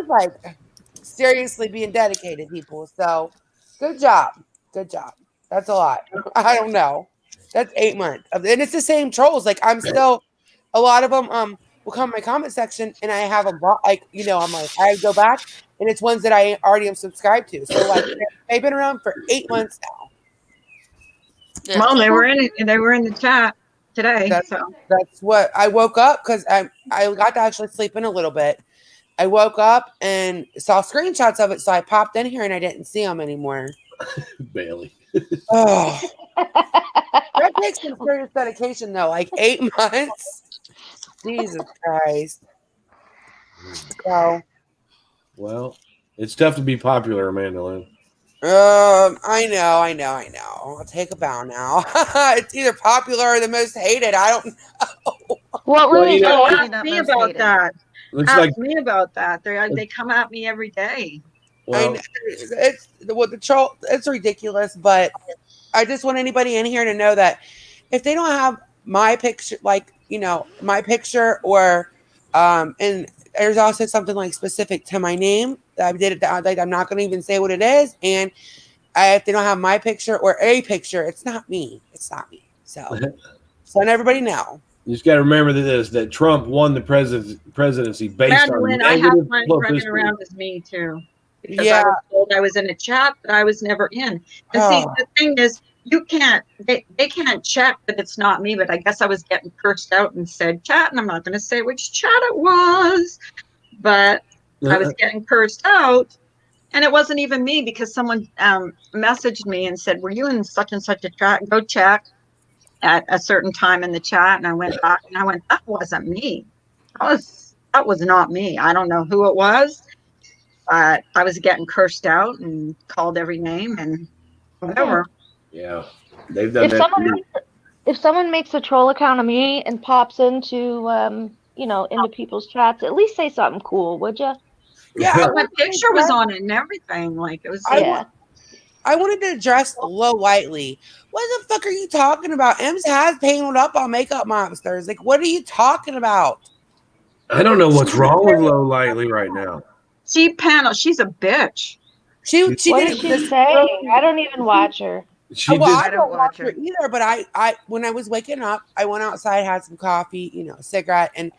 like seriously being dedicated, people. So good job. Good job. That's a lot. I don't know. That's 8 months. And it's the same trolls. Like I'm still, a lot of them will come in my comment section and I have them like, I'm like, I go back and it's ones that I already am subscribed to. So like they've been around for 8 months now. Yeah. Well, they were in the chat today. That's what I woke up because I got to actually sleep in a little bit. I woke up and saw screenshots of it, so I popped in here and I didn't see them anymore. Bailey. Oh, that takes some serious dedication, though. Like 8 months. Jesus Christ. So, well, it's tough to be popular, Amanda Lynn. I know. I'll take a bow now. It's either popular or the most hated. I don't know. What really ask me about that. Looks Ask like me about that. They come at me every day. well, it's the troll. It's ridiculous, but I just want anybody in here to know that if they don't have my picture, like my picture, or and there's also something like specific to my name that I did it. Like I'm not going to even say what it is, and if they don't have my picture or a picture, it's not me. It's not me. So let everybody know. you just got to remember that Trump won the presidency based on Madeline, I have negative mine running publicity. around as me too. Because Yeah. I was told I was in a chat, but I was never in. And see, the thing is, you can't, they can't check that it's not me, but I guess I was getting cursed out and said chat, and I'm not going to say which chat it was, but I was getting cursed out. And it wasn't even me because someone messaged me and said, were you in such and such a chat? Go check at a certain time in the chat. And I went back and I went, that wasn't me. that was not me. I don't know who it was, but I was getting cursed out and called every name and whatever. Yeah, they've done If that. someone if someone makes a troll account of me and pops into into people's chats, at least say something cool, would you? Yeah, But my picture was on it and everything. Like it was. Yeah. I wanted to address Low Whiteley. What the fuck are you talking about? Ems has paneled up on Makeup Monsters. Like, what are you talking about? I don't know what's wrong with Low Lightly right now. See, panel. She's a bitch. She What did does it she this. say? I don't even watch her. She Well, just I don't watch her either. But I when I was waking up, I went outside, had some coffee, a cigarette, and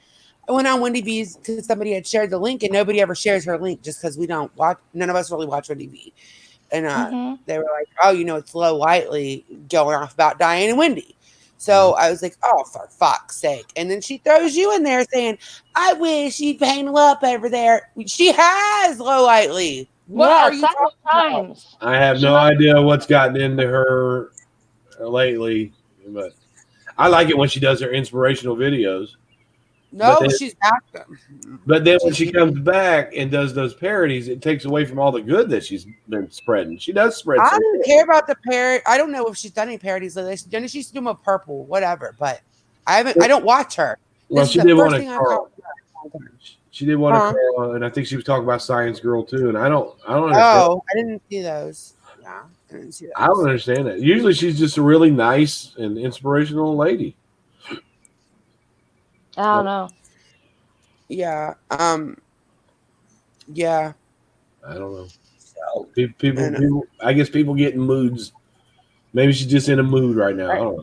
I went on Wendy V's because somebody had shared the link, and nobody ever shares her link just because we don't watch. None of us really watch Wendy V. And they were like, "Oh, it's Low Whiteley going off about Diane and Wendy." So I was like, "Oh, for fuck's sake!" And then she throws you in there saying, "I wish she'd panel up over there." She has Low Whiteley. What Yeah, are you several talking about? times. I have She no must- idea what's gotten into her lately, but I like it when she does her inspirational videos. No, she's back. But then when she comes back and does those parodies, it takes away from all the good that she's been spreading. She does spread I some don't good. care about the parody. I don't know if she's done any parodies lately. She used to do them with Purple, whatever. But I don't watch her. Well, This she is the did first one thing at I've Carl. caught. She did one at Huh? Carl, and I think she was talking about Science Girl too. And I don't understand. Oh, I didn't see those. Yeah, I didn't see those. I don't understand that. Usually, she's just a really nice and inspirational lady. I don't know. Yeah. Yeah. I don't know. So People. I guess people get in moods. Maybe she's just in a mood right now. I don't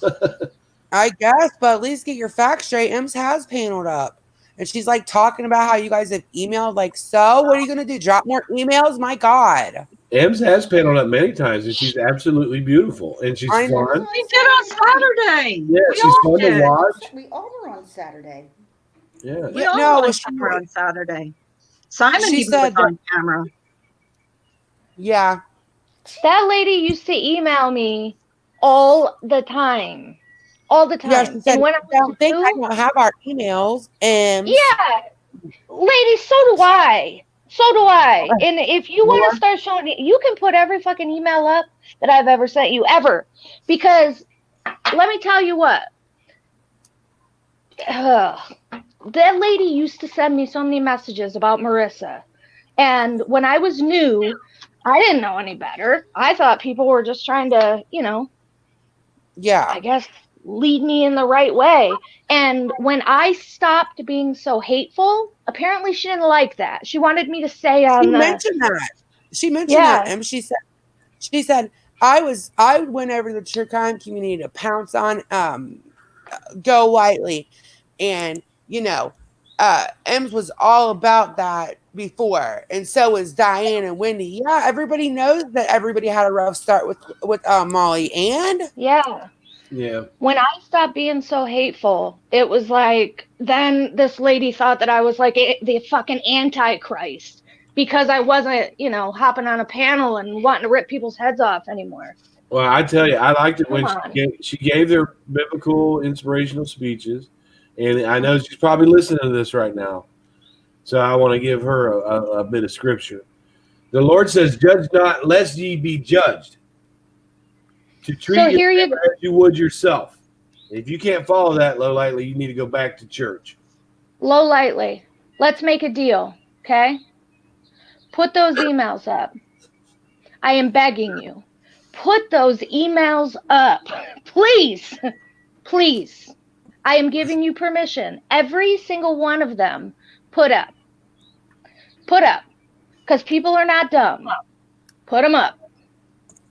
know. I guess, but at least get your facts straight. Ems has paneled up. And she's like talking about how you guys have emailed. Like, so what are you gonna do? Drop more emails? My God. Ems has paneled up many times, and she's absolutely beautiful, and she's I know. fun. We did on Saturday. Yeah, We she's all fun to did. watch. We all were on Saturday. Yeah. We all no, were on she- camera on Saturday. Simon She even was said on camera. Yeah. That lady used to email me all the time. All the time. Yeah, she said, and when I I don't think I new, don't have our emails. And yeah, lady, so do I. So do I. And if you want to start showing it, you can put every fucking email up that I've ever sent you, ever. Because let me tell you what. That lady used to send me so many messages about Marissa. And when I was new, I didn't know any better. I thought people were just trying to, yeah, I guess, lead me in the right way. And when I stopped being so hateful, apparently she didn't like that. She wanted me to say she mentioned that. She mentioned that, and she said, I went over to the true crime community to pounce on Go Whiteley, and Ems was all about that before, and so was Diane and Wendy. Yeah, everybody knows that everybody had a rough start with Molly, and yeah. When I stopped being so hateful, it was like, then this lady thought that I was like the fucking Antichrist because I wasn't, hopping on a panel and wanting to rip people's heads off anymore. Well, I tell you, I liked it when Come on. she gave their biblical inspirational speeches, and I know she's probably listening to this right now. So I want to give her a bit of scripture. The Lord says, "Judge not, lest ye be judged." To treat So your here neighbor as you would yourself. If you can't follow that, Low Lightly, you need to go back to church. Low Lightly, let's make a deal, okay? Put those emails up. I am begging you. Put those emails up. Please. Please. I am giving you permission. Every single one of them, put up. Put up. Because people are not dumb. Put them up.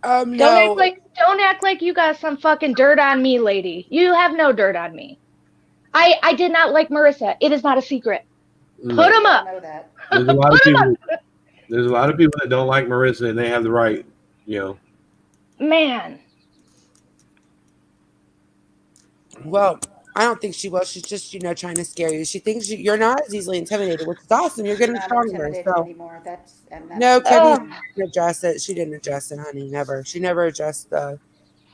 No. Don't act like you got some fucking dirt on me, lady. You have no dirt on me. I did not like Marissa. It is not a secret. No. Put them up. I know that. There's a lot of people. There's a lot of people that don't like Marissa, and they have the right, Man. Well, I don't think she will. She's just, trying to scare you. She thinks you're not as easily intimidated, which is awesome. You're getting I'm not stronger. intimidated So anymore. That's no, Kevin didn't address it. She didn't address it, honey. Never. She never addressed the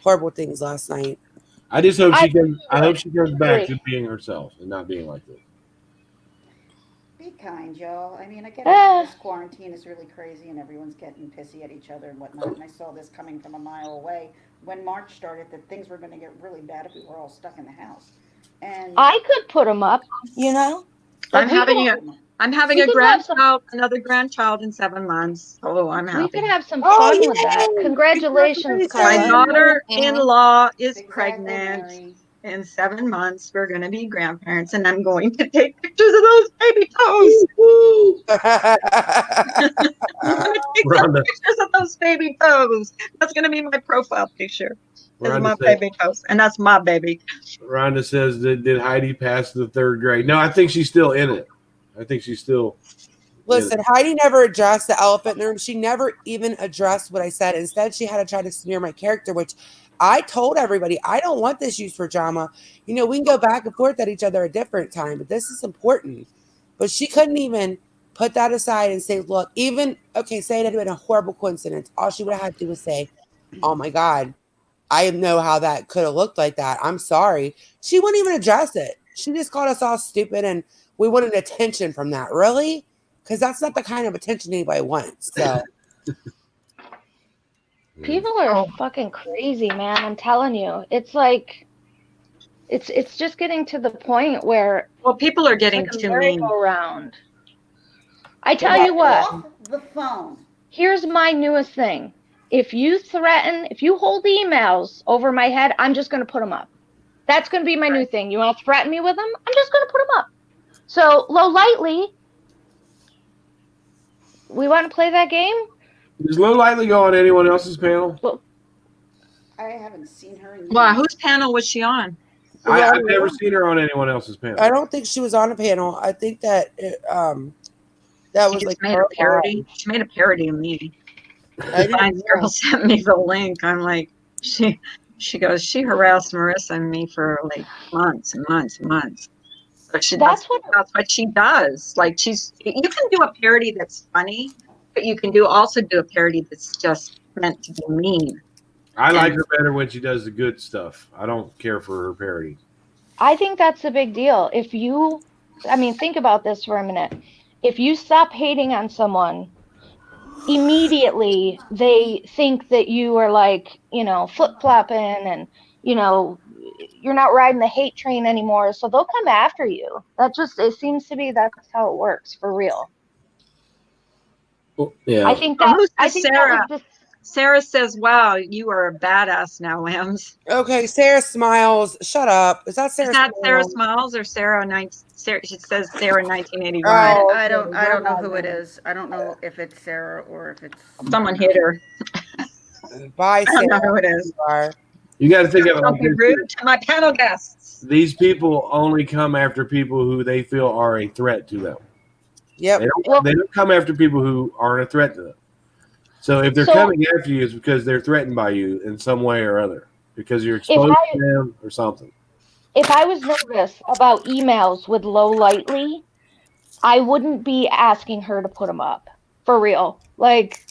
horrible things last night. I just hope she comes. I hope she comes back to being herself and not being like this. Be kind, y'all. I mean, I get Ah. it. This quarantine is really crazy and everyone's getting pissy at each other and whatnot. And I saw this coming from a mile away when March started that things were going to get really bad if we were all stuck in the house. And I could put them up, you know. Like I'm having we a could have some another grandchild in 7 months. Oh, I'm we could happy. have some Oh, fun with that. yay! Congratulations, My Carla. Congratulations. daughter-in-law is exactly, pregnant. Mary. In 7 months, we're going to be grandparents, and I'm going to take pictures of those baby toes. Woo! I'm going to take some Rhonda, pictures of those baby toes. That's going to be my profile picture. Is Rhonda, my say, baby toes, and that's my baby. Rhonda says, did Heidi pass the 3rd grade? No, I think she's still in it. I think she's still Listen, Heidi never addressed the elephant in the room. She never even addressed what I said. Instead, she had to try to smear my character, which I told everybody, I don't want this used for drama. You know, we can go back and forth at each other a different time, but this is important. But she couldn't even put that aside and say, look, even, okay, say it had been a horrible coincidence. All she would have had to do was say, oh my God, I know how that could have looked like that. I'm sorry. She wouldn't even address it. She just called us all stupid and we wanted attention from that. Really? Because that's not the kind of attention anybody wants. So People are fucking crazy, man. I'm telling you. It's like it's just getting to the point where Well, people are it's getting like a too mean. merry-go-round. I tell Get you what, off the phone. here's my newest thing. If you hold emails over my head, I'm just going to put them up. That's going to be my new thing. You want to threaten me with them? I'm just going to put them up. So, Low Lightly, we want to play that game? Does Low Lightly go on anyone else's panel? Well, I haven't seen her in Wow, years. whose panel was she on? I've never seen her on anyone else's panel. I don't think she was on a panel. I think that that She was just like made a parody. She made a parody of me. I The didn't science know. girl sent me the link. I'm like, she goes, she harassed Marissa and me for like months and months and months. But that's what she does. Like you can do a parody that's funny, but you can also do a parody that's just meant to be mean. I like her better when she does the good stuff. I don't care for her parody. I think that's a big deal. Think about this for a minute. If you stop hating on someone, immediately they think that you are like, flip-flopping and, you're not riding the hate train anymore. So they'll come after you. It seems to be that's how it works for real. Yeah. I think that Sarah? was Sarah says, "Wow, you are a badass now, Ems." Okay, Sarah Smiles. Shut up. Is that Sarah? Is that Sarah Smiles? Smiles or Sarah? It says Sarah 1981. I don't know who it is. I don't know if it's Sarah or if it's Someone hit her. Bye, I don't know Sarah. who it is. You got to think of it Don't like be this. rude to my panel guests. These people only come after people who they feel are a threat to them. Yep. They don't come after people who aren't a threat to them. So if they're coming after you, it's because they're threatened by you in some way or other, because you're exposed to them or something. If I was nervous about emails with Low Lightly, I wouldn't be asking her to put them up. For real. Like,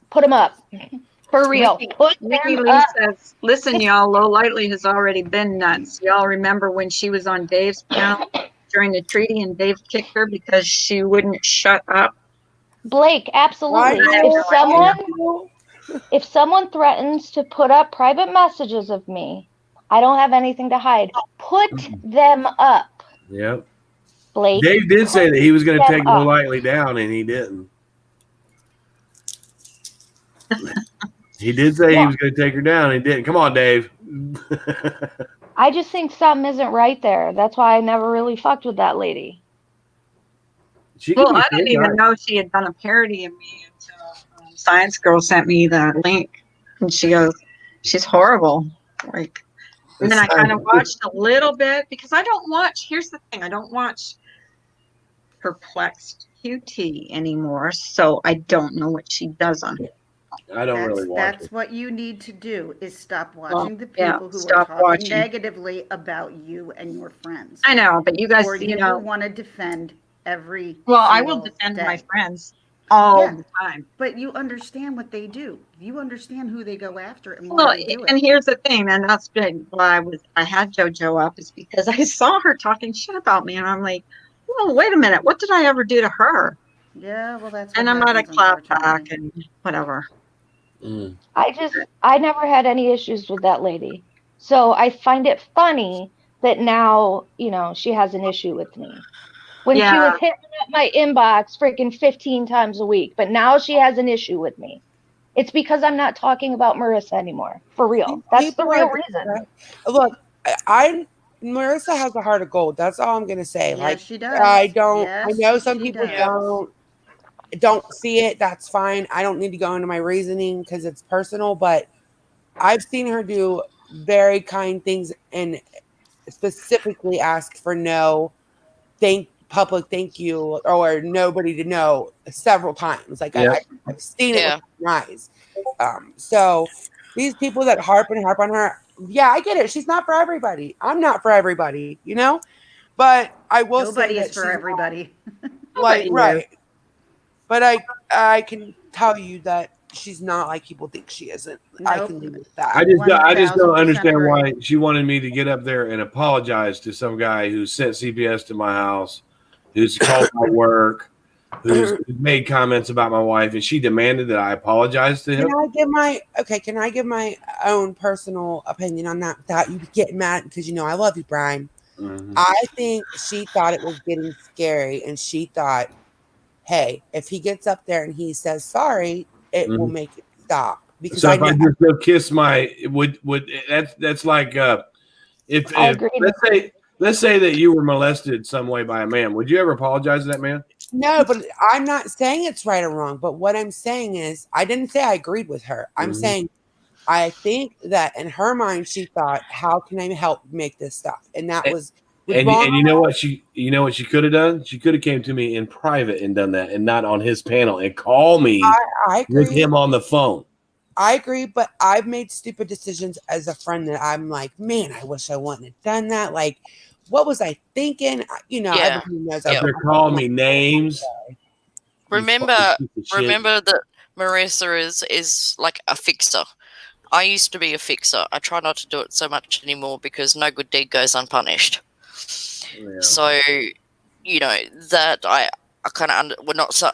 put them up. For real. Nikki Lee says, "Listen, y'all, Low Lightly has already been nuts. Y'all remember when she was on Dave's panel during the treaty and Dave kicked her because she wouldn't shut up?" Blake, absolutely. If someone threatens to put up private messages of me, I don't have anything to hide. Put them up. Yep. Blake. Dave did say that he was going to take Low Lightly down, and he didn't. He did say he was going to take her down, and he didn't. Come on, Dave. I just think something isn't right there. That's why I never really fucked with that lady. Well, I didn't even know she had done a parody of me until Science Girl sent me the link, and she goes, "She's horrible." Like, and then I kind of watched a little bit because I don't watch. Here's the thing: I don't watch Perplexed QT anymore, so I don't know what she does on it. I don't really watch That's it. what you need to do is stop watching the yeah, people who are stop talking watching. negatively about you and your friends. I know, but you guys, or do you know, want to defend every. Well, I will single defend day. my friends all the time. But you understand what they do. You understand who they go after and why Well, they do it. and here's the thing, and that's big. Why I had JoJo up is because I saw her talking shit about me, and I'm like, well, wait a minute. What did I ever do to her? Yeah, well, that's what And I'm not a happens, clap back unfortunately. and whatever. Mm. I never had any issues with that lady. So I find it funny that now, she has an issue with me. When she was Yeah. hitting up my inbox freaking 15 times a week, but now she has an issue with me. It's because I'm not talking about Marissa anymore. For real. That's the People are real reason. look. Marissa has a heart of gold. That's all I'm gonna say. Yes, Like she does. I know Yes, some she people does. don't see it. That's fine. I don't need to go into my reasoning because it's personal. But I've seen her do very kind things and specifically ask for no thank you or nobody to know several times. Like Yep. I've seen it with Yeah. my eyes. So these people that harp on her, yeah, I get it. She's not for everybody. I'm not for everybody, But I will say Nobody is that for she's everybody. like Nobody is. right. But I can tell you that she's not like people think she isn't. I Nope. can leave it at that. I just don't 1000% understand agree. why she wanted me to get up there and apologize to some guy who sent CPS to my house, who's called my work, who's made comments about my wife, and she demanded that I apologize to him. Can I give my own personal opinion on that without you getting mad because I love you, Brian. Mhm. I think she thought it was getting scary and she thought, hey, if he gets up there and he says sorry, it will Mhm. make it stop. Because So I if I know just go kiss my would that's like I if agree. let's say that you were molested some way by a man, would you ever apologize to that man? no, but I'm not saying it's right or wrong. But what I'm saying is I didn't say I agreed with her. I'm Mhm. saying I think that in her mind she thought, how can I help make this stop? And that was And wrong. you know what she could have done? She could have came to me in private and done that, and not on his panel, and call me I with agree. him on the phone. I agree, but I've made stupid decisions as a friend that I'm like, man, I wish I wouldn't have done that. Like, what was I thinking? Yeah. Everybody knows. Yeah. They're calling me names. You Remember fucking piece of shit. remember that Marissa is like a fixer. I used to be a fixer. I try not to do it so much anymore because no good deed goes unpunished. Yeah. So, that I kind of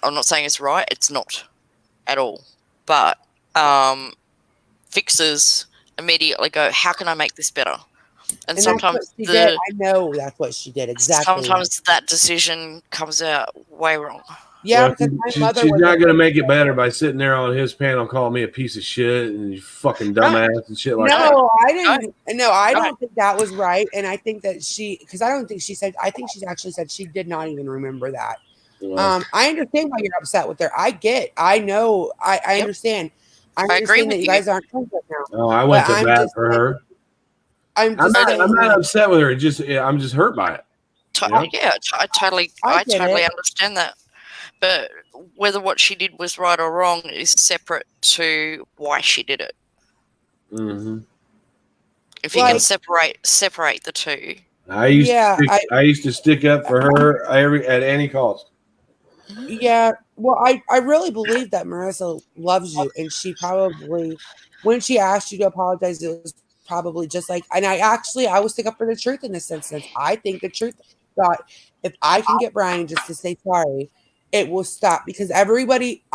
I'm not saying it's right. It's not at all. But fixers immediately go, how can I make this better? And And that's what sometimes she did. I know that's what she did exactly. sometimes that decision comes out way wrong. Yeah, Well, because my mother she's was not going to make it better by sitting there on his panel calling me a piece of shit and you fucking dumbass and shit like that. No, I didn't. No, I No. don't think that was right. And I think that because I don't think she said. I think she's actually said she did not even remember that. Well, I understand why you're upset with her. I know. I Yep. understand. I I agree understand that with you you. guys aren't friends right now. oh, I But went to I'm bat just for saying. her. I'm I'm just saying. not like, upset with her. I'm just hurt by it. You know? Yeah, I totally I get it. understand that. But whether what she did was right or wrong is separate to why she did it. Mm-hmm. If you can separate the two. I used to stick up for her at any cost. Yeah, well, I really believe that Marissa loves you, and she probably, when she asked you to apologize, it was probably just like, and I will stick up for the truth in this instance. I think the truth thought if I can get Brian just to say sorry, it will stop because I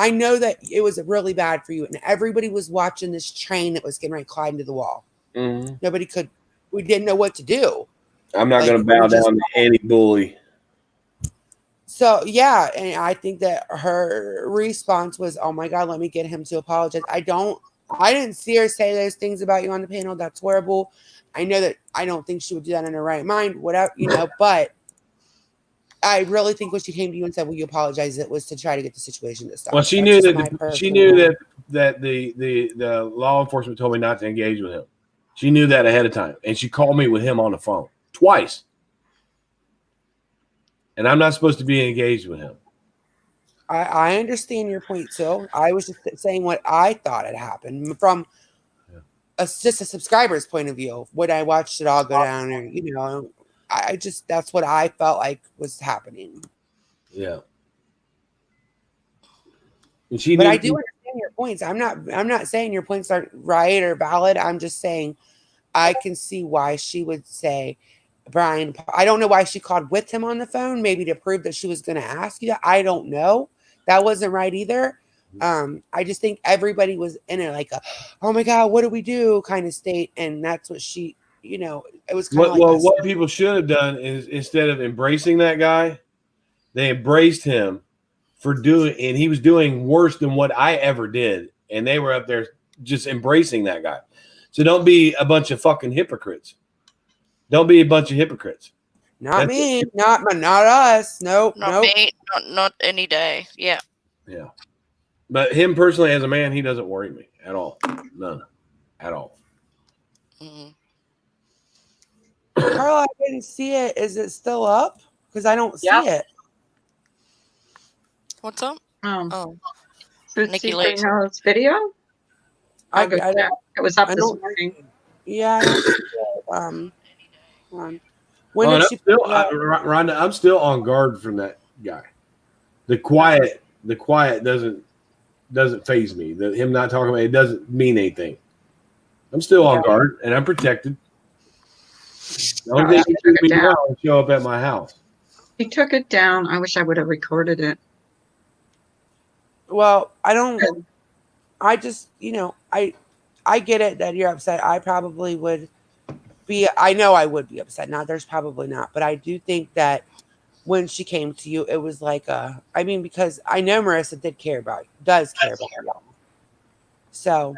know that it was really bad for you, and everybody was watching this train that was getting ready to climb to the wall. Mm-hmm. We didn't know what to do. I'm not Like, going to bow down to any bully. So yeah, and I think that her response was, "Oh my God, let me get him to apologize." I didn't see her say those things about you on the panel. That's horrible. I know that I don't think she would do that in her right mind, whatever, but I really think when she came to you and said, "Will you apologize?" it was to try to get the situation to stop. Well, she knew that the law enforcement told me not to engage with him. She knew that ahead of time, and she called me with him on the phone twice. And I'm not supposed to be engaged with him. I understand your point too. I was just saying what I thought had happened from just a subscriber's point of view. When I watched it all go down, and that's what I felt like was happening. Yeah. But I do understand your points. I'm not saying your points aren't right or valid. I'm just saying I can see why she would say Brian, I don't know why she called with him on the phone, maybe to prove that she was going to ask you that. I don't know. That wasn't right either. I just think everybody was in a like a, oh my God, what do we do kind of state. And that's what she, it was kind of like what people should have done is instead of embracing that guy, they embraced him for doing, and he was doing worse than what I ever did. And they were up there just embracing that guy. So don't be a bunch of fucking hypocrites. Don't be a bunch of hypocrites. Not me, not us. Nope, Not me, not any day. Yeah. Yeah. But him personally as a man, he doesn't worry me at all. None. At all. Mhm. Carla, I didn't see it. Is it still up? Because I don't see it. What's up? Oh. Nikki Nikki Lee. Lee's video? I I'll go don't- check. It was up I this don't- morning. Yeah, I don't see it. Hold on. When Oh, did and she I'm still, put it up? Rhonda, I'm still on guard from that guy. The quiet doesn't faze me. Him not talking about it doesn't mean anything. I'm still on guard and I'm protected. The only thing he took me down and show up at my house. He took it down. I wish I would have recorded it. Well, I just, I get it that you're upset. I probably would be, I know I would be upset. Now there's probably not, but I do think that when she came to you, it was like because I know Marissa does care about you. So.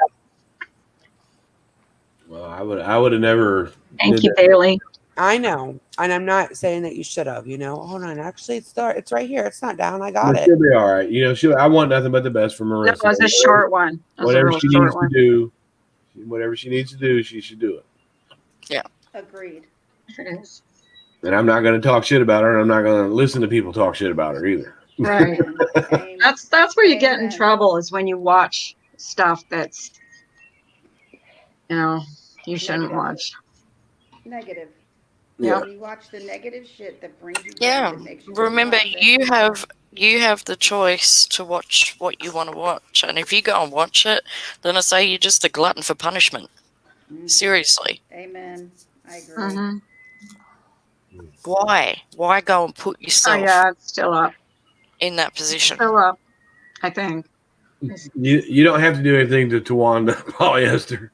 Well, I would have never. Thank you, Bailey. I know, and I'm not saying that you should have. Hold on, actually, it's right here. It's not down. I got it. She'll be all right. I want nothing but the best for Marissa. That was a short one. Whatever she needs to do, whatever she needs to do, she should do it. Yeah. Agreed. It is. And I'm not going to talk shit about her, and I'm not going to listen to people talk shit about her either. Right. That's where you get in trouble, is when you watch stuff that's, you shouldn't watch. Negative. Yeah. You watch the negative shit that brings you down. Yeah. That makes you Remember, depressed. you have the choice to watch what you want to watch, and if you go and watch it, then I say you're just a glutton for punishment. Seriously. Amen. I agree. Mm-hmm. Why go and put yourself it's still up. in that position? Still up, I think. You don't have to do anything to Tawanda polyester.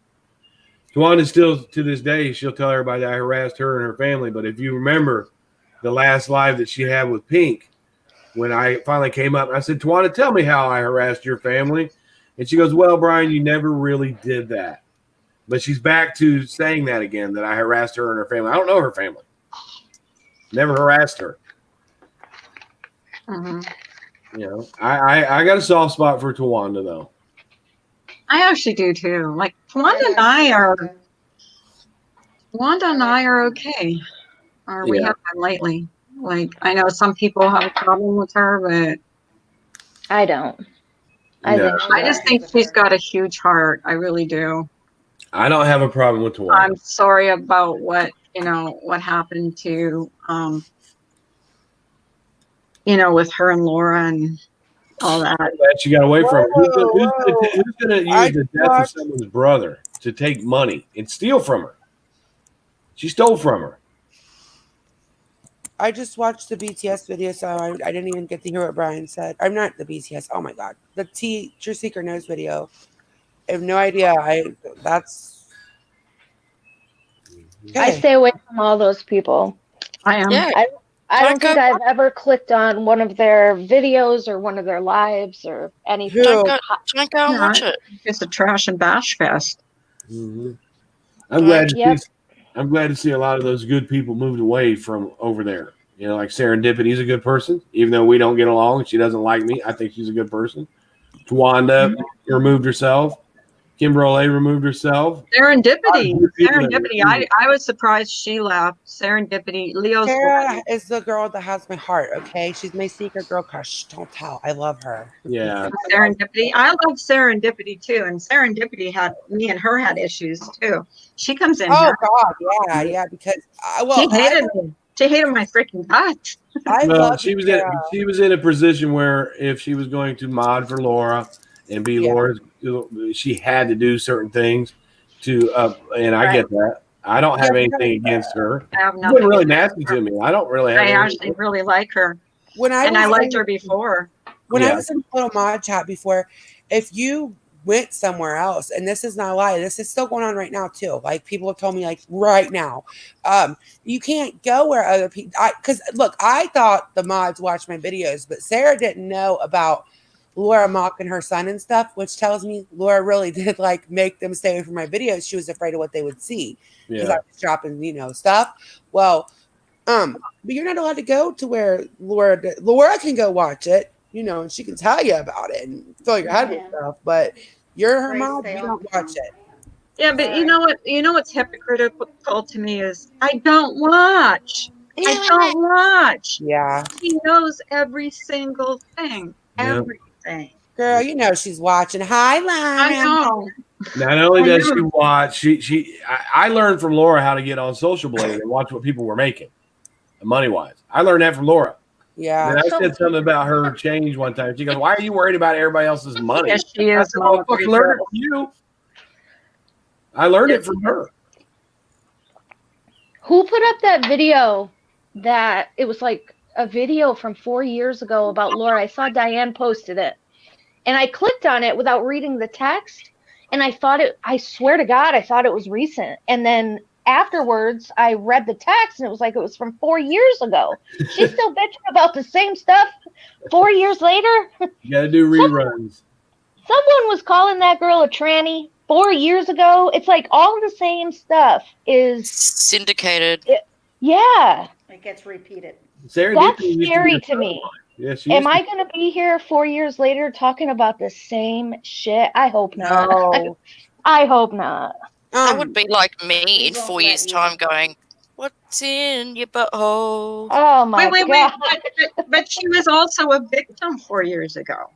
Tawanda still, to this day, she'll tell everybody that I harassed her and her family. But if you remember the last live that she had with Pink, when I finally came up, I said, Tawanda, tell me how I harassed your family. And she goes, well, Brian, you never really did that. But she's back to saying that again, that I harassed her and her family. I don't know her family. Never harassed her. Mm-hmm. I got a soft spot for Tawanda, though. I actually do too. Like Tawanda and I are okay. Or we have been lately. Like I know some people have a problem with her, but I don't. I just think she's got a huge heart. I really do. I don't have a problem with Tawanda. I'm sorry about what happened to with her and Laura and all that. That she got away from. Who's going to use the death of someone's brother to take money and steal from her? She stole from her. I just watched the BTS video, so I didn't even get to hear what Brian said. I'm not the BTS. Oh my God, the True Seeker Knows video. I have no idea. That's. Okay. I stay away from all those people. I am. Yeah. I don't think I've ever clicked on one of their videos or one of their lives or anything. Don't go and watch it. It's a trash and bash fest. Mm-hmm. I'm glad to see a lot of those good people moved away from over there. Like Serendipity's a good person, even though we don't get along. She doesn't like me. I think she's a good person. Tawanda removed herself. Kimberly removed herself. Serendipity. I was surprised she left. Serendipity. Leo's Sarah is the girl that has my heart. Okay, she's my secret girl crush. Don't tell. I love her. Yeah. Serendipity. I love Serendipity too, and Serendipity me and her had issues too. She comes in. Oh God, yeah, because she hated my freaking guts. She was in a position where if she was going to mod for Laura and be Laura's, she had to do certain things to and I get that. I don't have Yeah, anything against her. I have She's nothing. been really against nasty her. to me. I don't really have I anything. actually really like her, when I and I was liked in- her before. when Yeah. I was in little mod chat before, if you went somewhere else, and this is not a lie, this is still going on right now too. Like people have told me, like right now, you can't go where other people. Because look, I thought the mods watched my videos, but Sarah didn't know about Laura mocking her son and stuff, which tells me Laura really did like make them stay away from my videos. She was afraid of what they would see because I Yeah. was dropping, stuff. Well, but you're not allowed to go to where Laura can go watch it, and she can tell you about it and fill your head with stuff. But you're her Grace, mom, stay you on don't the watch phone. it. Yeah, but you Sorry. know what? You know what's hypocritical to me is I don't watch. I don't watch. Yeah, She knows every single thing. Yeah. Everything. girl, you know she's watching. Hi, I Lara. know. Not only I does she know. watch, I learned from Laura how to get on Social Blade and watch what people were making, money wise. I learned that from Laura. Yeah, And I said something about her change one time. She goes, "Why are you worried about everybody else's money?" Yes, she I is. said, "Well, I Mama fucking Pretty learned it Girl. from you. I learned Yes, it from she is. her." Who put up that video that it was like a video from 4 years ago about Laura? I saw Diane posted it. And I clicked on it without reading the text. And I swear to God, I thought it was recent. And then afterwards, I read the text and it was like it was from 4 years ago. She's still bitching about the same stuff 4 years later. You got to do reruns. Someone was calling that girl a tranny 4 years ago. It's like all the same stuff is, Syndicated. yeah, It gets repeated. Sarah that's Dixon used to be scary a to friend of me. mine. Yeah, she Am used I to. going to be here 4 years later talking about the same shit? I hope not. No. I hope not. That would be like me We in won't 4 let years' you. time going, "What's in your butthole?" Oh my Wait. God. But she was also a victim 4 years ago.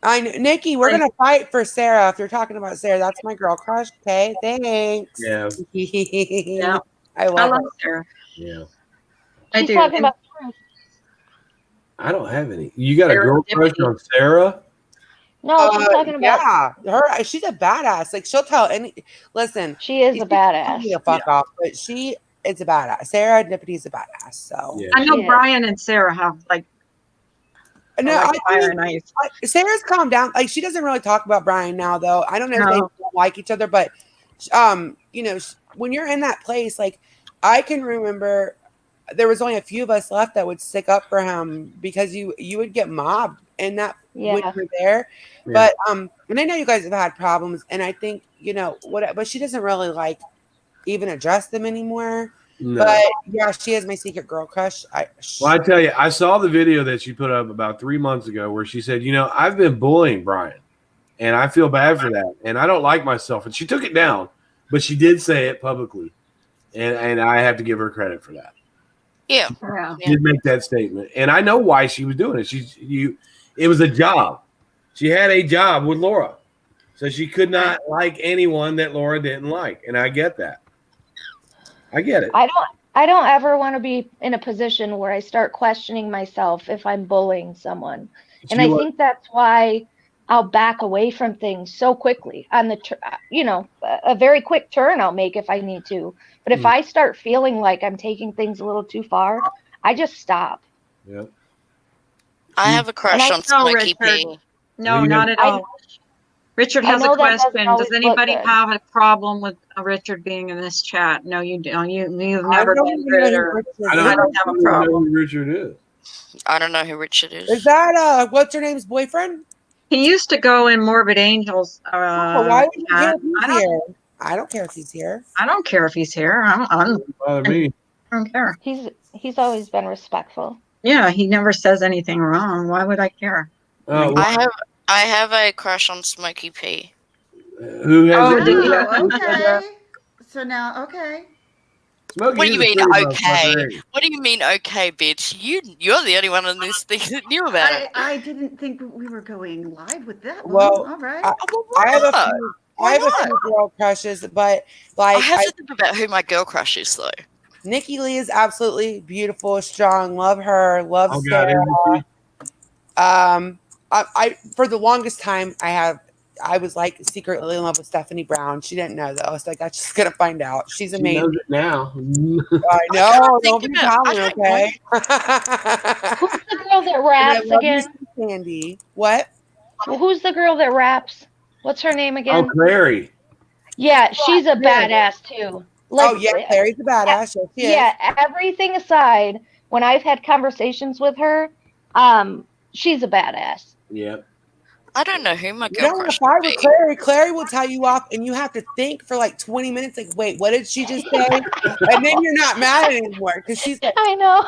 I know, Nikki. We're gonna fight for Sarah. If you're talking about Sarah, that's my girl crush. Okay, thanks. Yeah, Yeah. I I love love her. her. yeah. I She's do. talking And about truth. I don't have any. You got a Sarah girl crush Dixon. on Sarah? No, she's talking about Yeah, she's a badass. Like she'll tell any. Listen, she is she a can tell me badass. to fuck off, but she is a badass. Sarah Nippety's a badass. So Yeah. I know She is. Brian and Sarah have like no, like I fire think and ice. Sarah's calmed down. Like she doesn't really talk about Brian now, though. I don't know if they No. don't like each other, but when you're in that place, like I can remember there was only a few of us left that would stick up for him because you would get mobbed and that when Yeah. you're there. Yeah. But and I know you guys have had problems, and I think but she doesn't really like even address them anymore. No. But yeah, she is my secret girl crush. Well, I tell you, I saw the video that she put up about 3 months ago where she said, I've been bullying Brian and I feel bad for that. And I don't like myself. And she took it down, but she did say it publicly. And I have to give her credit for that. Yeah. Yeah. She did make that statement. And I know why she was doing it. It was a job. She had a job with Laura. So she could not like anyone that Laura didn't like. And I get that. I get it. I don't ever want to be in a position where I start questioning myself if I'm bullying someone. And I think that's why I'll back away from things so quickly on a very quick turn I'll make if I need to. But if I start feeling like I'm taking things a little too far, I just stop. Yeah. I have a crush on Smoky Richard. P. No, not at all. Richard has a question. Does anybody have a problem with Richard being in this chat? No, you don't. You've never been Richard. I don't have a problem. know who Richard is. I don't know who Richard is. Is that what's her name's boyfriend? He used to go in Morbid Angels. Why would you care if he's I don't- here? I don't care if he's here. I don't care if he's here. I don't care. He's always been respectful. Yeah, he never says anything wrong. Why would I care? I have a crush on Smoky P. Who has Oh, it? do you? Okay. So now, okay. Smokey What do you is a mean, pretty okay? motherfucker. What do you mean, okay, bitch? You're the only one on this thing that knew about it. I didn't think we were going live with that one. Well, All right. I have a few girl crushes, but I like have to think about who my girl crush is, though. Nikki Lee is absolutely beautiful, strong. Love her. Love Oh, God, Sarah. isn't she? I for the longest time I have I was like secretly in love with Stephanie Brown. She didn't know though. So I got she's gonna find out. She's She amazing. knows it now. I know. can't Don't think be of it. I telling, don't know. okay? Who's the girl that And I raps love you, again? Sandy. What? Well, who's the girl that raps? What's her name Oh, again? Clary. Yeah, she's a Yeah. badass too. Oh yeah, Clary's a badass. Yes, she is. yeah, everything aside, when I've had conversations with her, she's a badass. Yep. I don't know who my You girl don't want to crush would fight with be. Clary. Clary will tell you off, and you have to think for like 20 minutes. Like, wait, what did she just say? And then you're not mad anymore because she's like, I know.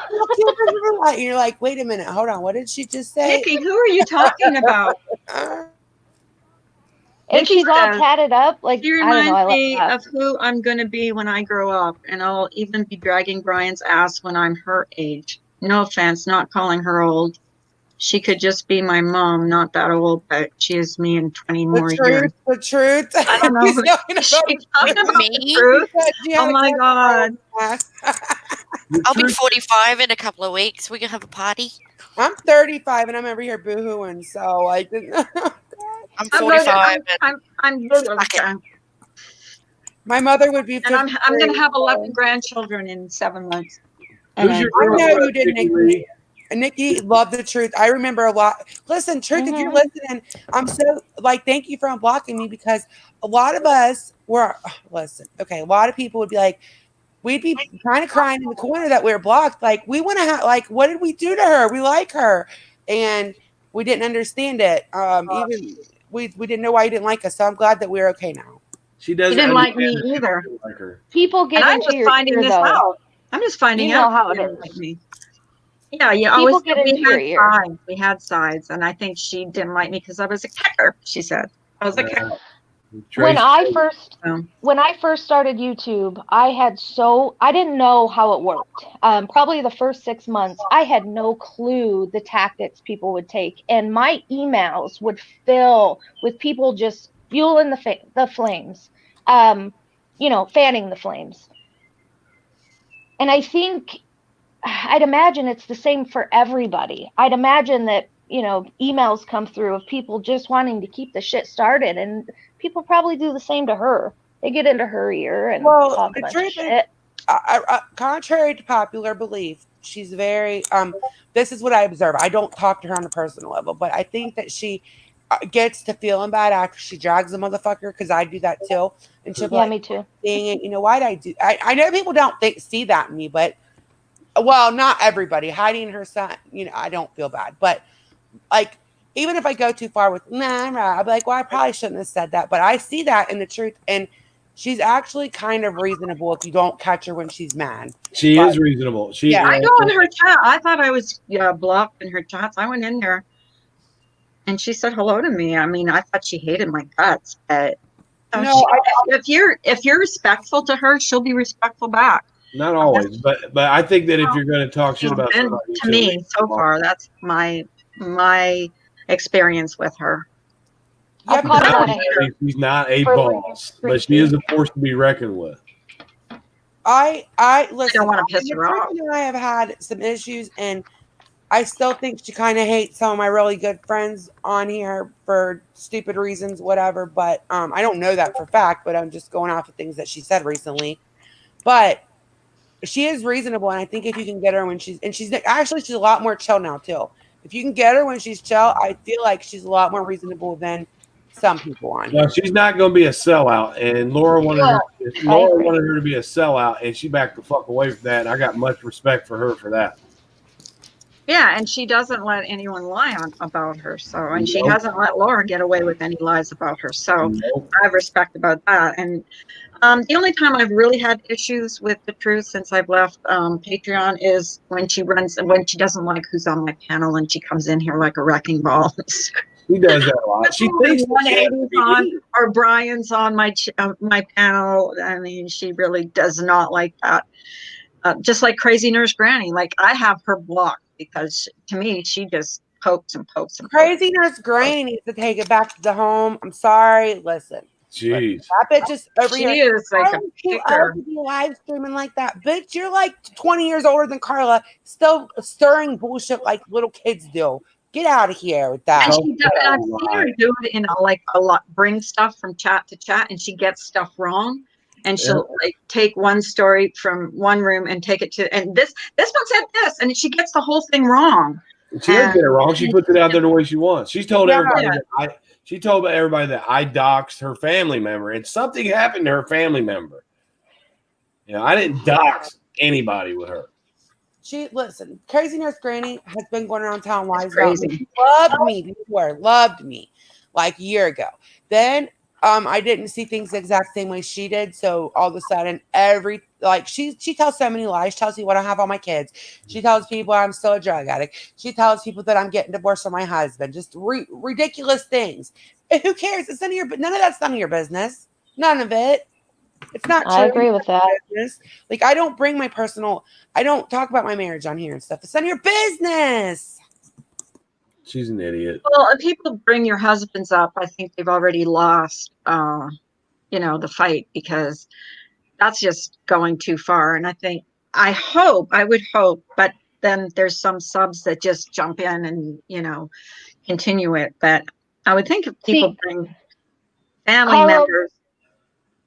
and you're like, wait a minute, hold on, what did she just say? Nikki, who are you talking about? And Nikki she's all says, tatted up. Like, She I don't know. I reminds like me that. of who I'm going to be when I grow up, and I'll even be dragging Brian's ass when I'm her age. No offense, not calling her old. She could just be my mom, not that old, but she is me in 20 more years. The truth. I don't know. He's Who, talking is she about talking about the Me? truth? She had Oh a my cousin God. ass. I'll be 45 in a couple of weeks. We can have a party. I'm 35 and I'm over here boohooing. So like, I'm I'm going 45 to, I'm Fuck it. my mother would be. and I'm going to 53, have so- 11 grandchildren in 7 months. Who's And your I girl know crush, you did, Nikki Nikki. Lee? And Nikki loved the truth. I remember a lot. Listen, truth, if you're listening, I'm so like, thank you for unblocking me because a lot of us were, listen, okay, a lot of people would be like, we'd be kind of crying in the corner that we were blocked. Like, we want to have, like, what did we do to her? We like her. And we didn't understand it. Even we didn't know why you didn't like us. So I'm glad that we're okay now. She she doesn't didn't like me understand that either. people like her. People get And I'm into just your finding ear, this though. out. I'm just finding You know out how she it didn't is. like me. Yeah, you People always get we into your had ear. sides. We had sides, and I think she didn't like me because I was a kicker. She said I was a kicker. When I So, first started YouTube, I didn't know how it worked. Probably the first 6 months, I had no clue the tactics people would take, and my emails would fill with people just fueling the flames, fanning the flames. And I think I'd imagine it's the same for everybody. I'd imagine that, emails come through of people just wanting to keep the shit started, and people probably do the same to her. They get into her ear and talk a bunch of shit. Contrary to popular belief, she's very, this is what I observe. I don't talk to her on a personal level, but I think that she gets to feeling bad after she drags a motherfucker because I do that too. And she'll be like, me too. Dang it, why'd I do? I know people don't see that in me, but well, not everybody. Hiding her son, I don't feel bad, but like even if I go too far with I'll be like, well, I probably shouldn't have said that, but I see that in the truth, and she's actually kind of reasonable if you don't catch her when she's mad. She is reasonable. I go in her chat. I thought I was blocked in her chats. I went in there, and she said hello to me. I mean, I thought she hated my guts, but if you're respectful to her, she'll be respectful back. Not always, but I think that if you're going to talk shit She's about been somebody, to me so far. That's my experience with her. She's not a boss, but she is a force to be reckoned with. I listen. I don't want to piss her off. And I have had some issues, and I still think she kind of hates some of my really good friends on here for stupid reasons, whatever. But I don't know that for fact, but I'm just going off of things that she said recently. But she is reasonable, and I think if you can get her when she's a lot more chill now too. If you can get her when she's chill, I feel like she's a lot more reasonable than some people on here. No, she's not going to be a sellout, and Laura wanted her to be a sellout, and she backed the fuck away from that. And I got much respect for her for that. Yeah, and she doesn't let anyone lie about her. So, and she hasn't let Laura get away with any lies about her. So, I have respect about that. And the only time I've really had issues with the truth since I've left Patreon is when she doesn't like who's on my panel, and she comes in here like a wrecking ball. She does that a lot. She thinks 180's on, or Brian's on my panel. I mean, she really does not like that. Just like Crazy Nurse Granny, like I have her blocked because to me she just pokes and pokes and Crazy Nurse Granny needs to take it back to the home. I'm sorry. Listen. Jeez. That bitch is over She here. is like a too old to be live streaming like that. Bitch, you're like 20 years older than Carla, still stirring bullshit like little kids do. Get out of here with And that. she does, and I've seen her do it in a lot, bring stuff from chat to chat, and she gets stuff wrong. And she'll like take one story from one room and take it to, and this one said this, and she gets the whole thing wrong. She doesn't get it wrong. She puts it out there the way she wants. She's told Yeah. everybody that I doxed her family member, and something happened to her family member. You know, I didn't dox anybody with her. Listen, Crazy Nurse Granny has been going around town lies about crazy. me. She loved me like a year ago. Then I didn't see things the exact same way she did. So all of a sudden, she tells so many lies. She tells people I have all my kids. She tells people I'm still a drug addict. She tells people that I'm getting divorced from my husband. Just ridiculous things. And who cares? It's none of that's none of your business. None of it. It's not true. I agree with that. Business. Like I don't talk about my marriage on here and stuff. It's none of your business. She's an idiot. Well, if people bring your husbands up, I think they've already lost, the fight, because that's just going too far. And I would hope, but then there's some subs that just jump in and, continue it. But I would think if people bring family Carla, members.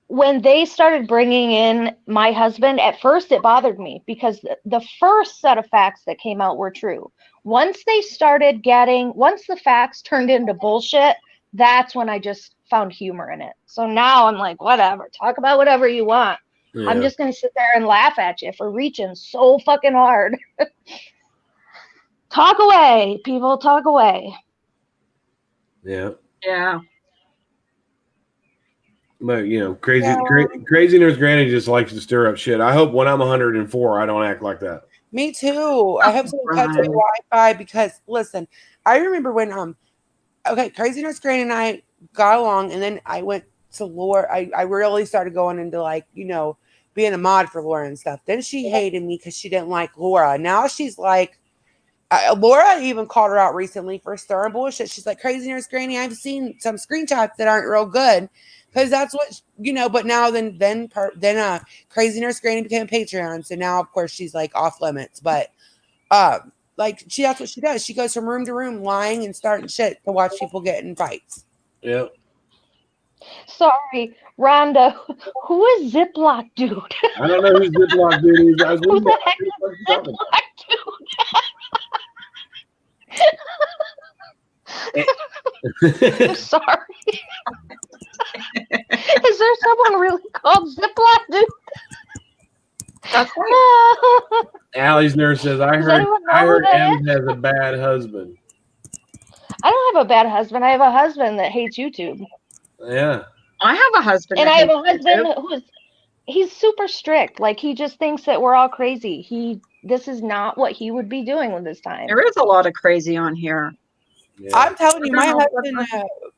When they started bringing in my husband, at first it bothered me because the first set of facts that came out were true. Once the facts turned into bullshit, that's when I just found humor in it. So now I'm like, whatever, talk about whatever you want. Yeah. I'm just going to sit there and laugh at you for reaching so fucking hard. Talk away, people, talk away. Yeah. Yeah. But crazy Nurse Granny just likes to stir up shit. I hope when I'm 104, I don't act like that. Me too. I hope someone cuts my Wi-Fi because listen, I remember when Crazy Nurse Granny and I got along, and then I went to Laura. I really started going into being a mod for Laura and stuff. Then she hated me because she didn't like Laura. Now she's like, Laura even called her out recently for stirring bullshit. She's like, Crazy Nurse Granny, I've seen some screenshots that aren't real good. Because that's what, but now then Crazy Nurse Granny became a Patreon. So now, of course, she's like off limits. But that's what she does. She goes from room to room lying and starting shit to watch people get in fights. Yeah. Sorry, Rhonda, who is Ziploc Dude? I don't know who Ziploc Dude is. Who the heck is Ziploc Dude? I'm sorry. Is there someone really called Ziploc Dude? That's right. Allie's nurse says, I heard Em has a bad husband. I don't have a bad husband. I have a husband that hates YouTube. Yeah. I have a husband. And I have a husband he's super strict. Like, he just thinks that we're all crazy. This is not what he would be doing with his time. There is a lot of crazy on here. Yeah. I'm telling you, my husband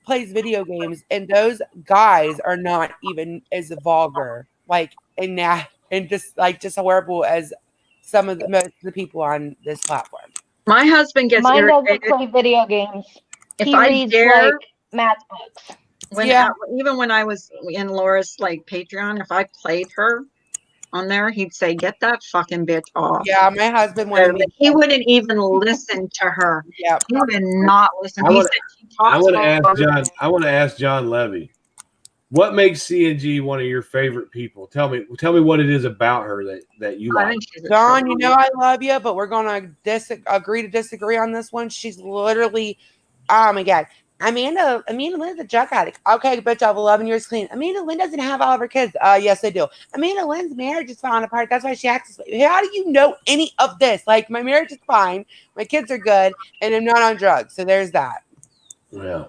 plays video games, and those guys are not even as vulgar, and just horrible as some of most of the people on this platform. My husband gets Mine irritated. doesn't play video games. If he I reads dare, like math books. Even when I was in Laura's Patreon, if I played her on there, he'd say, "Get that fucking bitch off." Yeah, my husband wanted me. He wouldn't even listen to her. Yeah, he would not listen. I want to ask John Levy, what makes CNG one of your favorite people? Tell me what it is about her that you like. John, I love you, but we're gonna agree to disagree on this one. She's literally, oh my god. Amanda Lynn's a drug addict. Okay, bitch, I have 11 years clean. Amanda Lynn doesn't have all of her kids. Yes, I do. Amanda Lynn's marriage is falling apart. That's why she acts this way. How do you know any of this? Like, my marriage is fine. My kids are good. And I'm not on drugs. So there's that. Yeah.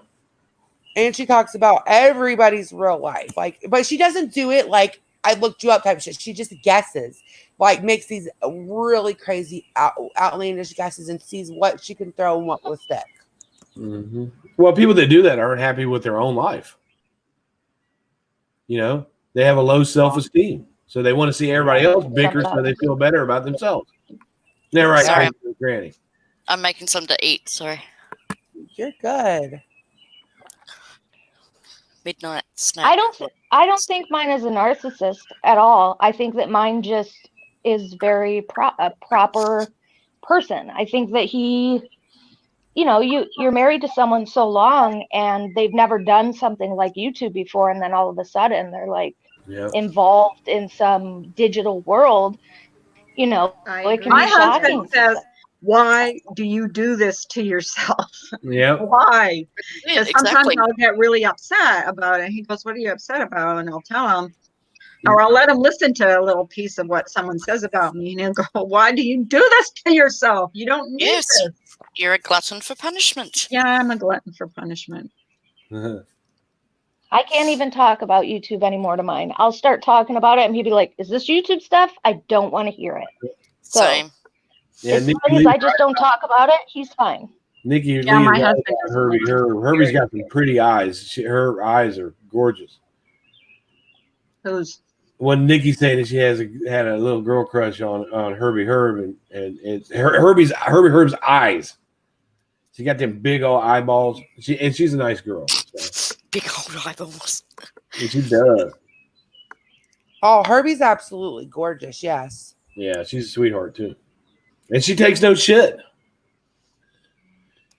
And she talks about everybody's real life. But she doesn't do it like, I looked you up type shit. She just guesses. Makes these really crazy, outlandish guesses and sees what she can throw and what will stick. Mm-hmm. Well, people that do that aren't happy with their own life. They have a low self-esteem, so they want to see everybody else bicker so they feel better about themselves. They're right, Sorry. Granny. I'm making something to eat. Sorry. You're good. Midnight snack. I don't think mine is a narcissist at all. I think that mine just is very a proper person. I think that he you know, you're married to someone so long and they've never done something like YouTube before, and then all of a sudden they're like Yep. involved in some digital world, you know, I it can agree. be My husband shocking. says, "Why do you do this to yourself? Yep. Why?" Yeah, Because sometimes exactly. I'll get really upset about it. He goes, "What are you upset about?" And I'll tell him, or I'll let him listen to a little piece of what someone says about me, and he'll go, "Why do you do this to yourself? You don't need Yes, this." you're a glutton for punishment. Yeah, I'm a glutton for punishment. I can't even talk about YouTube anymore to mine. I'll start talking about it and he'd be like, "Is this YouTube stuff? I don't want to hear it." So Same. Yeah, as Nikki long as Lee, I just don't talk about it, he's fine. Nikki Yeah, Lee is my all husband about doesn't Herbie. like it. Herbie's got some pretty eyes. Her eyes are gorgeous. Who's When Nikki's saying that she had a little girl crush on Herbie Herb, and it's Herbie Herb's eyes. She got them big old eyeballs. She's a nice girl. So. Big old eyeballs. And she does. Oh, Herbie's absolutely gorgeous. Yes. Yeah, she's a sweetheart too, and she takes no shit.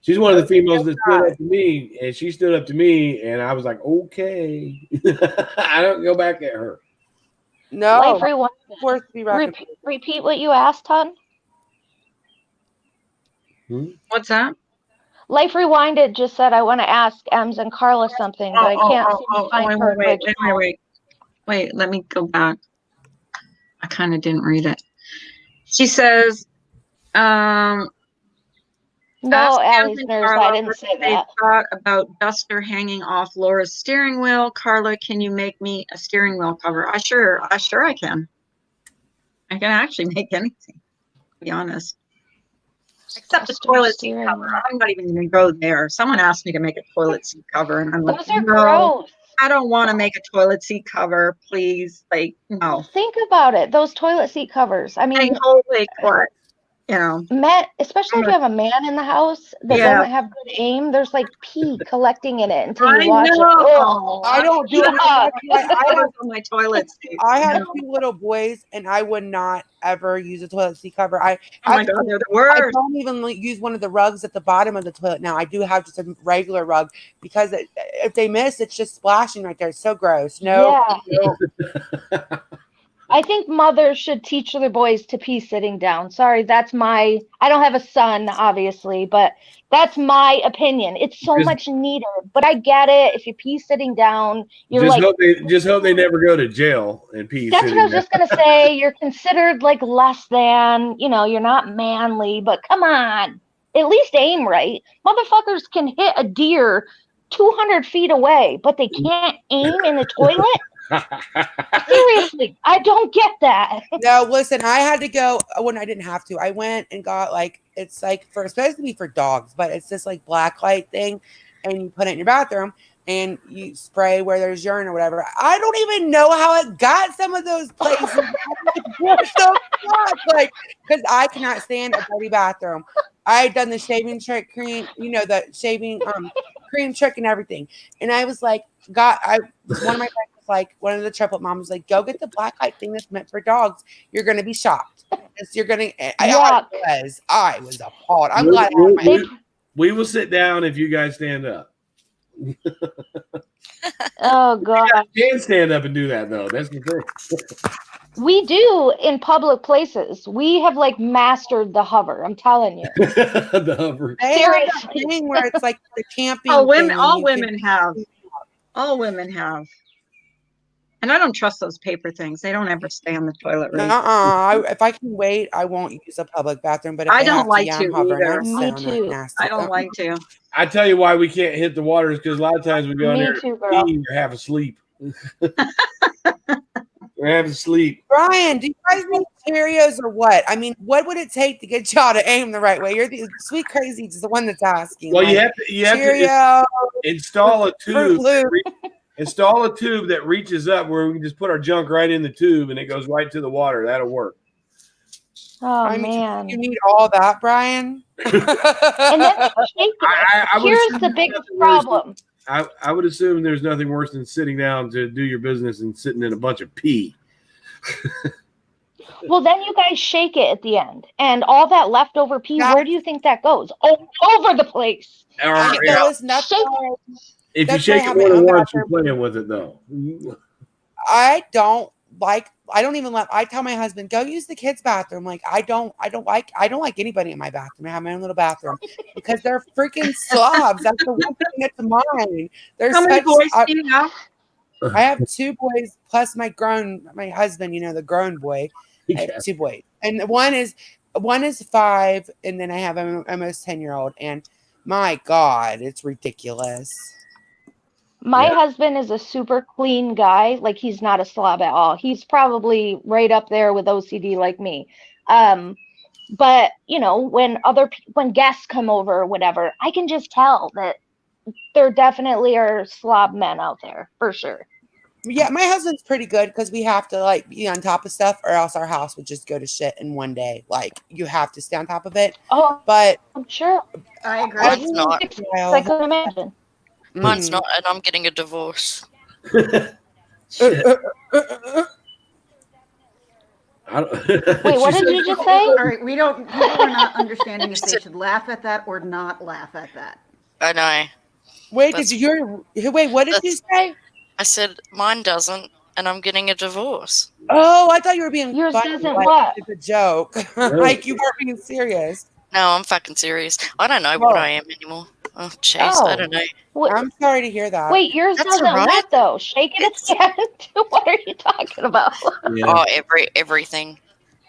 She's one of the females that stood up to me, and she stood up to me, and I was like, okay, I don't go back at her. No. Life Rewind. Worth to be recommended. Repeat what you asked, hon. what's that? Life Rewinded just said, "I want to ask Ems and Carla something, but I can't seem to find her original." Wait, let me go back. I kind of didn't read it. She says, No, ask Ems Allie's and nurse, I Carla didn't what say they that. thought about Duster hanging off Laura's steering wheel. Carla, can you make me a steering wheel cover? I sure I can. I can actually make anything, to be honest. Except a toilet seat cover. I'm not even going to go there. Someone asked me to make a toilet seat cover, and I'm like, Those are no, gross. I don't want to make a toilet seat cover, please. Like, no. Think about it. Those toilet seat covers. I mean, Holy what? You know. men, especially if you have a man in the house that Yeah. doesn't have good aim, there's like pee collecting in it until I you watch know. it. Oh, I don't do it. yuck. I have on my toilet seat. I have two little boys, and I would not ever use a toilet seat cover. Oh my God, they're the worst. I don't even use one of the rugs at the bottom of the toilet now. I do have just a regular rug because if they miss, it's just splashing right there. It's so gross. No. Yeah. I think mothers should teach their boys to pee sitting down. Sorry, I don't have a son, obviously, but that's my opinion. It's so much neater, but I get it. If you pee sitting down, you're Just hope they never go to jail and pee. That's what I was just going to say. You're considered like less than, you're not manly, but come on, at least aim right. Motherfuckers can hit a deer 200 feet away, but they can't aim in the toilet? Seriously, I don't get that. No, listen, I had to go when I didn't have to. I went and got it's like it's supposed to be for dogs, but it's this like black light thing, and you put it in your bathroom and you spray where there's urine or whatever. I don't even know how it got some of those places. What the fuck? Because I cannot stand a dirty bathroom. I had done the shaving trick cream, the shaving cream trick and everything. And I was like, one of my friends was like, one of the triplet moms was like, go get the black light thing that's meant for dogs. You're going to be shocked. You're going to, I was appalled. I'm glad I have we will sit down if you guys stand up. Oh God! You can stand up and do that though. That's the thing. We do in public places. We have mastered the hover. I'm telling you. The hover. Seriously. Thing where it's like the camping. Oh, women! thing, All women have. All women have. And I don't trust those paper things. They don't ever stay on the toilet. Right? If I can wait, I won't use a public bathroom. But if I don't like to either. Me too. I don't like to. I tell you why we can't hit the waters because a lot of times we go in there too, and pee and you're half asleep. We're half asleep. Brian, do you guys need Cheerios or what? I mean, what would it take to get y'all to aim the right way? You're the sweet crazy is the one that's asking. Well, you have to install a tube. Install a tube that reaches up where we can just put our junk right in the tube and it goes right to the water. That'll work. Oh, man. You need all that, Brian? And then here's the biggest problem. I would assume there's nothing worse than sitting down to do your business and sitting in a bunch of pee. Well, then you guys shake it at the end, and all that leftover pee. That- Where do you think that goes? All over the place. Or, I yeah, know, listen, that's Shake- why if you that's shake why I it have my more than own once, you're bathroom. playing with it though. I don't even let, I tell my husband, go use the kids' bathroom. Like, I don't like anybody in my bathroom. I have my own little bathroom because they're freaking slobs. That's the one thing that's mine. They're How many such, boys do you have? I have 2 boys plus my husband, the grown boy. I have 2 boys. And one is 5, and then I have an almost 10-year-old. And my God, it's ridiculous. My Yeah. husband is a super clean guy. Like, he's not a slob at all. He's probably right up there with OCD like me. But when guests come over or whatever, I can just tell that there definitely are slob men out there for sure. Yeah, my husband's pretty good because we have to like be on top of stuff, or else our house would just go to shit in one day. Like, you have to stay on top of it. Oh, But I'm sure. I agree. Mine's not. I couldn't imagine. Mine's not, and I'm getting a divorce. Wait, what did you just say? All right, people are not understanding if they should laugh at that or not laugh at that. I know. Wait, That's- what did you say? I said mine doesn't, and I'm getting a divorce. Oh, I thought you were being Yours funny, doesn't like, what? it's a joke. Like, you weren't being serious. No, I'm fucking serious. I don't know what I am anymore. Oh, jeez, I don't know. I'm sorry to hear that. Wait, yours That's doesn't all right. what though? Shake it at the end? What are you talking about? Oh, everything.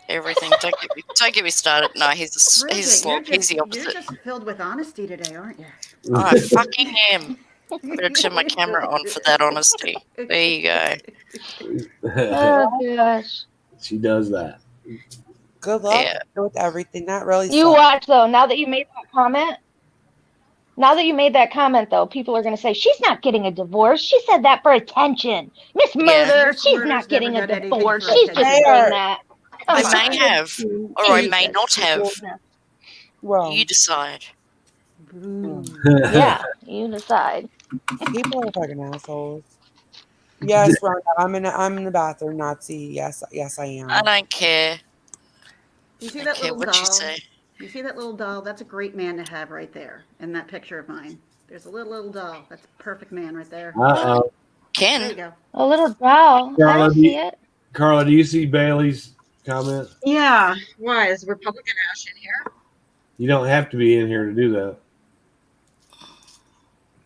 Don't get me started. No, he's a slob. He's the You're opposite. just filled with honesty today, aren't you? I fucking am. Better turn my camera on for that honesty. There you go. Oh gosh. She does that. Good luck Yeah. with everything. That really You sucks. watch though, now that you made that comment though, people are gonna say, she's not getting a divorce. She said that for attention. Miss Murder, Miss she's Murder's not getting never a done anything divorce. for She's just attention. saying that. Come I on. may have, or I may not have. Wrong. You decide. Yeah, you decide. People are fucking assholes. Yes, Rhonda, I'm in the bathroom, Nazi. Yes, I am. I don't care. You see I that don't care little what doll? you say. You see that little doll? That's a great man to have right there in that picture of mine. There's a little doll. That's a perfect man right there. Uh-oh. There you Ken, go. A little doll. I Carla, don't see it. Carla, do you see Bailey's comment? Yeah. Why is Republican Ash in here? You don't have to be in here to do that.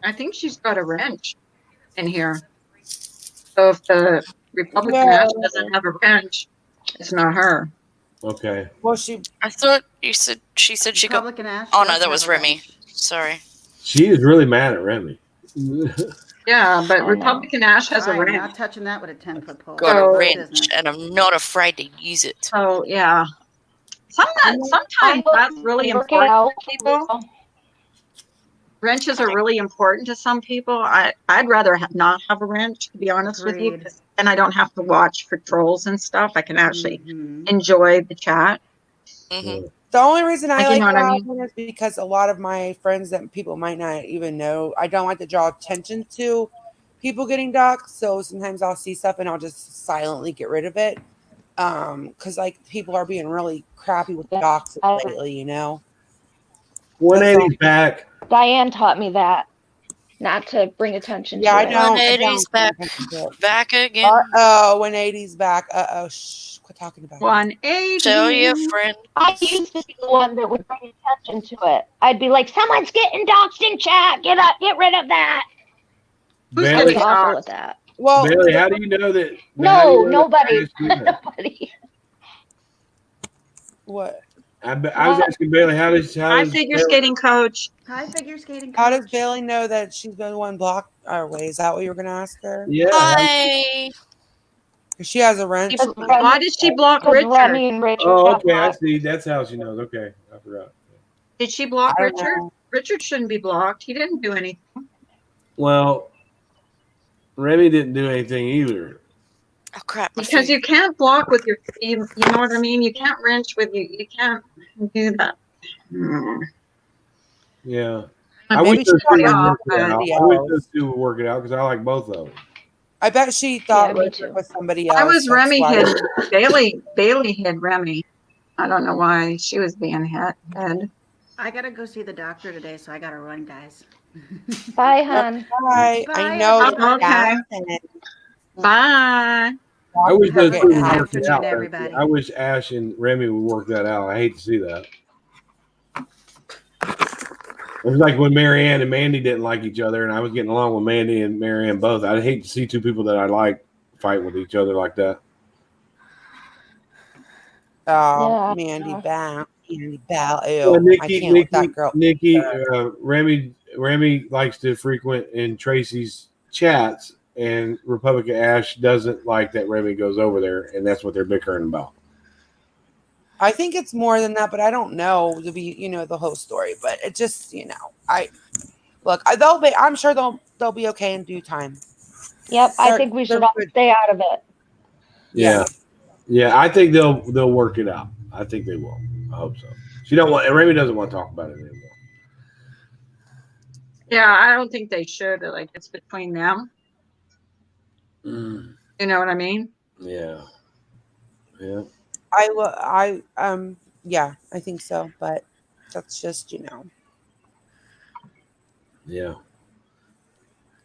I think she's got a wrench in here. So if the Republican No. Ash doesn't have a wrench, it's not her. Okay. Well, I thought she said she got. Republican Ash. Oh does no, that have was a Remy. wrench. Sorry. She is really mad at Remy. Yeah, but I know. Republican Ash has a I'm wrench. not touching that with a 10-foot pole. Got a So- wrench, and I'm not afraid to use it. So yeah. Sometimes that's really Work it important out. to people. Wrenches are really important to some people. I'd rather not have a wrench, to be honest with you, Agreed. 'cause then I don't have to watch for trolls and stuff. I can actually Mhm. enjoy the chat. Hmm. the only reason I Like, you like know what I that one is because a lot of my friends that people might not even know, I don't like to draw attention to people getting doxxed. So sometimes I'll see stuff and I'll just silently get rid of it. Because like people are being really crappy with doxing lately, you know. 180's back. Diane taught me that. Not to bring attention Yeah, to I it. don't. 180's back. Back again. Uh-oh, 180's back. Uh-oh, shh, quit talking about it. 180. Tell your friend. I used to be the one that would bring attention to it. I'd be like, someone's getting doxxed in chat. Get rid of that. Who's I Bailey, was getting awful doxxed? with that. Well, Bailey, how do you know that? how do No, you know that nobody. Bailey's doing that? Nobody. what? I was asking Bailey, how does Hi, figure Bailey- skating coach. Hi, figure skating. How does coach. Bailey know that she's been one block our way? Is that what you were gonna ask her? Yeah. Hi. 'Cause she has a wrench. Why did she block Because Richard? Remy and Richard Oh, got okay. I blocked. see. That's how she knows. Okay, I forgot. Did she block I don't Richard? know. Richard shouldn't be blocked. He didn't do anything. Well, Remy didn't do anything either. Oh crap. My Because food. you can't block with your, you know what I mean? You can't wrench with you can't do that. Yeah. I I wish Maybe those she two would got work it out. somebody I wish else. those two would work it out because I like both of them. I bet she thought me Richard too. was somebody I else. was That's Remy why. hid Bailey hid Remy. I don't know why she was being hid. I gotta go see the doctor today, so I gotta run, guys. Bye, hon. Bye. I Bye, know that everybody. Okay. Bye. I wish Doctors are those getting two Good would happy. work it afternoon, out. everybody. I wish Ash and Remy would work that out. I hate to see that. It was like when Marianne and Mandy didn't like each other, and I was getting along with Mandy and Marianne both. I'd hate to see two people that I like fight with each other like that. Oh, Yeah, Mandy no. Bow. Mandy Bow. Well, Ew. I can't with that girl. Remy likes to frequent in Tracy's chats, and Republican Ash doesn't like that Remy goes over there, and that's what they're bickering about. I think it's more than that, but I don't know to be, the whole story. But it just, I'm sure they'll be okay in due time. Yep, I They're- think we should they're all good. stay out of it. Yeah. Yeah, I think they'll work it out. I think they will. I hope so. Remy doesn't want to talk about it anymore. Yeah, I don't think they should. Like, it's between them. Mm. You know what I mean? Yeah. Yeah. Yeah, I think so. But that's just, Yeah.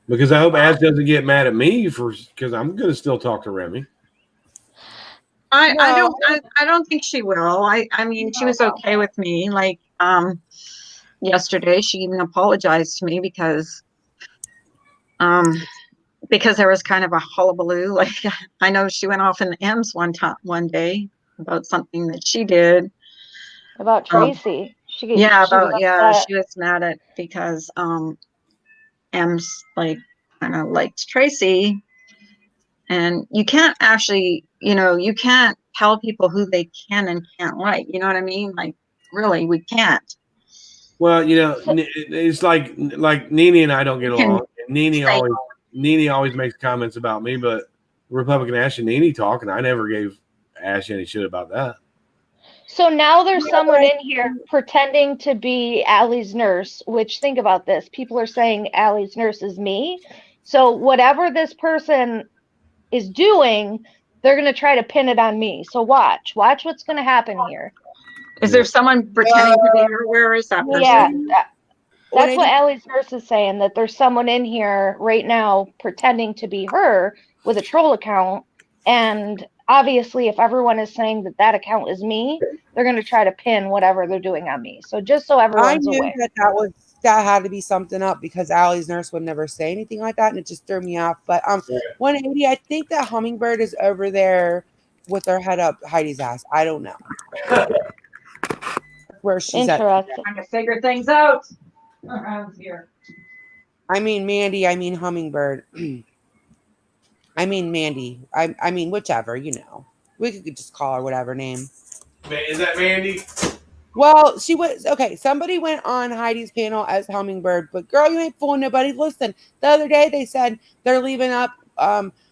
Because I hope Ash doesn't get mad at me because I'm going to still talk to Remy. I don't think she will. I mean, she was okay with me. Like, yesterday she even apologized to me because there was kind of a hullabaloo. Like, I know she went off in the M's one day about something that she did. About Tracy. She was mad at because M's like kind of liked Tracy. And you can't actually, you can't tell people who they can and can't like. You know what I mean? Like, really, we can't. Well, it's like Nene and I don't get along. And Nene always makes comments about me, but Republican Ash and Nene talk, and I never gave Ash any shit about that. So now there's someone in here pretending to be Allie's nurse, which, think about this. People are saying Allie's nurse is me. So whatever this person is doing, they're going to try to pin it on me. So watch what's going to happen here. Is there someone pretending to be her? Where is that person? Yeah, that's what Allie's nurse is saying, that there's someone in here right now pretending to be her with a troll account. And obviously, if everyone is saying that account is me, they're going to try to pin whatever they're doing on me. So just so everyone's aware. That had to be something up because Allie's nurse would never say anything like that, and it just threw me off. But 180, I think that Hummingbird is over there with her head up Heidi's ass. I don't know where she's at. Trying to figure things out around here. I mean Mandy. I mean Hummingbird. I mean Mandy. I mean whichever. We could just call her whatever name. Is that Mandy? Well, she was okay. Somebody went on Heidi's panel as Hummingbird, but girl, you ain't fooling nobody. Listen, the other day they said they're leaving up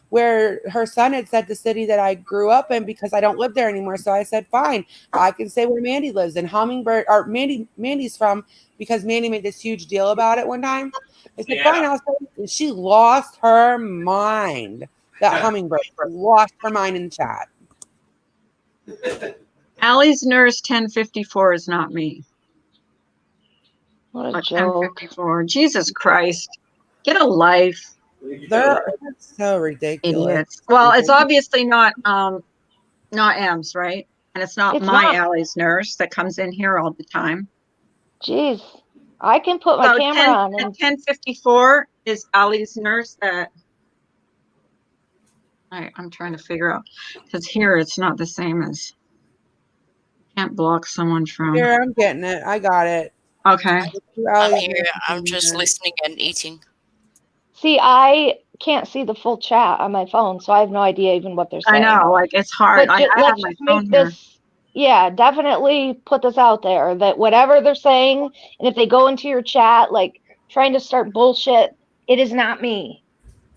where her son had said the city that I grew up in because I don't live there anymore. So I said, fine, I can say where Mandy lives. And Hummingbird or Mandy's from because Mandy made this huge deal about it one time. I said, fine, I'll say. She lost her mind. That Hummingbird lost her mind in the chat. Allie's nurse 1054 is not me. What a Like joke. 1054. Jesus Christ. Get a life. They're so ridiculous. Idiots. Well, it's obviously not M's, right? And it's not Allie's nurse that comes in here all the time. Jeez. I can put my camera on. 1054 is Allie's nurse that I'm trying to figure out, because here it's not the same as, can't block someone from. Here, I'm getting it. I got it. Okay. I'm here. I'm just listening and eating. See, I can't see the full chat on my phone, so I have no idea even what they're saying. I know, like, it's hard. But let's just make this, definitely put this out there, that whatever they're saying, and if they go into your chat, like, trying to start bullshit, it is not me.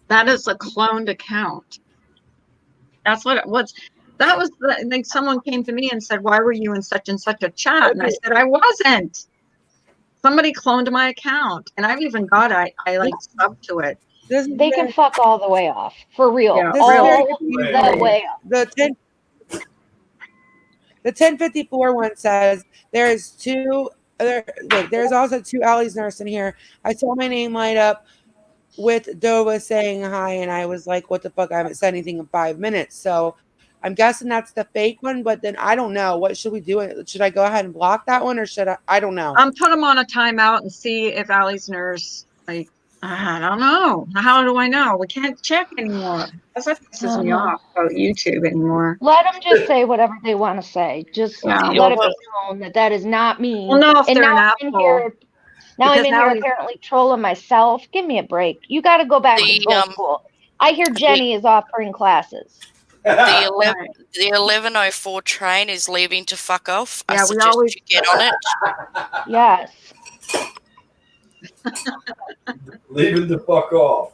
That is a cloned account. That's what it was. That was like someone came to me and said, why were you in such and such a chat? And I said, I wasn't. Somebody cloned my account. And I've even got I like subbed to it. This is They can fuck all the way off. For real. Yeah, this is very All confusing. the way off. The 1054 one says there's there's also two Allie's nurse in here. I saw my name light up with Dova saying hi, and I was like, what the fuck? I haven't said anything in 5 minutes. So I'm guessing that's the fake one, but then I don't know. What should we do? Should I go ahead and block that one, or should I don't know. Put them on a timeout and see if Allie's nurse, like, I don't know. How do I know? We can't check anymore. That's what pisses me off about YouTube anymore. Let them just say whatever they want to say. Just Yeah. let it be known that that is not me. Well, no, if And they're now an I'm in asshole. here. Now Because I'm in now here he's- apparently trolling myself. Give me a break. You got to go back to old school. I hear Jenny is offering classes. The 11:04 train is leaving to fuck off. I Yeah, we suggest always- you get on it. Yes. Leaving the fuck off.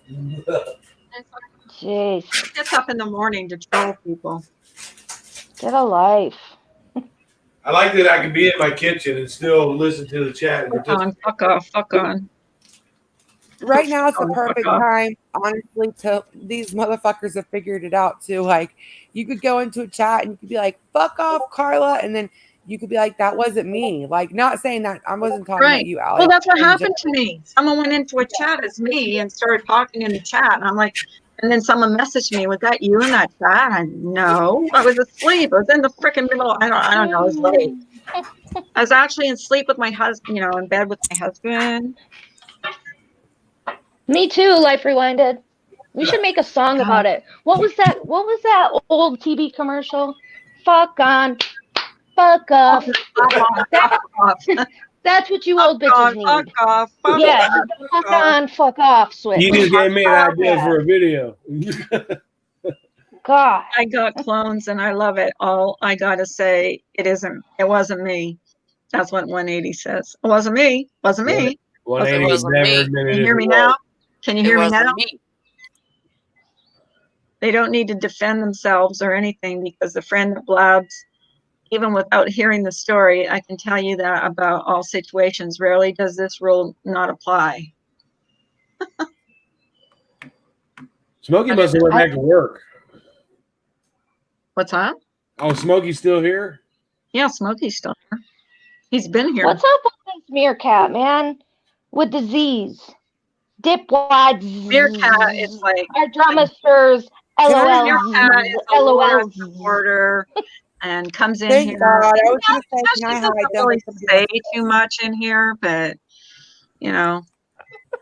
Jeez. Gets up in the morning to troll people. Get a life. I like that I can be in my kitchen and still listen to the chat. And Fuck on, fuck off, fuck on. Right now it's the Oh, fuck perfect off. time, honestly, to these motherfuckers have figured it out too. Like, you could go into a chat and you could be like, fuck off, Carla, and then you could be like, that wasn't me. Like, not saying that I wasn't talking about you, Allie. Well, that's what In happened to me. Someone went into a chat as me and started talking in the chat, and I'm like, and then someone messaged me, "Was that you in that chat?" No, I was asleep. I was in the freaking middle. I don't know. I was late. I was actually asleep with my husband. You know, in bed with my husband. Me too, Life Rewinded. We should make a song about it. What was that old TV commercial? Fuck on, fuck off. That's what you old bitches need. Fuck off. Fuck Yeah, off, fuck on, fuck off switch. You just gave me an idea for a video. God. I got clones and I love it. All I gotta say, it wasn't me. That's what 180 says. It wasn't me. Wasn't me. 180 It was wasn't never me. admitted. Can you hear if me it now? was. Can you It hear me wasn't now? me. They don't need to defend themselves or anything because the friend that blabs, even without hearing the story, I can tell you that about all situations. Rarely does this rule not apply. Smokey must have went back to work. What's that? Oh, Smokey's still here? Yeah, Smokey's still here. He's been here. What's up with this meerkat, man? With the Z's. Dipwads. Meerkat is like our drumasters. Meerkat is a Laura LOLs. supporter and comes in Thank here. God. I was going to say, She can I doesn't hide them? really say too much in here, but you know,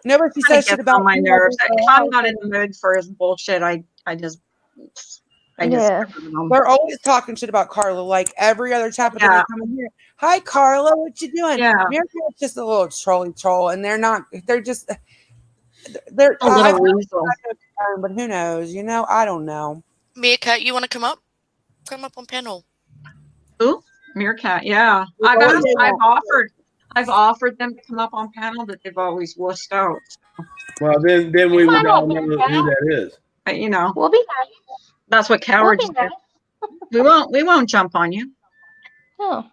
No, but she kind of says shit gets about on my you, nerves. like, If I'm not in the mood for his bullshit, I just Yeah. They're always talking shit about Carla, like every other chat, but then they come in here. Hi, Carla, what you doing? Yeah. Meerkat's just a little troll, and they're just, a little weasel. But who knows? You know, I don't know. Meerkat, you want to come up? Come up on panel. Who? Meerkat, yeah. I've offered them to come up on panel, but they've always wussed out. Well, then we would Come on all up, know who that is. But you know, We'll be nice. that's what cowards We'll be do. nice. We won't jump on you. Oh.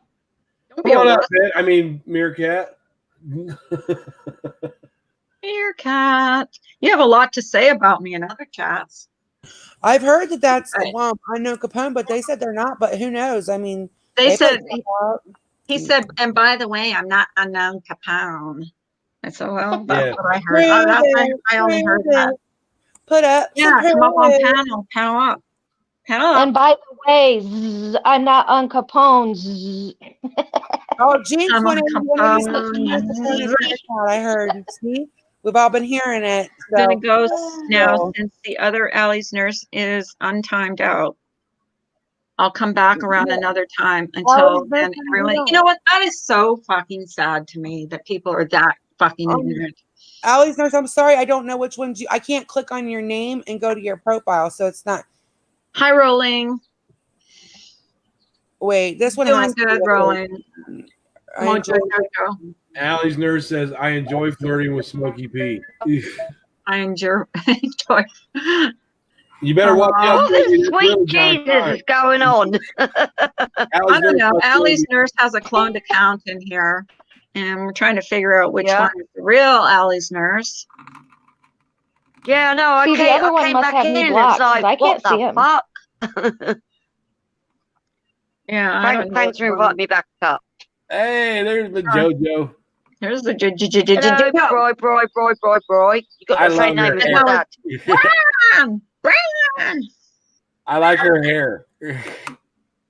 Don't be Come a on up, wuss. Ben. I mean, Meerkat. Meerkat. You have a lot to say about me in other chats. I've heard that that's well, I know Capone, but they said they're not. But who knows? I mean, They said put stuff up. he said, and by the way, I'm not unknown Capone. I said, well, that's Yeah. what I heard. I only heard that. Put up. Yeah, some come up on proof. panel. Panel up. Panel up. And by the way, zzz, I'm not on Capone. Zzz. Oh, Jinx I'm went on in. Capone. I heard. See, we've all been hearing it. So. I'm gonna go now since the other Allie's nurse is untimed out. I'll come back around another time until then. Everyone, you know what? That is so fucking sad to me that people are that fucking ignorant. Allie's nurse, I'm sorry, I don't know which ones I can't click on your name and go to your profile, so it's not. Hi, Rolling. Wait, this one Doing has good, Rolling. Come on, Jojo. Allie's nurse says, I enjoy flirting with Smokey P. I enjoy. You better watch out. What baby. the That's sweet really John Jesus Prine. is going on? I don't know. Allie's nurse has a cloned account in here, and we're trying to figure out which one is the real Allie's nurse. Yeah, I know. I See, the other one came must back have in me and blocked, it's 'cause like, I what can't see the him. fuck? Yeah, I don't know. Thanks for inviting me back up. Hey, there's the JoJo. Here's the Hello, Bri. You got I the same love name her as hair. my dad. Brian! I like her hair.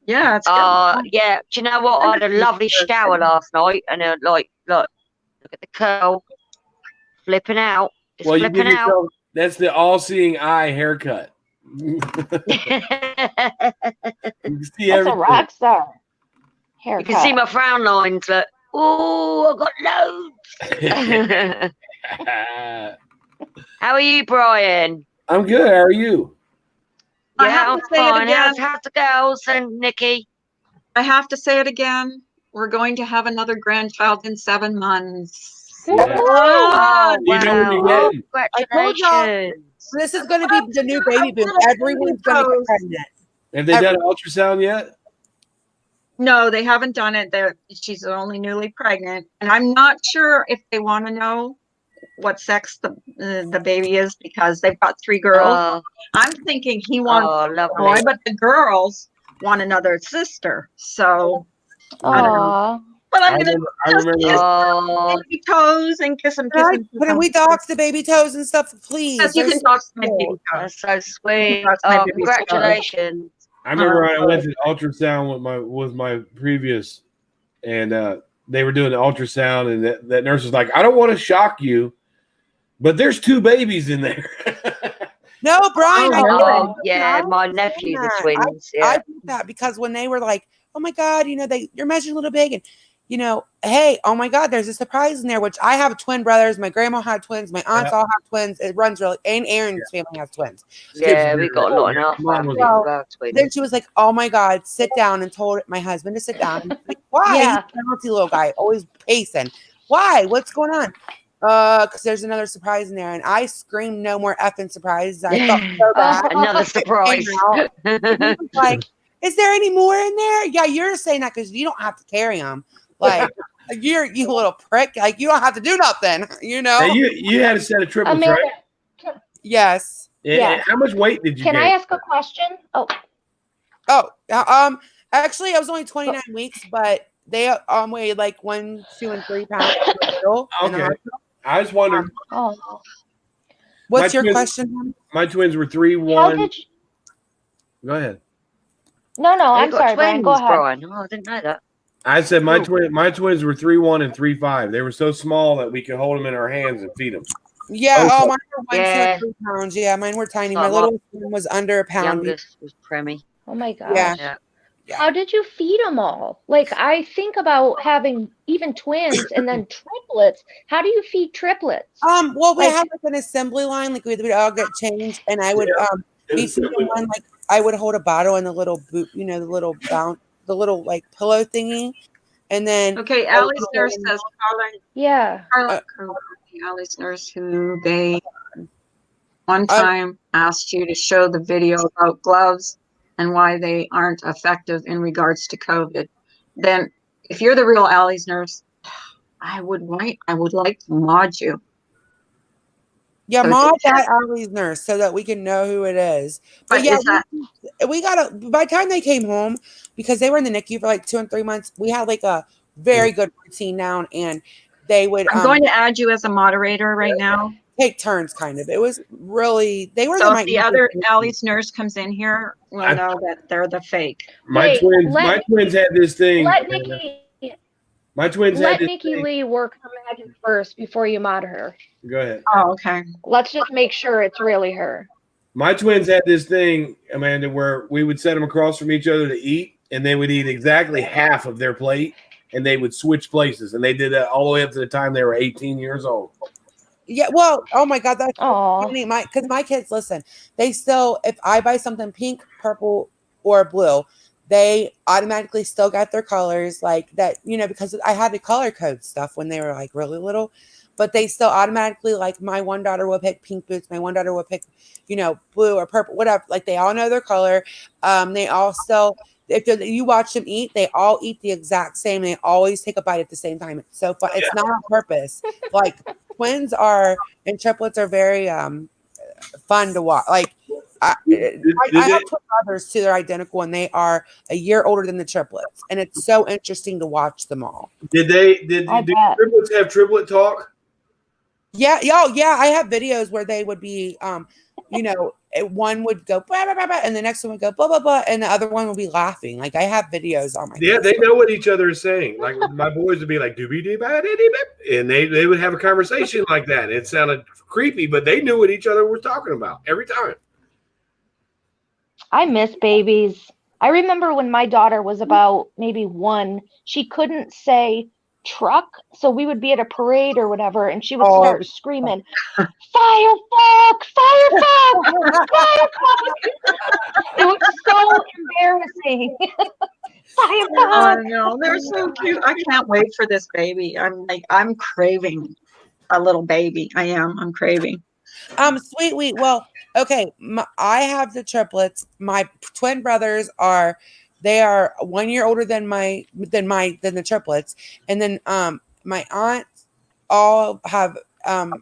Yeah, it's good. Yeah. Do you know what? I had a lovely shower last night, and look at the curl, flipping out. It's Well, you flipping give out. yourself that's the all-seeing eye haircut. You can see That's a everything. rock star You haircut. can see my frown lines. Look. Oh, I got loads. How are you, Brian? I'm good. How are you? I Yeah, have I'm to say it fine. again. How's the girls and Nikki? I have to say it again. We're going to have another grandchild in 7 months. Yeah. Oh, You know when wow. you're Oh, getting. I told y'all congratulations. this is going to be the new baby boom. Everyone's going to get pregnant. Have they done an ultrasound yet? No, they haven't done it. She's only newly pregnant, and I'm not sure if they want to know what sex the baby is because they've got 3 girls. Oh, I'm thinking he wants a boy, lovely. but the girls want another sister. So I don't know. Aw. But I I'm gonna remember. Oh, baby toes and kiss him. Can we dox the baby toes and stuff, please? Yes, you They're can talk to my so baby cool. toes. that's so sweet. That's my Oh, baby congratulations. I remember I went to the ultrasound with my previous, and they were doing the ultrasound, and that nurse was like, "I don't want to shock you, but there's 2 babies in there." No, Brian. Oh, yeah, my nephews are twins. I Yeah. did that because when they were like, "Oh my God, you're measuring a little big," and hey, oh my God, there's a surprise in there. Which I have twin brothers. My grandma had twins. My aunts all have twins. It runs really, and Aaron's family has twins. Yeah, we got a lot in our family as well, Then twins. she was like, "Oh my God, sit down," and told my husband to sit down. And he's like, why? Yeah. He's a bouncy little guy, always pacing. Why? What's going on? Because there's another surprise in there, and I screamed, "No more effing surprises!" I felt so bad. Another surprise. And he was like, "Is there any more in there?" Yeah, you're saying that because you don't have to carry them. Like you little prick. Like you don't have to do nothing. Now, you had a set of triplets, Amanda, right? Yes. Yeah. How much weight did you can gain? I ask a question? Actually, I was only 29 weeks, but they weighed like 1, 2, and 3 pounds. Okay. I was wondering. Oh. What's your question? My twins were 3, 1. How did you? Go ahead. No, I'm got sorry, Brian. Go twins, ahead. Brian. Oh, I didn't know that. I said my twins were 3, 1, and 3, 5. They were so small that we could hold them in our hands and feed them. Yeah. Okay. Oh, mine were 1, 2, and 3 pounds. Yeah, mine were tiny. My little one was under a pound. Youngest was preemie. Oh my gosh. Yeah. How did you feed them all? Like, I think about having even twins and then triplets. How do you feed triplets? Well, we had like an assembly line, like we'd all get changed, and I would be feeding one, like I would hold a bottle in the little boot, the little like pillow thingy, and then Okay, Allie's nurse says Yeah. Allie's nurse who they one time asked you to show the video about gloves and why they aren't effective in regards to COVID. Then if you're the real Allie's nurse, I would like to mod you. Yeah, So mod it's a that Allie's nurse so that we can know who it is. But But yeah, is that- we got by the time they came home, because they were in the NICU for like 2 and 3 months, we had like a very good routine down, and they would I'm going to add you as a moderator right now. take turns kind of. It was really, they were So the if the other Allie's nurse comes in here, we'll know that they're the fake. My twins had this thing. Let Nikki. My twins Let had this Nikki thing. Lee work her magic first before you mod her. Go ahead. Oh, okay. Let's just make sure it's really her. My twins had this thing, Amanda, where we would set them across from each other to eat, and they would eat exactly half of their plate, and they would switch places. And they did that all the way up to the time they were 18 years old. Yeah, well, oh my God, that's funny. Because my kids, listen, they still, if I buy something pink, purple, or blue, they automatically still got their colors like that, because I had to color code stuff when they were like really little, but they still automatically, like my one daughter will pick pink boots, my one daughter will pick, blue or purple, whatever. Like they all know their color. They all still, if you watch them eat, they all eat the exact same. They always take a bite at the same time. It's so fun. It's not on purpose. Like twins and triplets are very fun to watch. Like I have twin brothers too. They're identical, and they are a year older than the triplets, and it's so interesting to watch them all. Did triplets have triplet talk? Yeah, yeah. I have videos where they would be, one would go blah, blah, blah, blah, and the next one would go blah blah blah, and the other one would be laughing. Like I have videos on my. Yeah, they know what each other is saying. Like my boys would be like doobie dee ba dee dee bip, and they would have a conversation like that. It sounded creepy, but they knew what each other were talking about every time. I miss babies. I remember when my daughter was about maybe 1, she couldn't say truck, so we would be at a parade or whatever, and she would start screaming, "Firefuck! Firefuck! Firefuck!" It was so embarrassing. Oh no, they're so cute. I can't wait for this baby. I'm craving a little baby. I'm craving. Sweet wheat. Well, okay. I have the triplets. My twin brothers they are 1 year older than the triplets, and then my aunts all have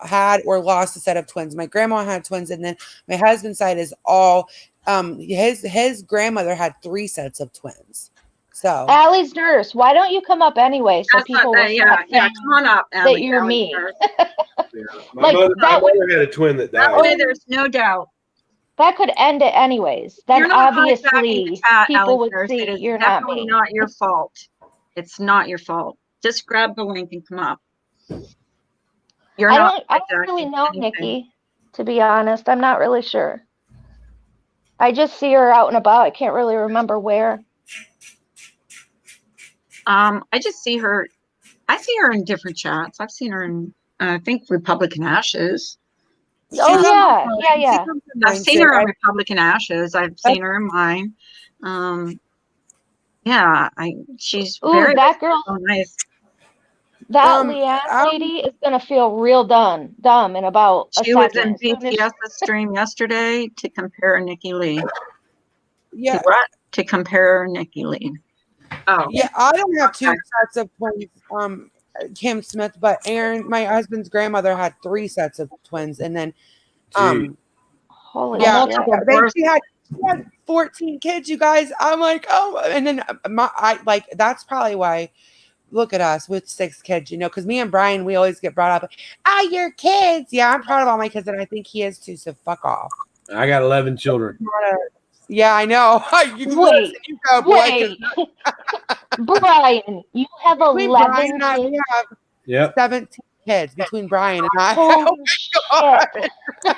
had or lost a set of twins. My grandma had twins, and then my husband's side is all his grandmother had 3 sets of twins. So Allie's nurse, why don't you come up anyway so people will yeah, come on up, that you're me. My mother had a twin that died. Oh, there's no doubt. That could end it anyways. Then obviously people would Nurse. see It is you're not definitely me. not your fault. It's not your fault. Just grab the link and come up. I don't really know Nikki, to be honest. I'm not really sure. I just see her out and about. I can't really remember where. I just see her. I see her in different chats. I've seen her in, I think, Republican Ashes. Oh yeah. I've seen her in Republican Ashes. I've seen her in mine. Yeah, she's very that girl. so nice. That Leanne lady is gonna feel real dumb in about a second. She was in BTS's stream yesterday to compare Nikki Lee. Yeah. To compare Nikki Lee. Oh. Yeah, I don't have 2 sets of twins, Kim Smith, but Aaron, my husband's grandmother, had 3 sets of twins, and then holy she had 14 kids, you guys. I'm like, oh, and then that's probably why. Look at us with 6 kids, because me and Brian, we always get brought up. Your kids. Yeah, I'm proud of all my kids, and I think he is too. So fuck off. I got 11 children. Yeah, I know. Wait. Brian, you have 11 kids. We have 17 kids between Brian and I. Oh, shit.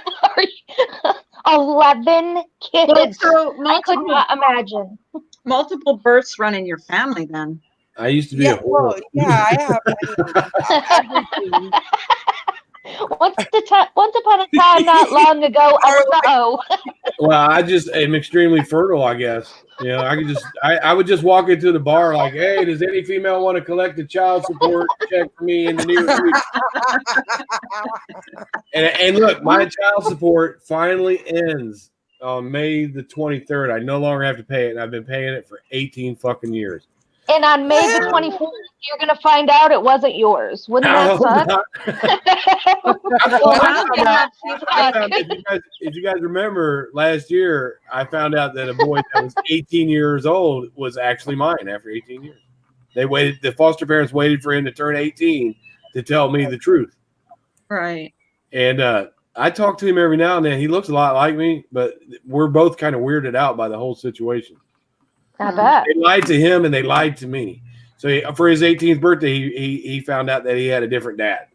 11 kids. So I could not imagine. Multiple births run in your family then. I used to be a whore. I have everything. Once upon a time, not long ago, I was Well, I just am extremely fertile, I guess. I would just walk into the bar like, hey, does any female want to collect a child support check for me in the near future? And look, my child support finally ends on May the 23rd. I no longer have to pay it, and I've been paying it for 18 fucking years. And on May the 24th, you're going to find out it wasn't yours. Wouldn't that suck? If you guys remember, last year, I found out that a boy that was 18 years old was actually mine after 18 years. The foster parents waited for him to turn 18 to tell me the truth. Right. And I talk to him every now and then. He looks a lot like me, but we're both kind of weirded out by the whole situation. I bet. They lied to him and they lied to me. So for his 18th birthday, he found out that he had a different dad.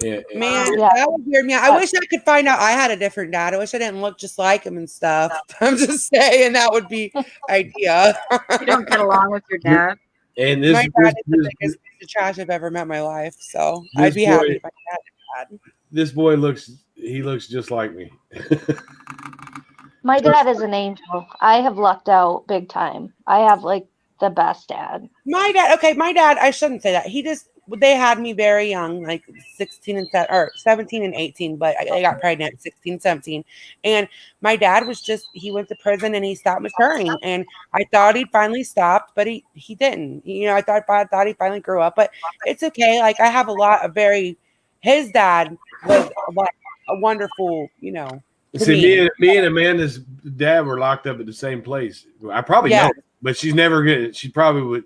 Yeah, that would weird me out. I wish I could find out I had a different dad. I wish I didn't look just like him and stuff. I'm just saying that would be idea. You don't get along with your dad. And my dad is the biggest piece of trash I've ever met in my life. So I'd be happy if I had a dad. This boy looks just like me. My dad is an angel. I have lucked out big time. I have the best dad. My dad, I shouldn't say that. They had me very young, like 17 and 18, but I got pregnant at 16, 17. And my dad he went to prison and he stopped maturing. And I thought he'd finally stopped, but he didn't. I thought he finally grew up, but it's okay. I have his dad was a lot a wonderful, to See, me and Amanda's dad were locked up at the same place. I probably Yeah. know, but she's never gonna. She probably would,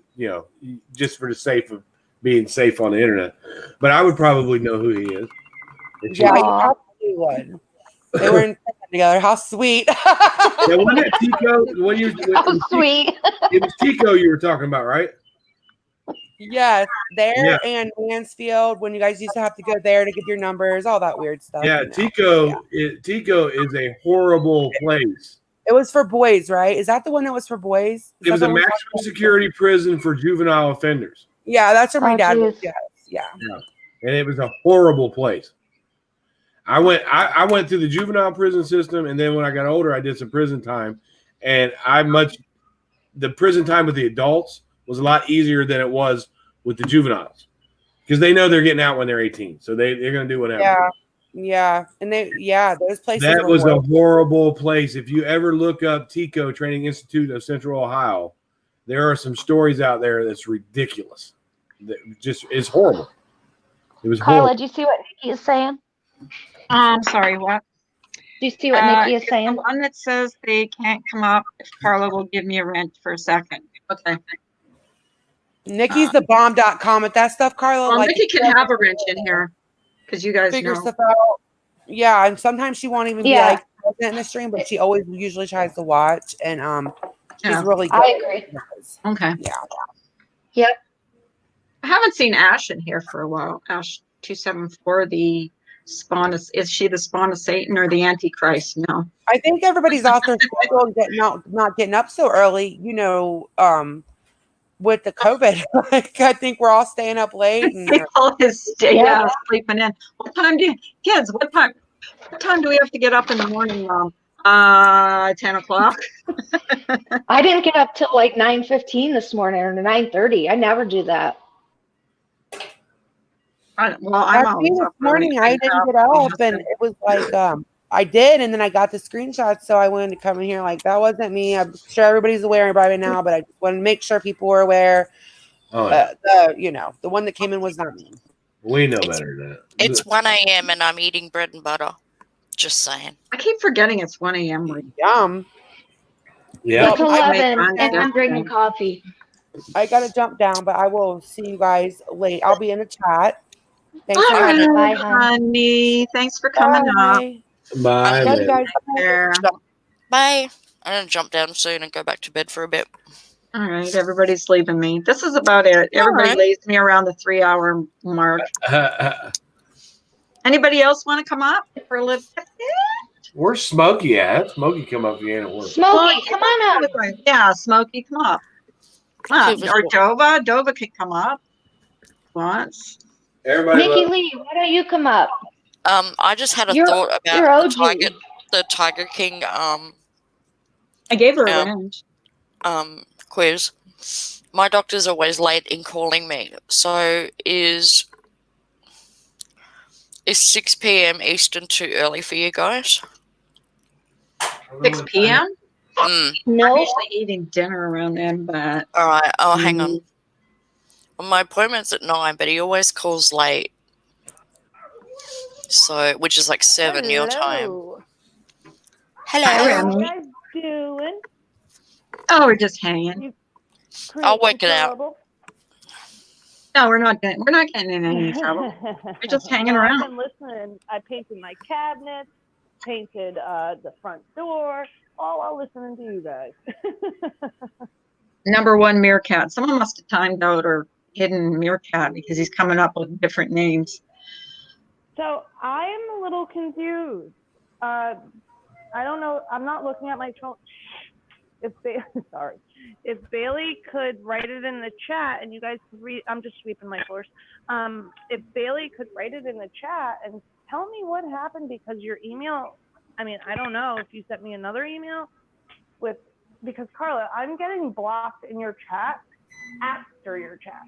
just for the sake of being safe on the internet. But I would probably know who he is. If she- Yeah, you Aw. probably would. They were in prison together. How sweet. Yeah, wasn't it Tico? Oh, sweet. It was Tico you were talking about, right? Yes, there Yeah. and Mansfield, when you guys used to have to go there to give your numbers, all that weird stuff. Yeah, Tico. Tico is a horrible place. It was for boys, right? Is that the one that was for boys? It was a maximum security prison for juvenile offenders. Yeah, that's where my Oh, dad was. geez. Yes, yeah. And it was a horrible place. I went through the juvenile prison system, and then when I got older, I did some prison time, and the prison time with the adults was a lot easier than it was with the juveniles because they know they're getting out when they're 18, so they're going to do whatever. Yeah, and those places. That were was a horrible. horrible place. If you ever look up TICO, Training Institute of Central Ohio, there are some stories out there that's ridiculous. That just is horrible. It was Carla, horrible. do you see what Nikki is saying? I'm sorry, what? Do you see what Nikki is It's saying? the one that says they can't come up if Carla will give me a wrench for a second. Okay. Nikki's the bomb.com at that stuff, Carla. Well, like Nikki can have a wrench in here because you guys figure know. stuff out. Yeah, and sometimes she won't even be Yeah. like present in the stream, but she always usually tries to watch, and she's Yeah. really good. I agree. Okay. Yeah. Yep. I haven't seen Ash in here for a while. Ash 274, the spawn is she the spawn of Satan or the Antichrist? No. I think everybody's off their schedule and not getting up so early, with the COVID. Like, I think we're all staying up late. And, People is Yeah. sleeping in. What time do you, kids? What time do we have to get up in the morning, Mom? 10 o'clock. I didn't get up till like 9:15 this morning or 9:30. I never do that. I'm actually, always this up morning early. I didn't get up, and it was like I did, and then I got the screenshots, so I wanted to come in here like that wasn't me. I'm sure everybody's aware by now, but I just wanted to make sure people were aware. Oh, yeah. The one that came in was not me. We know better than that. It's 1 a.m. and I'm eating bread and butter. Just saying. I keep forgetting it's 1 a.m. Yum. Yeah. It's Well, 11 and I'm drinking coffee. I gotta jump down, but I will see you guys late. I'll be in the chat. Thanks All for right, having me. Bye, hon. honey. Thanks for coming up. Bye. Bye, Love man. you guys. There. Bye. I'm going to jump down soon and go back to bed for a bit. All right, everybody's leaving me. This is about it. Everybody right. lays me around the 3-hour mark. Anybody else want to come up for a little? Where's Smokey at? Smokey come up here and work. Smokey, come on up. Yeah, Smokey, come up. Come up. Who's- Or Dova. Dova can come up. Once. Everybody Nikki look. Lee, why don't you come up? I just had a You're- thought you're about the OG. Tiger King I gave her a Yeah. wrench. quiz. My doctor's always late in calling me. So is 6 p.m. Eastern too early for you guys? 6 p.m. Mm. I'm No. usually eating dinner around then, but All right. Oh, hang on. Well, my appointment's at 9, but he always calls late. So, which is like 7 your time. Hello. Hi, Hello. Remy. How you guys doing? Oh, we're just hanging. I'll work it out. Trouble? No, we're not getting in any trouble. We're just hanging No, around. I've been listening. I painted my cabinets, painted the front door, all while listening to you guys. Number one meerkat. Someone must have timed out or hidden meerkat because he's coming up with different names. So I am a little confused. I don't know. I'm not looking at my phone. If Bailey could write it in the chat and you guys could read, I'm just sweeping my floors. If Bailey could write it in the chat and tell me what happened, because your email, I mean, I don't know if you sent me another email because Carla, I'm getting blocked in your chat after your chat.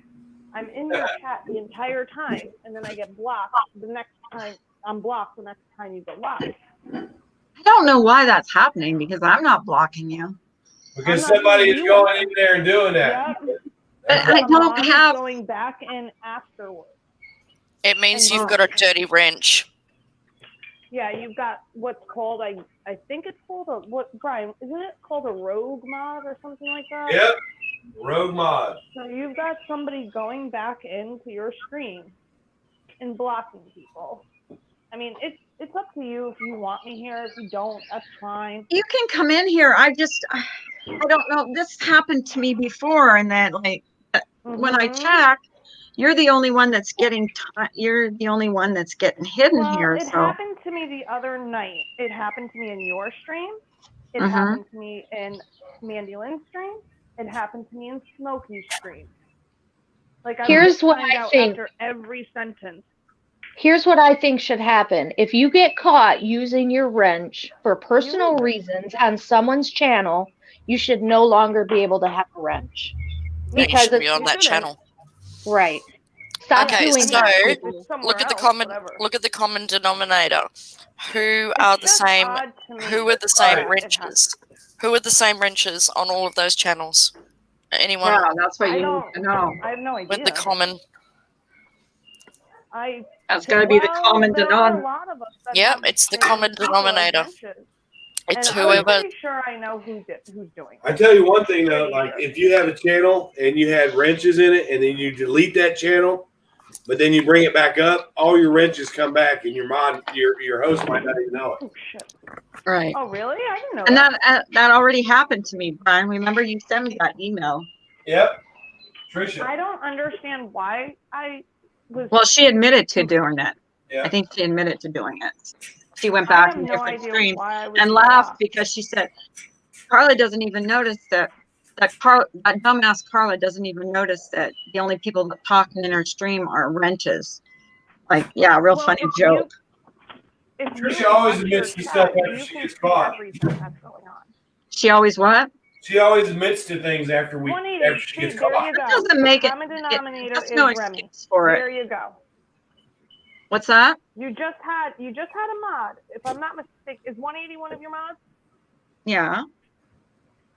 I'm in your chat the entire time, and then I get blocked the next time. I'm blocked the next time you go live. I don't know why that's happening because I'm not blocking you. Because I'm not somebody doing is you going one. in there and doing that. Yep. But I My don't mom is have. going back in afterwards. It means And you've got a dirty wrench. Yeah, you've got what's called, I think it's called Brian, isn't it called a rogue mod or something like that? Yep. Rogue mod. So you've got somebody going back into your screen and blocking people. I mean, it's up to you if you want me here. If you don't, that's fine. You can come in here. I don't know. This happened to me before, and that when I check, you're the only one that's getting hidden Well, here. it So happened to me the other night. It happened to me in your stream. It happened to me in Mandy Lynn's stream. It happened to me in Smokey's stream. Like, I Here's what timed I out think. after every sentence. Here's what I think should happen. If you get caught using your wrench for personal reasons on someone's channel, you should no longer be able to have a wrench. No, you Because shouldn't be it's on that channel. right. Stop Okay, doing so that, people. look at the else, common denominator. Who are the same? Who are the same wrenches? Who are the same wrenches on all of those channels? Anyone? yeah, that's what you need to know. I have no idea. With the common. That's got to be the common there are denominator. a lot of us that Yeah, have it's the the same common people as denominator. wrenches. It's And whoever. I'm pretty sure I know who's doing it. I tell you one thing though, like if you have a channel and you had wrenches in it, and then you delete that channel, but then you bring it back up, all your wrenches come back, and your host might not even know it. Oh shit! Right. Oh really? I didn't know And that. that already happened to me, Brian. Remember you sent me that email. Yep. Trisha. I don't understand why I was. Well, she admitted to doing it. Yeah. I think she admitted to doing it. She went back in different streams and laughed because she said Carla doesn't even notice that dumbass Carla doesn't even notice that the only people that talk in her stream are wrenches. Like, yeah, real funny joke. Trisha always admits to stuff after she gets caught. She always what? She always admits to things after she gets caught. There you go. That doesn't make it. Common denominator That's is no Remy. excuse for it. There you go. What's that? You just had a mod. If I'm not mistaken, is 180 one of your mods? Yeah.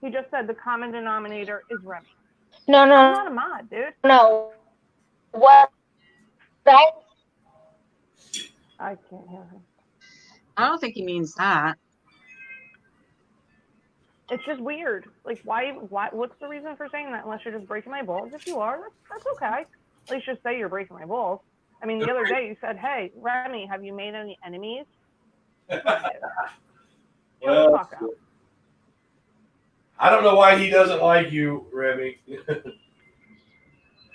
He just said the common denominator is Remy. No. I'm not a mod, dude. No. What? I can't hear him. I don't think he means that. It's just weird. Like, why? What's the reason for saying that? Unless you're just breaking my balls. If you are, that's okay. At least just say you're breaking my balls. I mean, the other day you said, "Hey, Remy, have you made any enemies?" Well, I don't know why he doesn't like you, Remy.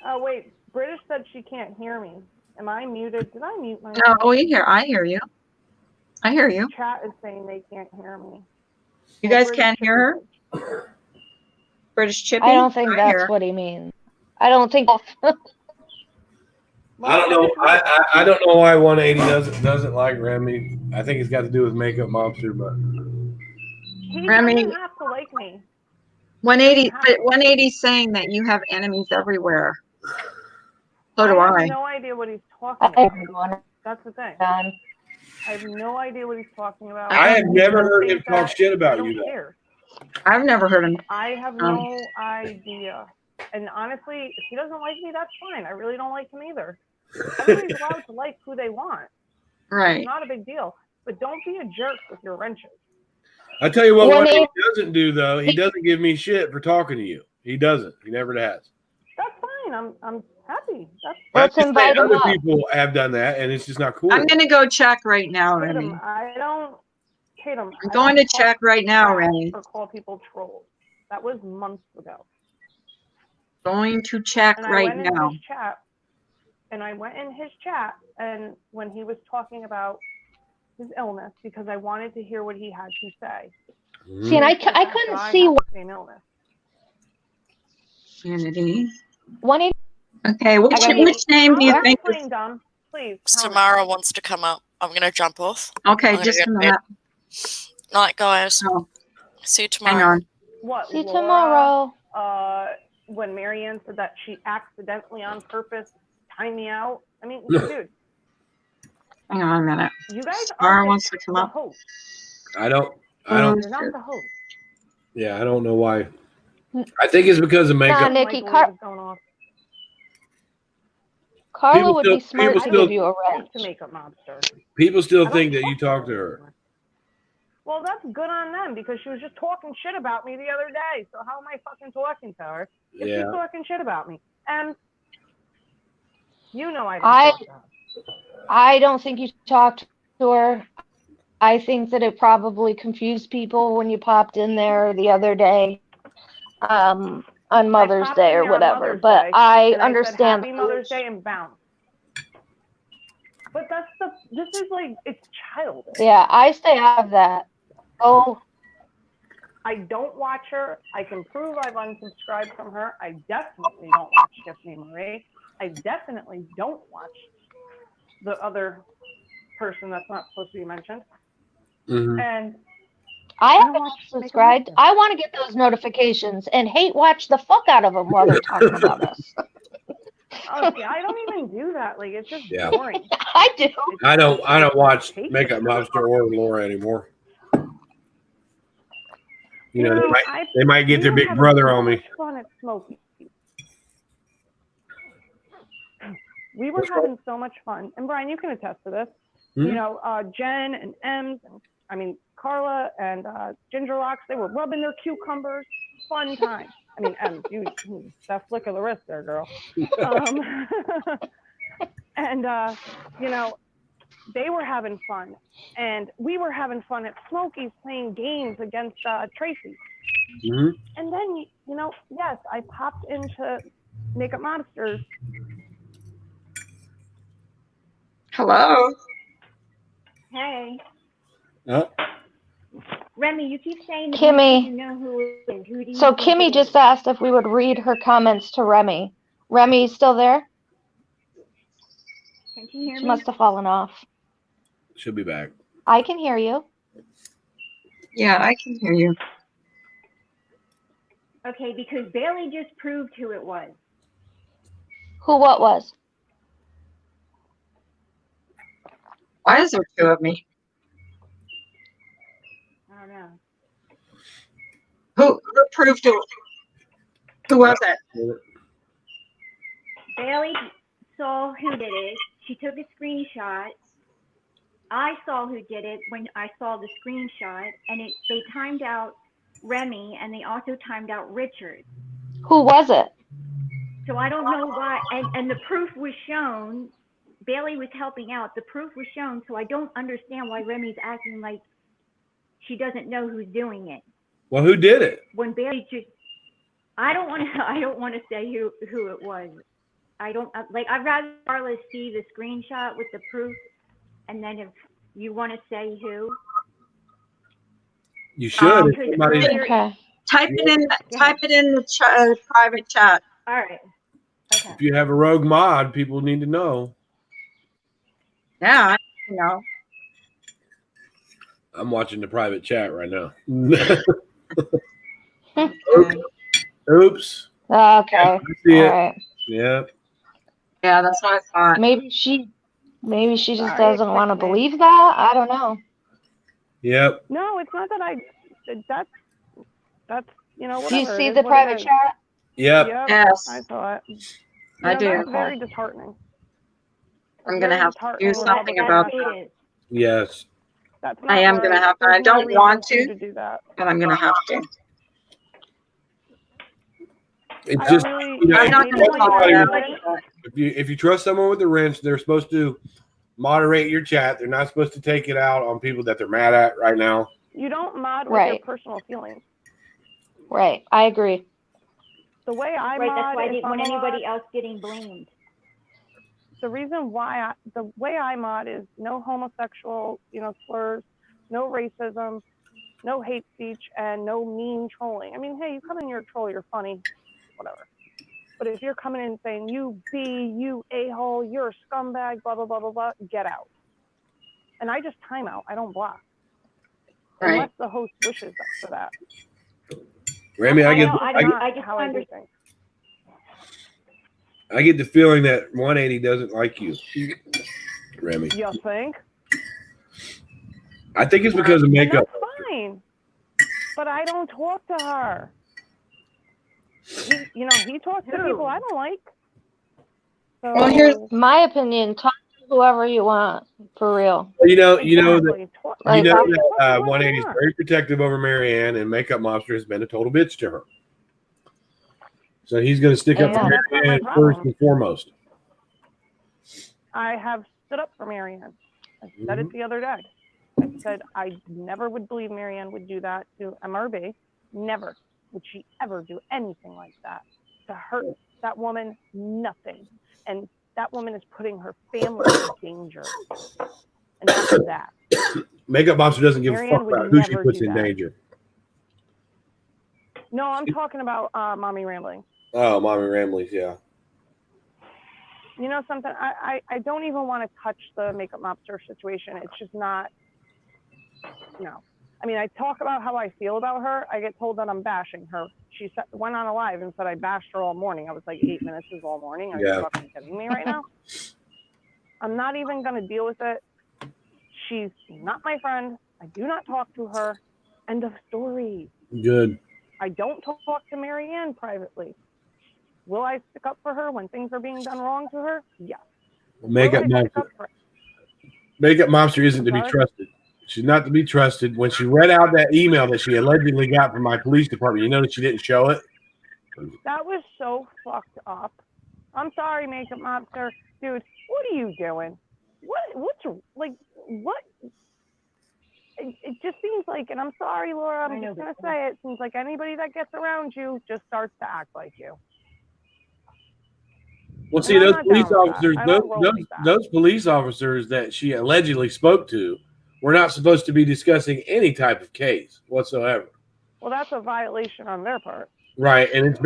Oh wait, British said she can't hear me. Am I muted? Did I mute myself? No, I hear you. I hear you. Chat is saying they can't hear me. You guys can't hear her? British Chippy? I don't think that's what he means. I don't think. I don't know. I don't know why 180 doesn't like Remy. I think it's got to do with Makeup Monster, but He Remy, doesn't have to like me. 180, but 180 saying that you have enemies everywhere. So do I I. have no idea what he's talking about. That's the thing. I have no idea what he's talking about. I have never heard him talk shit about you, though. I've never heard him. I have no idea. And honestly, if he doesn't like me, that's fine. I really don't like him either. Everybody's allowed to like who they want. Right. It's not a big deal. But don't be a jerk with your wrenches. I tell you what he doesn't do, though. He doesn't give me shit for talking to you. He doesn't. He never has. That's fine. I'm happy. Let's invite him other up. people have done that, and it's just not cool. I'm going to go check right now, Remy. Tatum, I'm going to check right now, Remy. Or call people trolls. That was months ago. Going to check right now. I went in his chat, and when he was talking about his illness, because I wanted to hear what he had to say. See, and I couldn't see what. Same illness. Unity. 180. Okay, which name do you think? Please. Samara wants to come up. I'm going to jump off. Okay, just a minute. Night, guys. Oh. See you tomorrow. Hang on. What? See you tomorrow. When Marianne said that she accidentally on purpose timed me out. I mean, dude. Hang on a minute. You guys Samara are wants to come up. Host. I don't. You're not the host. Yeah, I don't know why. I think it's because of makeup. Nikki, Carla People would still- be smart people to still- give you a Talk wrench. to Makeup Mobster. People still I don't think that you talk talk to her. Well, that's good on them because she was just talking shit about me the other day. So how am I fucking talking to her if Yeah. she's talking shit about me? And you know I don't I talk to her. I don't think you talked to her. I think that it probably confused people when you popped in there the other day, on Mother's popped Day in or there on whatever. Mother's But Day, I and I said understand. Happy Mother's Day and bounced. But this is like, it's childish. Yeah, I stay out of that. Oh, I don't watch her. I can prove I've unsubscribed from her. I definitely don't watch Tiffany Marie. I definitely don't watch the other person that's not supposed to be mentioned. Mhm. And I don't haven't watch subscribed. I want to get those notifications and hate watch the fuck out of them while they're talking about us. Oh, see, I don't even do that. Like, it's just Yeah. boring. I do. I don't watch Makeup Mobster or Laura anymore. You know, they might get their big brother on me. Fun at Smokey. We were having so much fun, and Brian, you can attest to this. Hmm? You know, Jen and Ems, and Carla and Ginger Rocks, they were rubbing their cucumbers. Fun time. I mean, Ems, that flick of the wrist there, girl. And you know, they were having fun, and we were having fun at Smokey's playing games against Tracy. Mm-hmm. And then, you know, yes, I popped into Makeup Monsters. Hello. Hey, Oh. Remy, you keep saying that Kimmy. you know who it is. Who do you So think Kimmy it just is? asked if we would read her comments to Remy. Remy, you still there? Can you hear She me? must have fallen off. She'll be back. I can hear you. Yeah, I can hear you. Okay, because Bailey just proved who it was. Who what was? Why is there two of me? I don't know. Who proved it? Who was it? Bailey saw who did it. She took a screenshot. I saw who did it when I saw the screenshot, and they timed out Remy, and they also timed out Richard. Who was it? So I don't know why, and the proof was shown. Bailey was helping out. The proof was shown, so I don't understand why Remy's acting like she doesn't know who's doing it. Well, who did it? When Bailey just, I don't want to say who it was. I don't like. I'd rather Carla see the screenshot with the proof, and then if you want to say who, You should. because earlier, Type it in the private chat. all right. Okay. If you have a rogue mod, people need to know. Yeah, you know. I'm watching the private chat right now. Okay. Oops. Okay. I see it. All right. Yep. Yeah, that's what I thought. Maybe she just Sorry, doesn't want to quick, man. believe that. I don't know. Yep. No, it's not that that's you know, Do whatever. you see it is the what it private is. chat? Yep. Yes. I saw it. I do. That's very disheartening. I'm gonna Very have to disheartening do when something public about message- that. Yes. That's I not am gonna right. have to. There's I no don't reason want for you to, do that. but I'm gonna have to. It's I just really- you know, I'm if not you gonna trust call somebody- it out. if you trust someone with a wrench, they're supposed to moderate your chat. They're not supposed to take it out on people that they're mad at right now. You don't mod with your Right. personal feelings. Right. I agree. The way I Right. mod, That's why I if didn't I'm want anybody allowed- else getting blamed. the reason why the way I mod is no homosexual, slurs, no racism, no hate speech, and no mean trolling. I mean, hey, you come in, you're a troll, you're funny, whatever. But if you're coming in saying you a-hole, you're a scumbag, blah blah blah blah blah, get out. And I just time out. I don't block unless the host wishes for that. Remy, I get how I do things. I get the feeling that 180 doesn't like you, Remy. You think? I think it's because of makeup. And that's fine. But I don't talk to her. He talks to people I don't like. So, Well, here's My opinion, talk to whoever you want, for real. Well, you know that exactly. Like, Talk to 180 is whoever you very protective over Marianne, and Makeup Monster has been a total bitch to her. So he's going to stick up for Yeah. That's not my Marianne first problem. and foremost. I have stood up for Marianne. I said it the other day. I said I never would believe Marianne would do that to MRB. Never would she ever do anything like that to hurt that woman. Nothing. And that woman is putting her family in danger. And that's that. Makeup Monster doesn't give Marianne a fuck would about who she never puts do in that. danger. No, I'm talking about Mommy Rambling. Oh, Mommy Ramblings, yeah. You know something? I don't even want to touch the Makeup Mobster situation. It's just not, no. I mean, I talk about how I feel about her. I get told that I'm bashing her. She went on a live and said I bashed her all morning. I was like, 8 minutes is all morning. Are you fucking kidding me right now? I'm not even going to deal with it. She's not my friend. I do not talk to her. End of story. Good. I don't talk to Marianne privately. Will I stick up for her when things are being done wrong to her? Yes. Makeup Monster isn't to be trusted. She's not to be trusted. When she read out that email that she allegedly got from my police department, you notice she didn't show it? That was so fucked up. I'm sorry, Makeup Mobster. Dude, what are you doing? What's like, what? It just seems like, and I'm sorry, Laura, I'm just going to say it seems like anybody that gets around you just starts to act like you. Well, see, those police officers, those police officers that she allegedly spoke to were not supposed to be discussing any type of case whatsoever. Well, that's a violation on their part. Right, and it's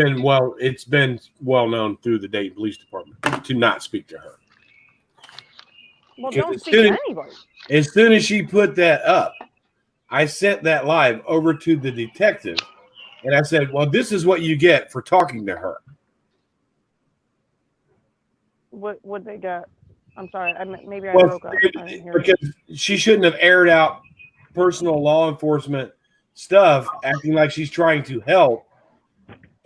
been well known through the Dayton Police Department to not speak to her. Well, don't speak to anybody. As soon as she put that up, I sent that live over to the detective, and I said, "Well, this is what you get for talking to her." What would they get? I'm sorry. Maybe I broke up. I didn't hear because she shouldn't have aired out personal law enforcement stuff, acting like she's trying to help,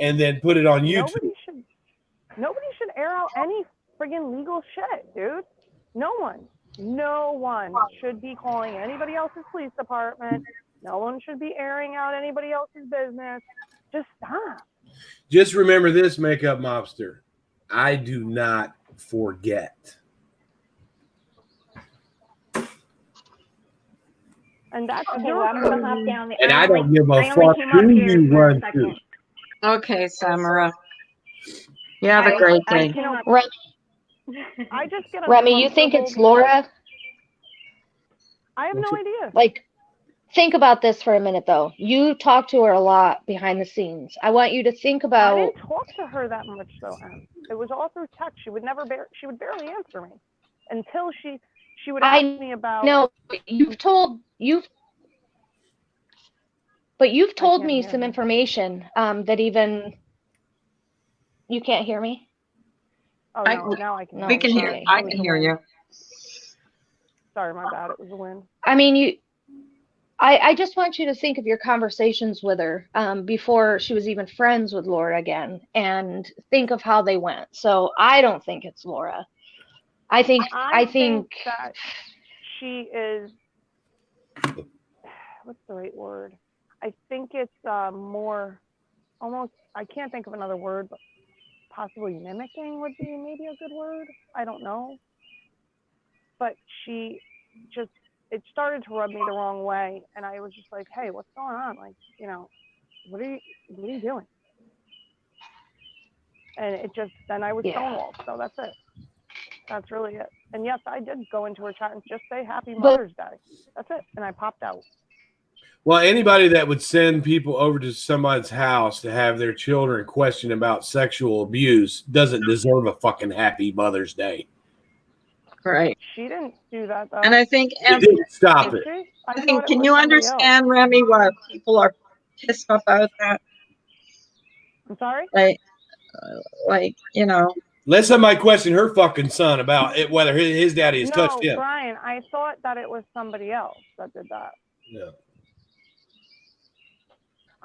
and then put it on YouTube. Nobody should air out any friggin' legal shit, dude. No one should be calling anybody else's police department. No one should be airing out anybody else's business. Just stop. Just remember this, Makeup Mobster. I do not forget. And that's I'm gonna hop down there. And I don't give a fuck who you run to. okay, Samara. You have a great day. I just get Remy, you think it's Laura? I have no idea. Like, think about this for a minute, though. You talk to her a lot behind the scenes. I want you to think about. I didn't talk to her that much, though. It was all through text. She would barely answer me until she would ask me about. No, you've told me some information that even you can't hear me. Oh no! Now I can. We can hear. I can hear you. Sorry, my bad. It was the wind. I mean, I just want you to think of your conversations with her before she was even friends with Laura again, and think of how they went. So I don't think it's Laura. I think that she is. What's the right word? I think it's more, almost. I can't think of another word, but possibly mimicking would be maybe a good word. I don't know. But she just, it started to rub me the wrong way, and I was just like, hey, what's going on? Like, what are you doing? And it just, then I was stonewalled. So that's it. That's really it. And yes, I did go into her chat and just say Happy Mother's Day. That's it. And I popped out. Well, anybody that would send people over to somebody's house to have their children question about sexual abuse doesn't deserve a fucking Happy Mother's Day. Right. She didn't do that, though. And I think, stop it. I think, can you understand, Remy, why people are pissed about that? I'm sorry? Like, Let somebody question her fucking son about it, whether his daddy has touched him. No, Brian, I thought that it was somebody else that did that. Yeah.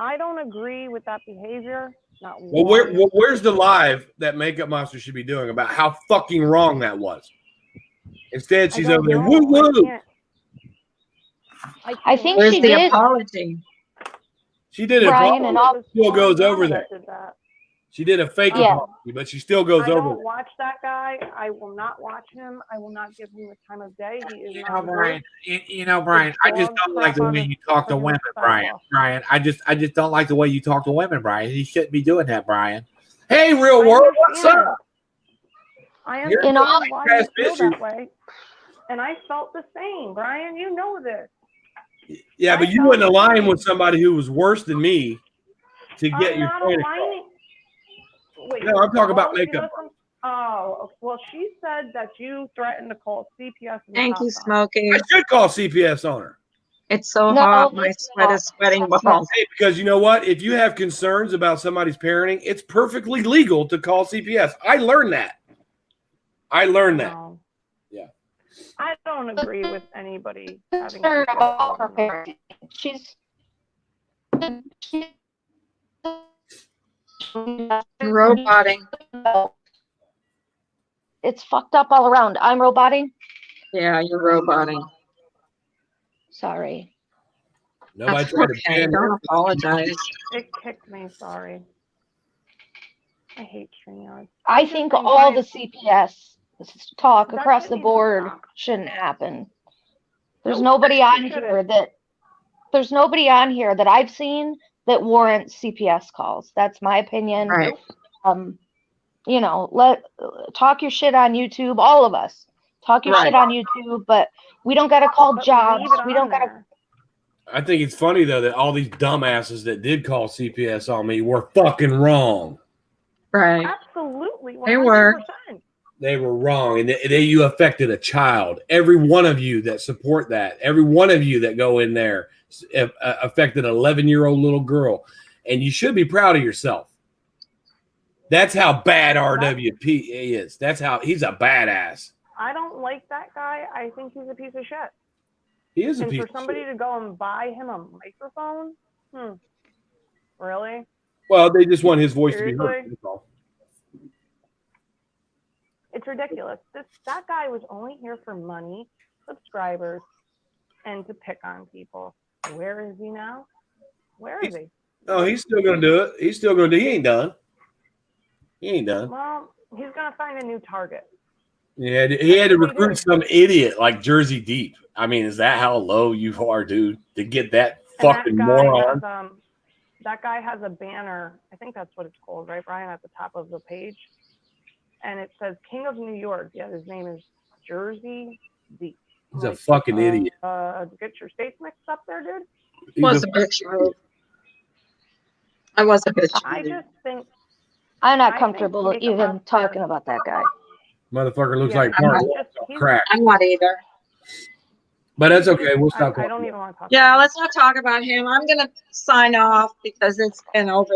I don't agree with that behavior. Not Well, one. where's the live that Makeup Monster should be doing about how fucking wrong that was? Instead, she's over there. Woo woo. I think Where's she the did. apology? She did it. Brian and all. Still goes over That there. did that. She did a fake Yeah. apology, but she still goes I over don't there. watch that guy. I will not watch him. I will not give him the time of day. He is not Brian. good. Brian. I just dog don't like the crap on way his you talk to freaking women, Brian. sidewalk. Brian, I just don't like the way you talk to women, Brian. You shouldn't be doing that, Brian. Hey, real I world, what's understand. up? I Here's understand the why you past feel issue. that way. And I felt the same, Brian. You know this. Yeah, but you wouldn't align with somebody who was worse than me to get I'm your not point across. aligning. Wait, No, I'm talking about all she makeup. doesn't- Oh, well, she said that you threatened to call CPS and Thank you, cops on her. Smokey. I should call CPS on her. It's so No, hot. My let's sweat not. is sweating Let's balls. Hey, because you know what? If you have concerns about somebody's parenting, it's perfectly legal to call CPS. I learned that. No. Yeah. I don't agree with anybody having Her CPS about calls her on them. parenting. She's Roboting. It's fucked up all around. I'm roboting. Yeah, you're roboting. Sorry. Nobody That's tried to okay. ban Don't her. apologize. It kicked me, sorry. I hate StreamYard. I think all the CPS talk That across shit the needs to board stop. shouldn't happen. There's Nope, nobody it on shouldn't. here that I've seen that warrants CPS calls. That's my opinion. Right. Talk your shit on YouTube, all of us. Talk your shit Right. on YouTube, but we don't got to call But jobs. leave it We on don't got to. there. I think it's funny though that all these dumbasses that did call CPS on me were fucking wrong. Right. Absolutely, 100%. They were. They were wrong, and you affected a child. Every one of you that support that, every one of you that go in there, affected an 11-year-old little girl, and you should be proud of yourself. That's how bad RWP is. That's how he's a badass. I don't like that guy. I think he's a piece of shit. He is a And piece for of somebody shit. to go and buy him a microphone, really? Well, they just want his voice to be heard. Seriously? That's all. It's ridiculous. That guy was only here for money, subscribers, and to pick on people. Where is he now? Where is he? Oh, he's still gonna do it. He's still gonna do. He ain't done. He ain't done. Well, he's gonna find a new target. Yeah, he had to recruit some idiot like Jersey Deep. I mean, is that how low you are, dude? To get that And fucking moron? That guy has a banner. I think that's what it's called, right, Brian? At the top of the page, and it says "King of New York." Yeah, his name is Jersey Deep. He's a fucking idiot. Get your states mixed up there, dude. Was a bitch move. I was a bitch. I just think I'm not I comfortable think even talking about that guy. Motherfucker looks Yeah, like he's Mark just- Wahlberg, he's- crack. I'm not either. But that's okay. We'll stop I talking. don't even want to talk. Yeah, let's not talk about him. I'm gonna sign off because it's been over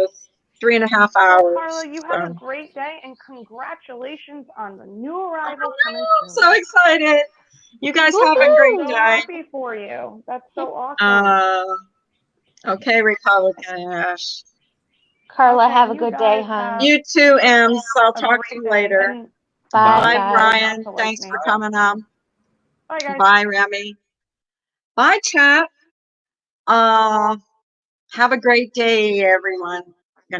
3.5 hours. Carla, you have a so. great day and congratulations on the new arrival coming I'm soon. so excited. You guys have a great So day. happy for you. That's so awesome. Okay, Republican Ash. Carla, Okay, have a you good day, guys hon. have You too, Ems. I'll a talk great to you day. later. And Bye, Bye, guys. Brian. to like Thanks me. for coming on. Bye, guys. Bye, Remy. Bye, chat. Have a great day, everyone.